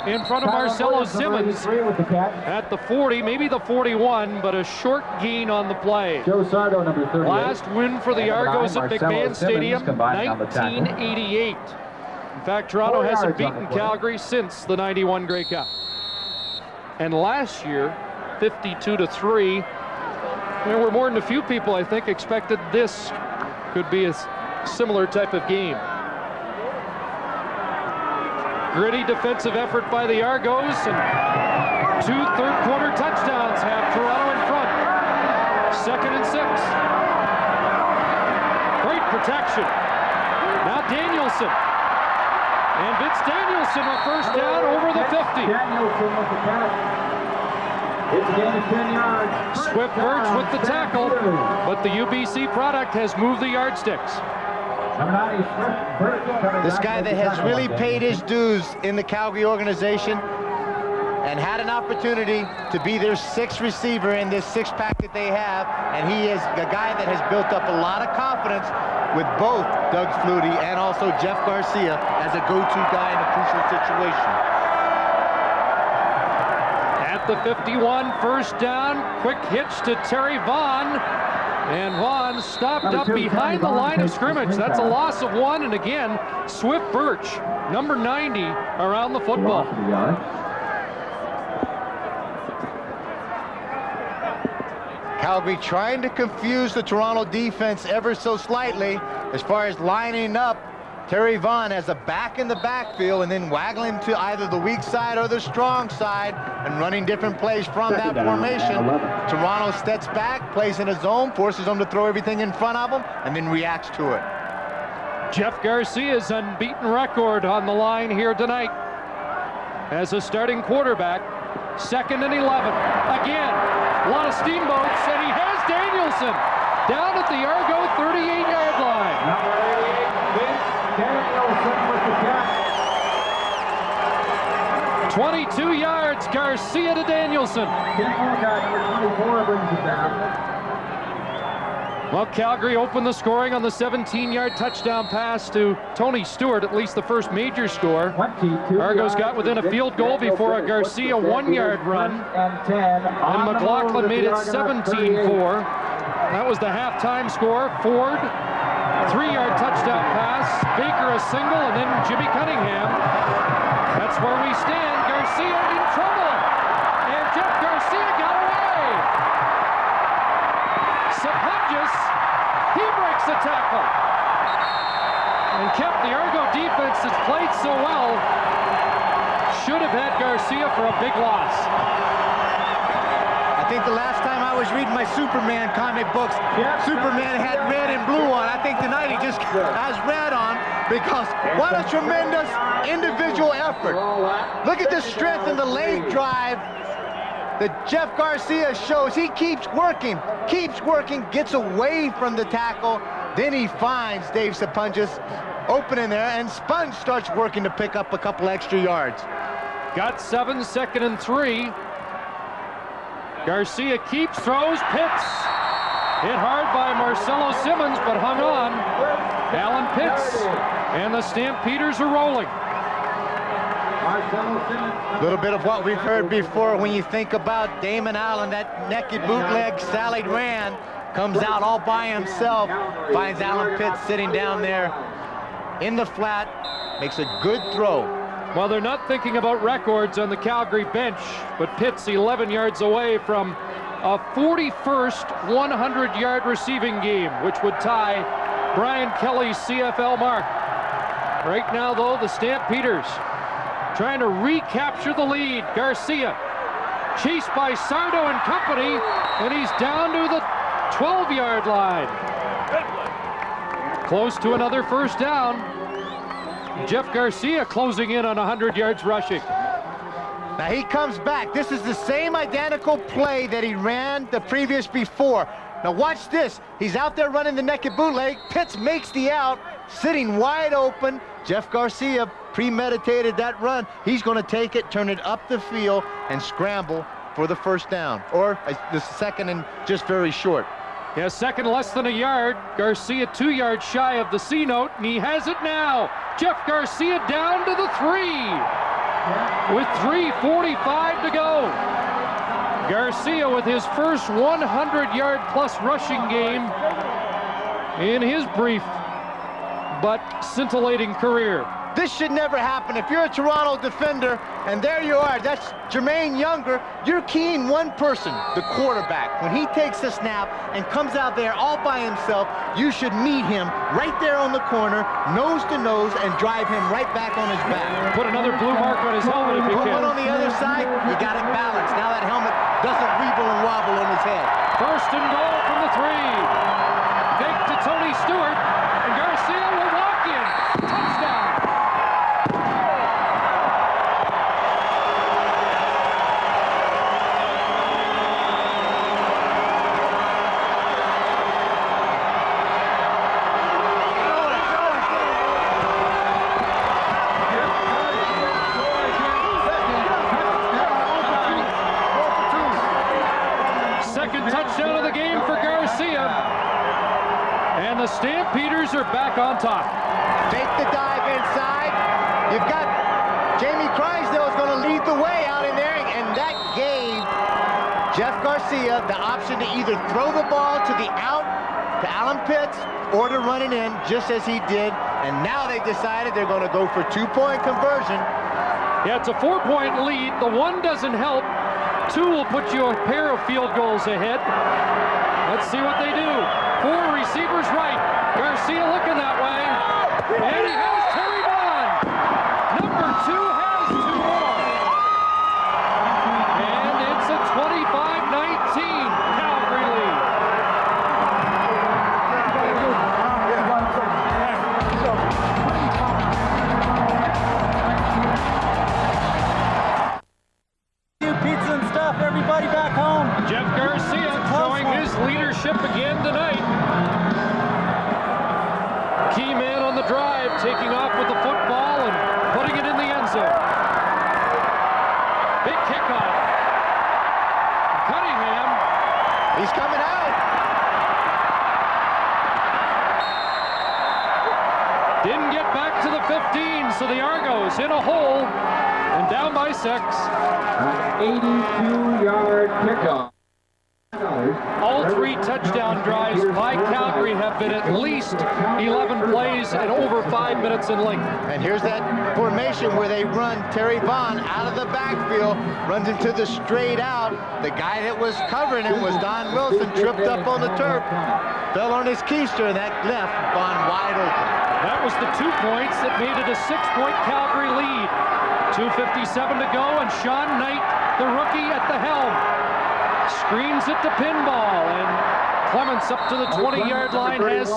in front of Marcelo Simmons at the 40, maybe the 41, but a short gain on the play. Joe Sardo, number 38. Last win for the Argos at McMahon Stadium, 1988. In fact, Toronto hasn't beaten Calgary since the 91 Grey Cup. And last year, 52-3. There were more than a few people, I think, expected this could be a similar type of game. Gritty defensive effort by the Argos, and 2 third-quarter touchdowns have Toronto in front. 2nd and 6. Great protection. Now Danielson. And Vince Danielson a first down over the 50. Danielson with the catch. It's a gain of 10 yards. Swift Birch with the tackle, but the UBC product has moved the yardsticks. This guy that has really paid his dues in the Calgary organization and had an opportunity to be their 6th receiver in this 6-pack that they have, and he is a guy that has built up a lot of confidence with both Doug Flutie and also Jeff Garcia as a go-to guy in a crucial situation. At the 51, first down, quick hitch to Terry Vaughn, and Vaughn stopped up behind the line of scrimmage. That's a loss of 1, and again, Swift Birch, number 90, around the football. Calgary trying to confuse the Toronto defense ever so slightly as far as lining up Terry Vaughn as a back in the backfield and then waggling to either the weak side or the strong side and running different plays from that formation. Toronto steps back, plays in a zone, forces them to throw everything in front of them, and then reacts to it. Jeff Garcia's unbeaten record on the line here tonight as a starting quarterback. 2nd and 11. Again, a lot of steamboats, and he has Danielson down at the Argo 38-yard line. Number 88, Vince Danielson with the catch. 22 yards, Garcia to Danielson. Ken Olcott, number 24, brings it down. Well, Calgary opened the scoring on the 17-yard touchdown pass to Tony Stewart, at least the first major score. Argos got within a field goal before a Garcia 1-yard run. And McLaughlin made it 17-4. That was the halftime score. Ford, 3-yard touchdown pass. Baker a single, and then Jimmy Cunningham. That's where we stand. Garcia in trouble. And Jeff Garcia got away. Hodges, he breaks the tackle and kept the Argo defense that's played so well. Should have had Garcia for a big loss. I think the last time I was reading my Superman comic books, Superman had red and blue on. I think tonight he just has red on because what a tremendous individual effort. Look at the strength in the leg drive that Jeff Garcia shows. He keeps working, gets away from the tackle. Then he finds Dave Sapunjas open in there, and Sponge starts working to pick up a couple extra yards. Got 7, 2nd and 3. Garcia keeps, throws, Pitts. Hit hard by Marcelo Simmons, but hung on. Alan Pitts, and the Stampeders are rolling. A little bit of what we've heard before when you think about Damon Allen, that naked bootleg sallied ran, comes out all by himself, finds Alan Pitts sitting down there in the flat, makes a good throw. Well, they're not thinking about records on the Calgary bench, but Pitts 11 yards away from a 41st 100-yard receiving game, which would tie Brian Kelly's CFL mark. Right now, though, the Stampeders trying to recapture the lead. Garcia chased by Sardo and company, and he's down to the 12-yard line. Close to another first down. Jeff Garcia closing in on 100 yards rushing. Now he comes back. This is the same identical play that he ran the previous before. Now watch this. He's out there running the naked bootleg. Pitts makes the out, sitting wide open. Jeff Garcia premeditated that run. He's going to take it, turn it up the field, and scramble for the first down. Or the second and just very short. Yeah, second less than a yard. Garcia 2 yards shy of the C note, and he has it now. Jeff Garcia down to the 3 with 3:45 to go. Garcia with his first 100-yard plus rushing game in his brief but scintillating career. This should never happen. If you're a Toronto defender, and there you are, that's Jermaine Younger, you're keying one person, the quarterback. When he takes the snap and comes out there all by himself, you should meet him right there on the corner, nose to nose, and drive him right back on his back. Put another blue mark on his helmet if you can. Put one on the other side, you got it balanced. Now that helmet doesn't weeble and wobble on his head. First and goal from the 3. Fake to Tony Stewart, and Garcia will walk in. Touchdown. Touchdown of the game for Garcia, and the Stampeders are back on top. Take the dive inside. You've got Jamie Crysdale is going to lead the way out in there, and that gave Jeff Garcia the option to either throw the ball to the out to Alan Pitts or to run it in, just as he did. And now they decided they're going to go for 2-point conversion. Yeah, it's a 4-point lead. The 1 doesn't help. 2 will put you a pair of field goals ahead. Let's see what they do. 4 receivers right. Garcia looking that way. And he has Terry Vaughn. Number 2 has 2 more. And it's a 25-19 Calgary lead. Pizza and stuff, everybody back home. Jeff Garcia showing his leadership again tonight. Key man on the drive, taking off with the football and putting it in the end zone. Big kickoff. Cunningham. He's coming out. Didn't get back to the 15, so the Argos in a hole and down by 6. 82-yard kickoff. All 3 touchdown drives by Calgary have been at least 11 plays and over 5 minutes in length. And here's that formation where they run Terry Vaughn out of the backfield, runs into the straight out. The guy that was covering him was Don Wilson, tripped up on the turf, fell on his keister, and that left Vaughn wide open. That was the 2 points that made it a 6-point Calgary lead. 2:57 to go, and Sean Knight, the rookie, at the helm. Screens it to Pinball, and Clements up to the 20-yard line has 6.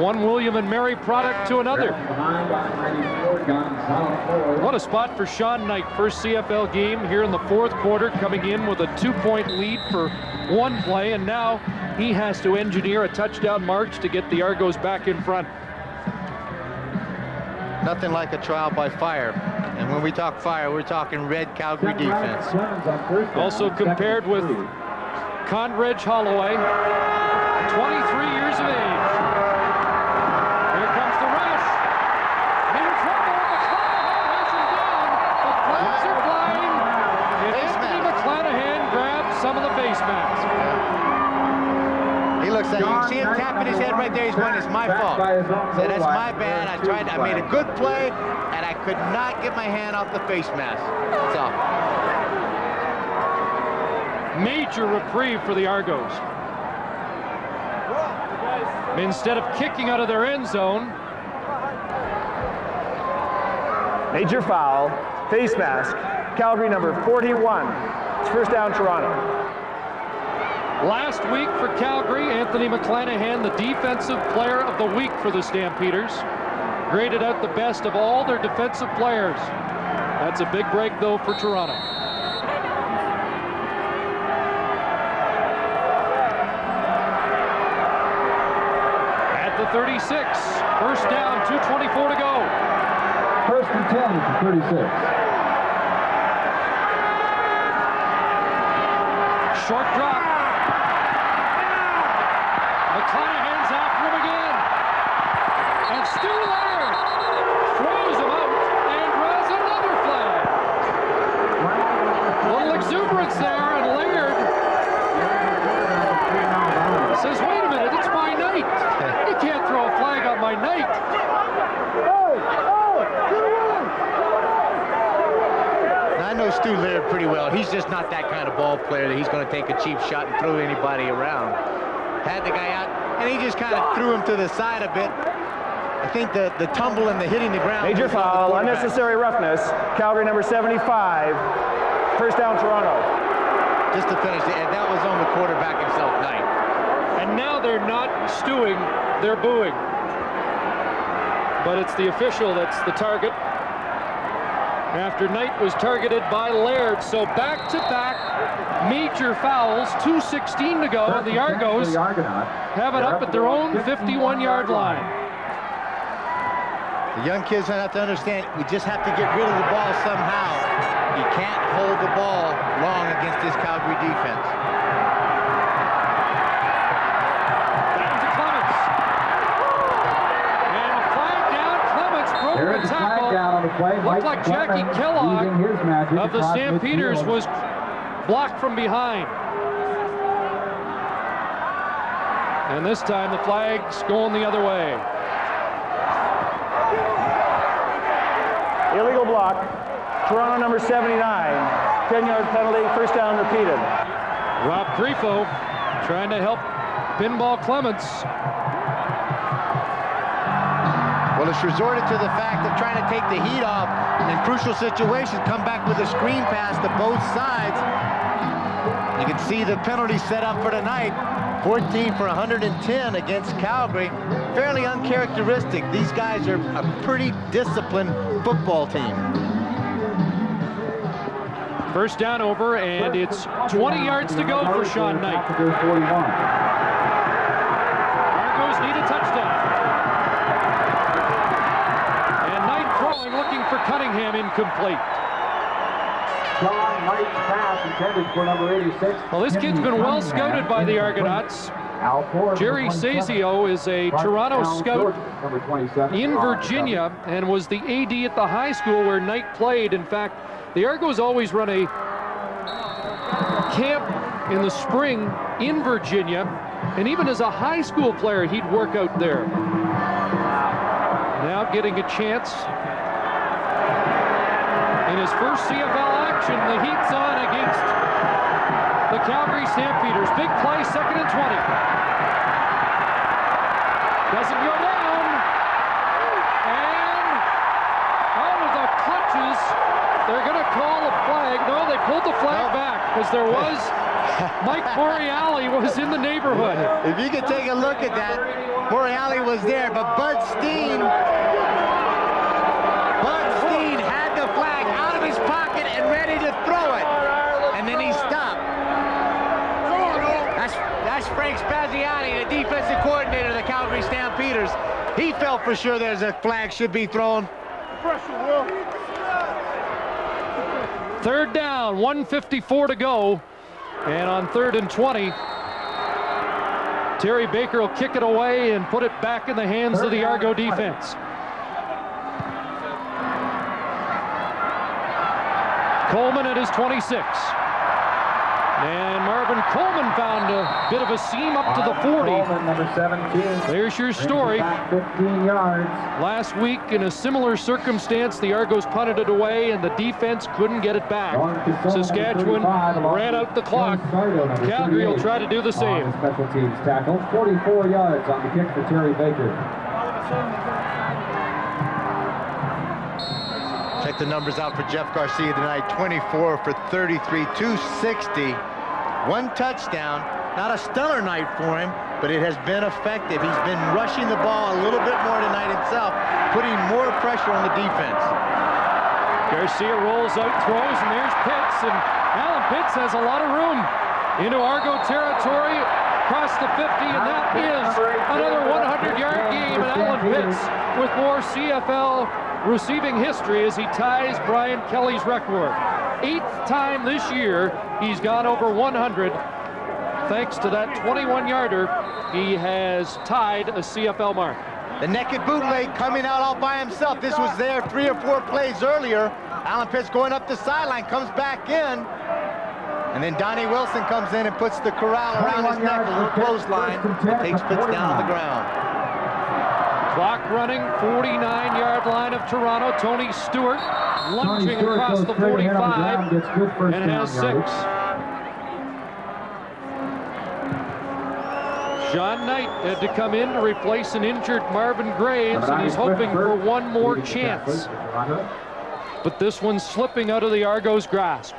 One William and Mary product to another. What a spot for Sean Knight. First CFL game here in the 4th quarter, coming in with a 2-point lead for one play, and now he has to engineer a touchdown march to get the Argos back in front. Nothing like a trial by fire. And when we talk fire, we're talking red Calgary defense. Also compared with Conrad Holloway, 23 years of age. Here comes the rush. In trouble. McClanahan has him down. The flags are flying. And Anthony McClanahan grabs some of the face masks. He looks like, you can see him tapping his head right there. He's going, it's my fault. So that's my bad. I made a good play, and I could not get my hand off the face mask. That's all. Major reprieve for the Argos. Instead of kicking out of their end zone. Major foul, face mask, Calgary number 41. It's first down, Toronto. Last week for Calgary, Anthony McClanahan, the defensive player of the week for the Stampeders. Graded out the best of all their defensive players. That's a big break, though, for Toronto. At the 36, first down, 2:24 to go. First and 10 at the 36. Short drop. McClanahan's after him again. And Stu Laird throws him out and draws another flag. A little exuberance there, and Laird says, wait a minute, it's my night. You can't throw a flag on my night. I know Stu Laird pretty well. He's just not that kind of ball player that he's going to take a cheap shot and throw anybody around. Had the guy out, and he just kind of threw him to the side a bit. I think the tumble and the hitting the ground. Major foul, unnecessary roughness, Calgary number 75. First down, Toronto. Just to finish it, and that was on the quarterback himself, Knight. And now they're not stewing, they're booing. But it's the official that's the target. After Knight was targeted by Laird. So back-to-back major fouls, 2:16 to go, and the Argos have it up at their own 51-yard line. The young kids have to understand, we just have to get rid of the ball somehow. You can't hold the ball long against this Calgary defense. Down to Clements. And a flag down. Clements broke the tackle. Looked like Jackie Kellogg of the Stampeders was blocked from behind. And this time the flag's going the other way. Illegal block, Toronto number 79. 10-yard penalty, first down repeated. Rob Grifo trying to help Pinball Clements. Well, it's resorted to the fact of trying to take the heat off and in crucial situations come back with a screen pass to both sides. You can see the penalty set up for tonight. 14 for 110 against Calgary. Fairly uncharacteristic. These guys are a pretty disciplined football team. First down over, and it's 20 yards to go for Sean Knight. Argos need a touchdown. And Knight throwing, looking for Cunningham, incomplete. Sean Knight's pass intended for number 86. Well, this kid's been well scouted by the Argonauts. Jerry Sazio is a Toronto scout in Virginia and was the AD at the high school where Knight played. In fact, the Argos always run a camp in the spring in Virginia, and even as a high school player, he'd work out there. Now getting a chance in his first CFL action. The heat's on against the Calgary Stampeders. Big play, 2nd and 20. Doesn't go down. And out of the clutches, they're going to call a flag. No, they pulled the flag back because there was. Mike Boreale was in the neighborhood. If you could take a look at that, Boreale was there, but Bud Steen had the flag out of his pocket and ready to throw it. And then he stopped. That's Frank Spaziani, the defensive coordinator of the Calgary Stampeders. He felt for sure there's a flag should be thrown. Third down, 1:54 to go. And on 3rd and 20, Terry Baker will kick it away and put it back in the hands of the Argo defense. Coleman at his 26. And Marvin Coleman found a bit of a seam up to the 40. Coleman, number 17. There's your story. 15 yards. Last week, in a similar circumstance, the Argos punted it away and the defense couldn't get it back. Saskatchewan ran out the clock. Calgary will try to do the same. Special teams tackle, 44 yards on the kick for Terry Baker. Check the numbers out for Jeff Garcia tonight. 24 for 33, 260. One touchdown. Not a stellar night for him, but it has been effective. He's been rushing the ball a little bit more tonight himself, putting more pressure on the defense. Garcia rolls out, throws, and there's Pitts. And Alan Pitts has a lot of room into Argo territory, across the 50, and that is another 100-yard game. And Alan Pitts with more CFL receiving history as he ties Brian Kelly's record. 8th time this year he's gone over 100. Thanks to that 21-yarder, he has tied a CFL mark. The naked bootleg coming out all by himself. This was there 3 or 4 plays earlier. Alan Pitts going up the sideline, comes back in. And then Donnie Wilson comes in and puts the corral around his neck, a little clothesline, and takes Pitts down on the ground. Clock running, 49-yard line of Toronto. Tony Stewart lunging across the 45 and has 6. John Knight had to come in to replace an injured Marvin Graves, and he's hoping for one more chance. But this one's slipping out of the Argos' grasp.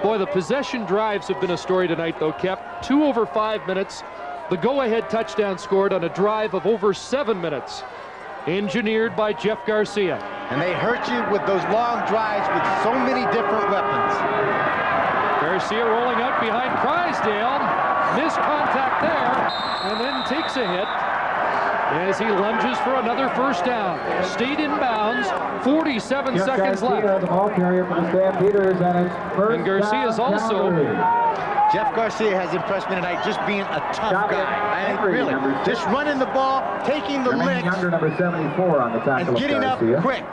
Boy, the possession drives have been a story tonight, though, Kep. 2 over 5 minutes. The go-ahead touchdown scored on a drive of over 7 minutes, engineered by Jeff Garcia. And they hurt you with those long drives with so many different weapons. Garcia rolling out behind Crysdale, missed contact there, and then takes a hit as he lunges for another first down. Stayed in bounds, 47 seconds left. The ball carrier for the Stampeders, and it's first and Garcia's down also... Jeff Garcia has impressed me tonight, just being a tough guy. I mean, really, just running the ball, taking the licks, number 74 on the tackle, and getting up quick.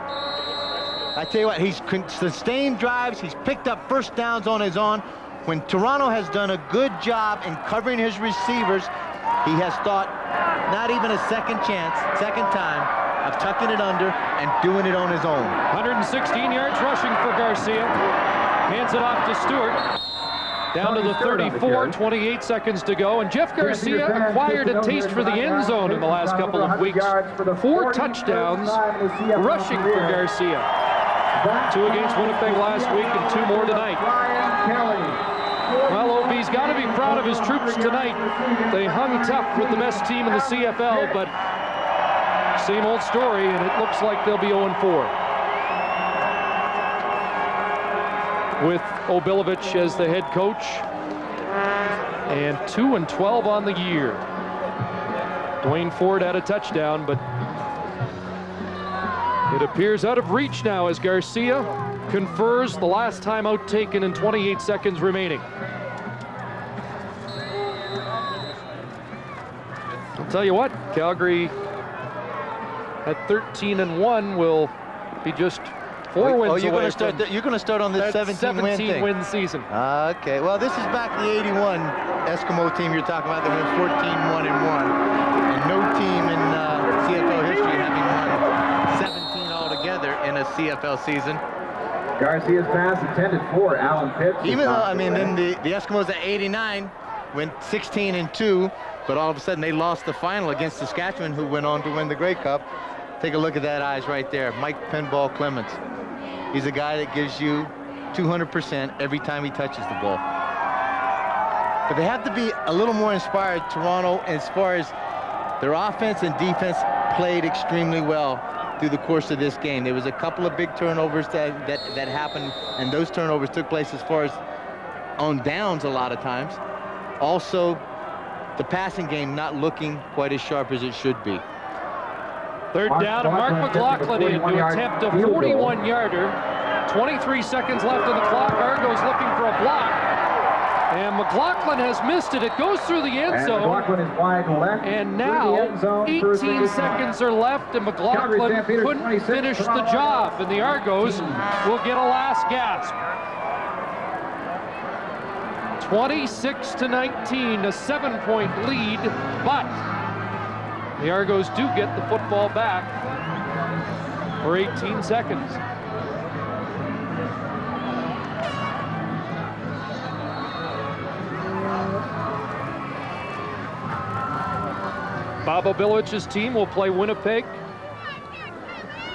I tell you what, he's sustained drives. He's picked up first downs on his own. When Toronto has done a good job in covering his receivers, he has thought not even a second time of tucking it under and doing it on his own. 116 yards rushing for Garcia. Hands it off to Stewart. Down to the 34, 28 seconds to go. And Jeff Garcia acquired a taste for the end zone in the last couple of weeks. 4 touchdowns rushing for Garcia. 2 against Winnipeg last week and 2 more tonight. Well, OB's got to be proud of his troops tonight. They hung tough with the best team in the CFL, but same old story, and it looks like they'll be 0-4. With Obilovich as the head coach, and 2-12 on the year. Dwayne Ford had a touchdown, but it appears out of reach now as Garcia confers the last timeout taken in 28 seconds remaining. I'll tell you what, Calgary at 13-1 will be just 4 wins you're away. You're going to start on this 17-win season. Okay, well, this is back to the 81 Eskimo team you're talking about. They went 14-1-1, and no team in CFL history having won 17 altogether in a CFL season. Garcia's pass intended for Alan Pitts. Even though, I mean, then the Eskimos at 89 went 16-2, but all of a sudden they lost the final against Saskatchewan, who went on to win the Grey Cup. Take a look at that eyes right there. Mike Pinball Clements. He's a guy that gives you 200% every time he touches the ball. But they have to be a little more inspired, Toronto, as far as their offense and defense played extremely well through the course of this game. There was a couple of big turnovers that happened, and those turnovers took place as far as on downs a lot of times. Also, the passing game not looking quite as sharp as it should be. Third down, and Mark McLaughlin in to attempt a 41-yarder. 23 seconds left on the clock. Argo's looking for a block. And McLaughlin has missed it. It goes through the end zone. And now 18 seconds are left, and McLaughlin couldn't finish the job. And the Argos will get a last gasp. 26-19, a 7-point lead, but the Argos do get the football back for 18 seconds. Bob Obilowich's team will play Winnipeg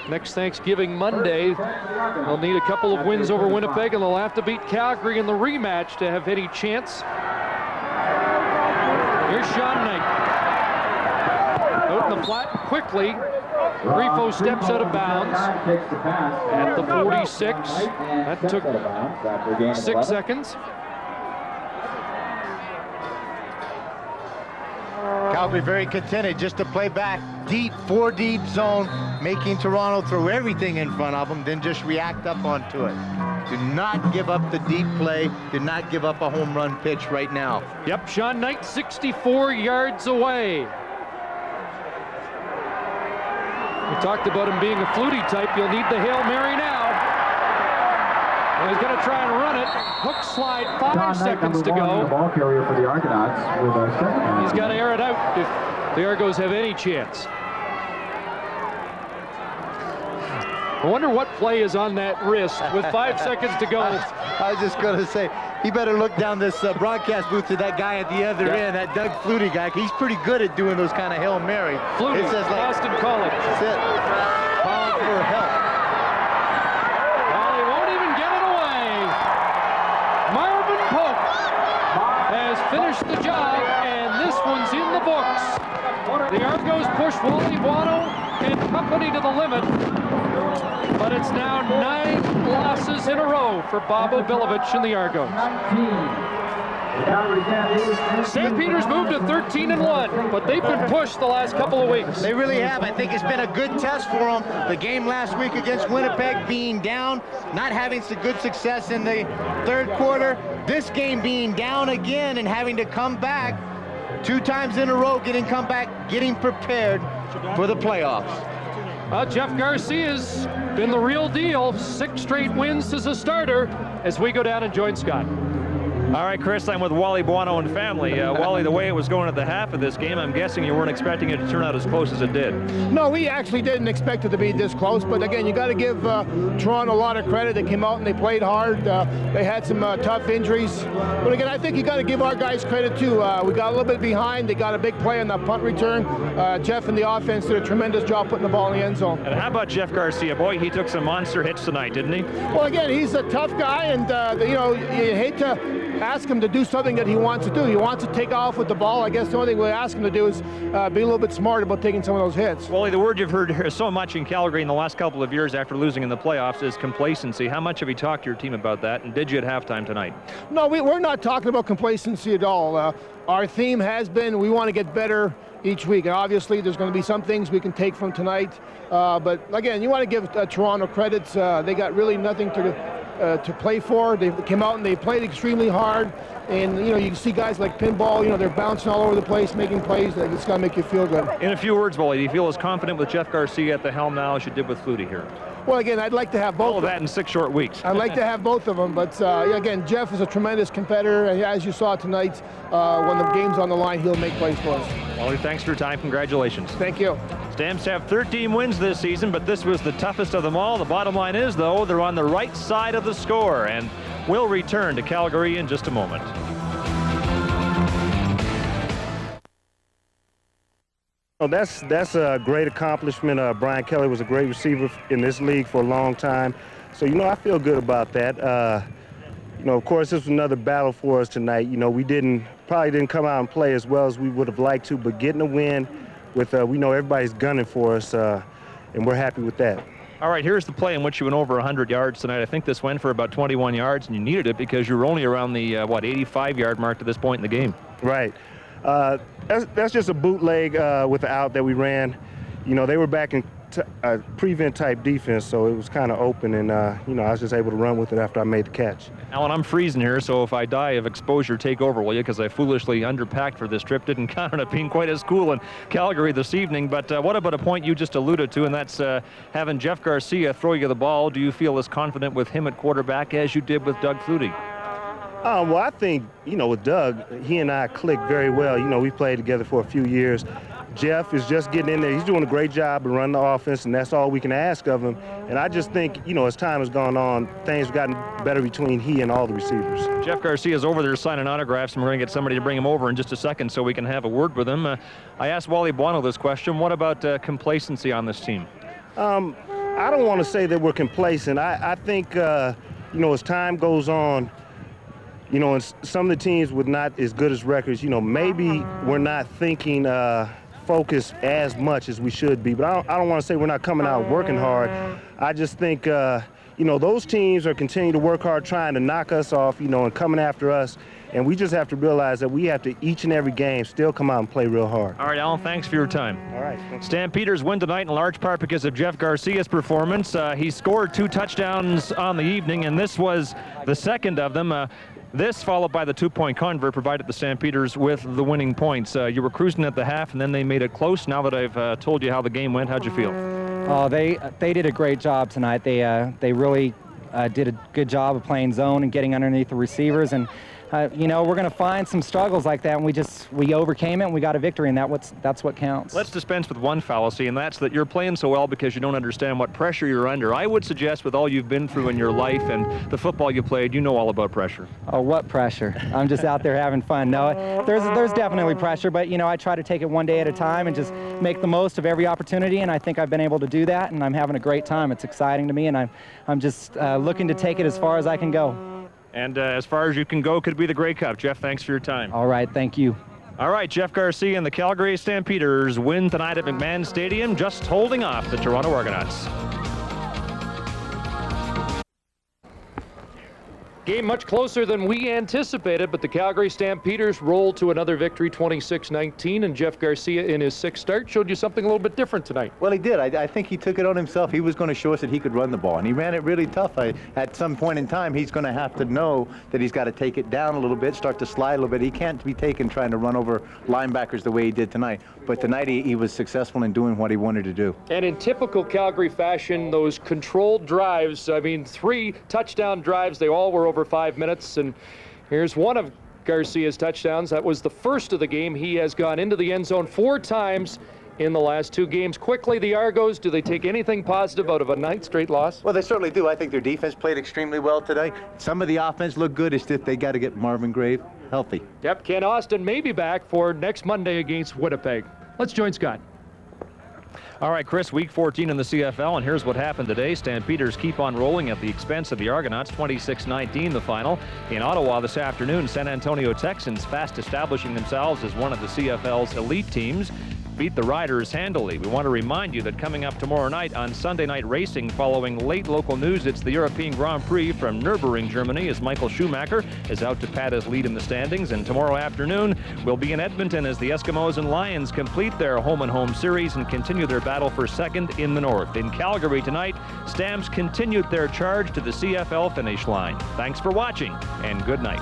next Thanksgiving Monday. They'll need a couple of wins over Winnipeg, and they'll have to beat Calgary in the rematch to have any chance. Here's Sean Knight. Out in the flat quickly. Grifo steps out of bounds at the 46. That took 6 seconds. Calgary very contented just to play back deep, 4-deep zone, making Toronto throw everything in front of them, then just react up onto it. Do not give up the deep play. Do not give up a home run pitch right now. Yep, Sean Knight 64 yards away. We talked about him being a Flutie type. You'll need the Hail Mary now. And he's going to try and run it. Hook slide, 5 seconds to go. Ball carrier for the Argonauts with a second. He's got to air it out if the Argos have any chance. I wonder what play is on that wrist with 5 seconds to go. I was just going to say, he better look down this broadcast booth to that guy at the other end, that Doug Flutie guy. He's pretty good at doing those kind of Hail Mary. Flutie, it says like, Boston College. That's it. Calling for help. Well, he won't even get it away. Marvin Pope has finished the job, and this one's in the books. The Argos push Wally Buono and company to the limit, but it's now 9 losses in a row for Bob Obilovich and the Argos. Stampeders moved to 13-1, but they've been pushed the last couple of weeks. They really have. I think it's been a good test for them. The game last week against Winnipeg being down, not having some good success in the third quarter. This game being down again and having to come back 2 times in a row, getting prepared for the playoffs. Well, Jeff Garcia's been the real deal. 6 straight wins as a starter as we go down and join Scott. All right, Chris, I'm with Wally Buono and family. Wally, the way it was going at the half of this game, I'm guessing you weren't expecting it to turn out as close as it did. No, we actually didn't expect it to be this close, but again, you got to give Toronto a lot of credit. They came out and they played hard. They had some tough injuries. But again, I think you got to give our guys credit too. We got a little bit behind. They got a big play on the punt return. Jeff and the offense did a tremendous job putting the ball in the end zone. And how about Jeff Garcia? Boy, he took some monster hits tonight, didn't he? Well, again, he's a tough guy, and you know, you hate to ask him to do something that he wants to do. He wants to take off with the ball. I guess the only thing we ask him to do is be a little bit smart about taking some of those hits. Wally, the word you've heard so much in Calgary in the last couple of years after losing in the playoffs is complacency. How much have you talked to your team about that, and did you at halftime tonight? No, we're not talking about complacency at all. Our theme has been we want to get better each week. And obviously, there's going to be some things we can take from tonight. But again, you want to give Toronto credits. They got really nothing to play for. They came out and they played extremely hard. And, you know, you can see guys like Pinball, you know, they're bouncing all over the place, making plays. It's got to make you feel good. In a few words, Wally, do you feel as confident with Jeff Garcia at the helm now as you did with Flutie here? Well, again, I'd like to have both. All of that in 6 short weeks. I'd like to have both of them, but again, Jeff is a tremendous competitor, and as you saw tonight, when the game's on the line, he'll make plays for us. Wally, thanks for your time. Congratulations. Thank you. Stamps have 13 wins this season, but this was the toughest of them all. The bottom line is, though, they're on the right side of the score, and we'll return to Calgary in just a moment. Well, that's a great accomplishment. Brian Kelly was a great receiver in this league for a long time. So, I feel good about that. Of course, this was another battle for us tonight. We probably didn't come out and play as well as we would have liked to, but getting a win with, we know everybody's gunning for us, and we're happy with that. All right, here's the play in which you went over 100 yards tonight. I think this went for about 21 yards, and you needed it because you were only around the, 85-yard mark to this point in the game. Right. That's just a bootleg with the out that we ran. They were back in a prevent-type defense, so it was kind of open, and, I was just able to run with it after I made the catch. Alan, I'm freezing here, so if I die of exposure, take over, will you? Because I foolishly underpacked for this trip. Didn't count on it being quite as cool in Calgary this evening. But what about a point you just alluded to, and that's having Jeff Garcia throw you the ball? Do you feel as confident with him at quarterback as you did with Doug Flutie? Well, I think, with Doug, he and I clicked very well. We played together for a few years. Jeff is just getting in there. He's doing a great job of running the offense, and that's all we can ask of him. And I just think, as time has gone on, things have gotten better between he and all the receivers. Jeff Garcia's over there signing autographs, and we're going to get somebody to bring him over in just a second so we can have a word with him. I asked Wally Buono this question. What about complacency on this team? I don't want to say that we're complacent. I think, as time goes on, and some of the teams with not as good as records, maybe we're not thinking focus as much as we should be. But I don't want to say we're not coming out working hard. I just think, those teams are continuing to work hard trying to knock us off, and coming after us. And we just have to realize that we have to, each and every game, still come out and play real hard. All right, Alan, thanks for your time. All right. Stampeders win tonight in large part because of Jeff Garcia's performance. He scored 2 touchdowns on the evening, and this was the second of them. This, followed by the 2-point convert, provided the Stampeders with the winning points. You were cruising at the half, and then they made it close. Now that I've told you how the game went, how'd you feel? Oh, they did a great job tonight. They really did a good job of playing zone and getting underneath the receivers. And we're going to find some struggles like that, and we overcame it, and we got a victory, and that's what counts. Let's dispense with one fallacy, and that's that you're playing so well because you don't understand what pressure you're under. I would suggest, with all you've been through in your life and the football you played, you know all about pressure. Oh, what pressure? I'm just out there having fun. No, there's definitely pressure, but I try to take it one day at a time and just make the most of every opportunity, and I think I've been able to do that, and I'm having a great time. It's exciting to me, and I'm just looking to take it as far as I can go. And as far as you can go could be the Grey Cup. Jeff, thanks for your time. All right, thank you. All right, Jeff Garcia and the Calgary Stampeders win tonight at McMahon Stadium, just holding off the Toronto Argonauts. Game much closer than we anticipated, but the Calgary Stampeders rolled to another victory, 26-19, and Jeff Garcia in his 6th start showed you something a little bit different tonight. Well, he did. I think he took it on himself. He was going to show us that he could run the ball, and he ran it really tough. At some point in time, he's going to have to know that he's got to take it down a little bit, start to slide a little bit. He can't be taken trying to run over linebackers the way he did tonight. But tonight he was successful in doing what he wanted to do. And in typical Calgary fashion, those controlled drives, 3 touchdown drives, they all were over 5 minutes. And here's one of Garcia's touchdowns. That was the first of the game. He has gone into the end zone 4 times in the last 2 games. Quickly, the Argos, do they take anything positive out of a 9th straight loss? Well, they certainly do. I think their defense played extremely well today. Some of the offense looked good. It's just they got to get Marvin Gray healthy. Yep, Ken Austin may be back for next Monday against Winnipeg. Let's join Scott. All right, Chris, week 14 in the CFL, and here's what happened today. Stampeders keep on rolling at the expense of the Argonauts, 26-19 the final. In Ottawa this afternoon, San Antonio Texans, fast establishing themselves as one of the CFL's elite teams, beat the Riders handily. We want to remind you that coming up tomorrow night on Sunday Night Racing, following late local news, it's the European Grand Prix from Nürburgring, Germany, as Michael Schumacher is out to pad his lead in the standings. And tomorrow afternoon, we'll be in Edmonton as the Eskimos and Lions complete their home-and-home series and continue their battle for second in the North. In Calgary tonight, Stamps continued their charge to the CFL finish line. Thanks for watching, and good night.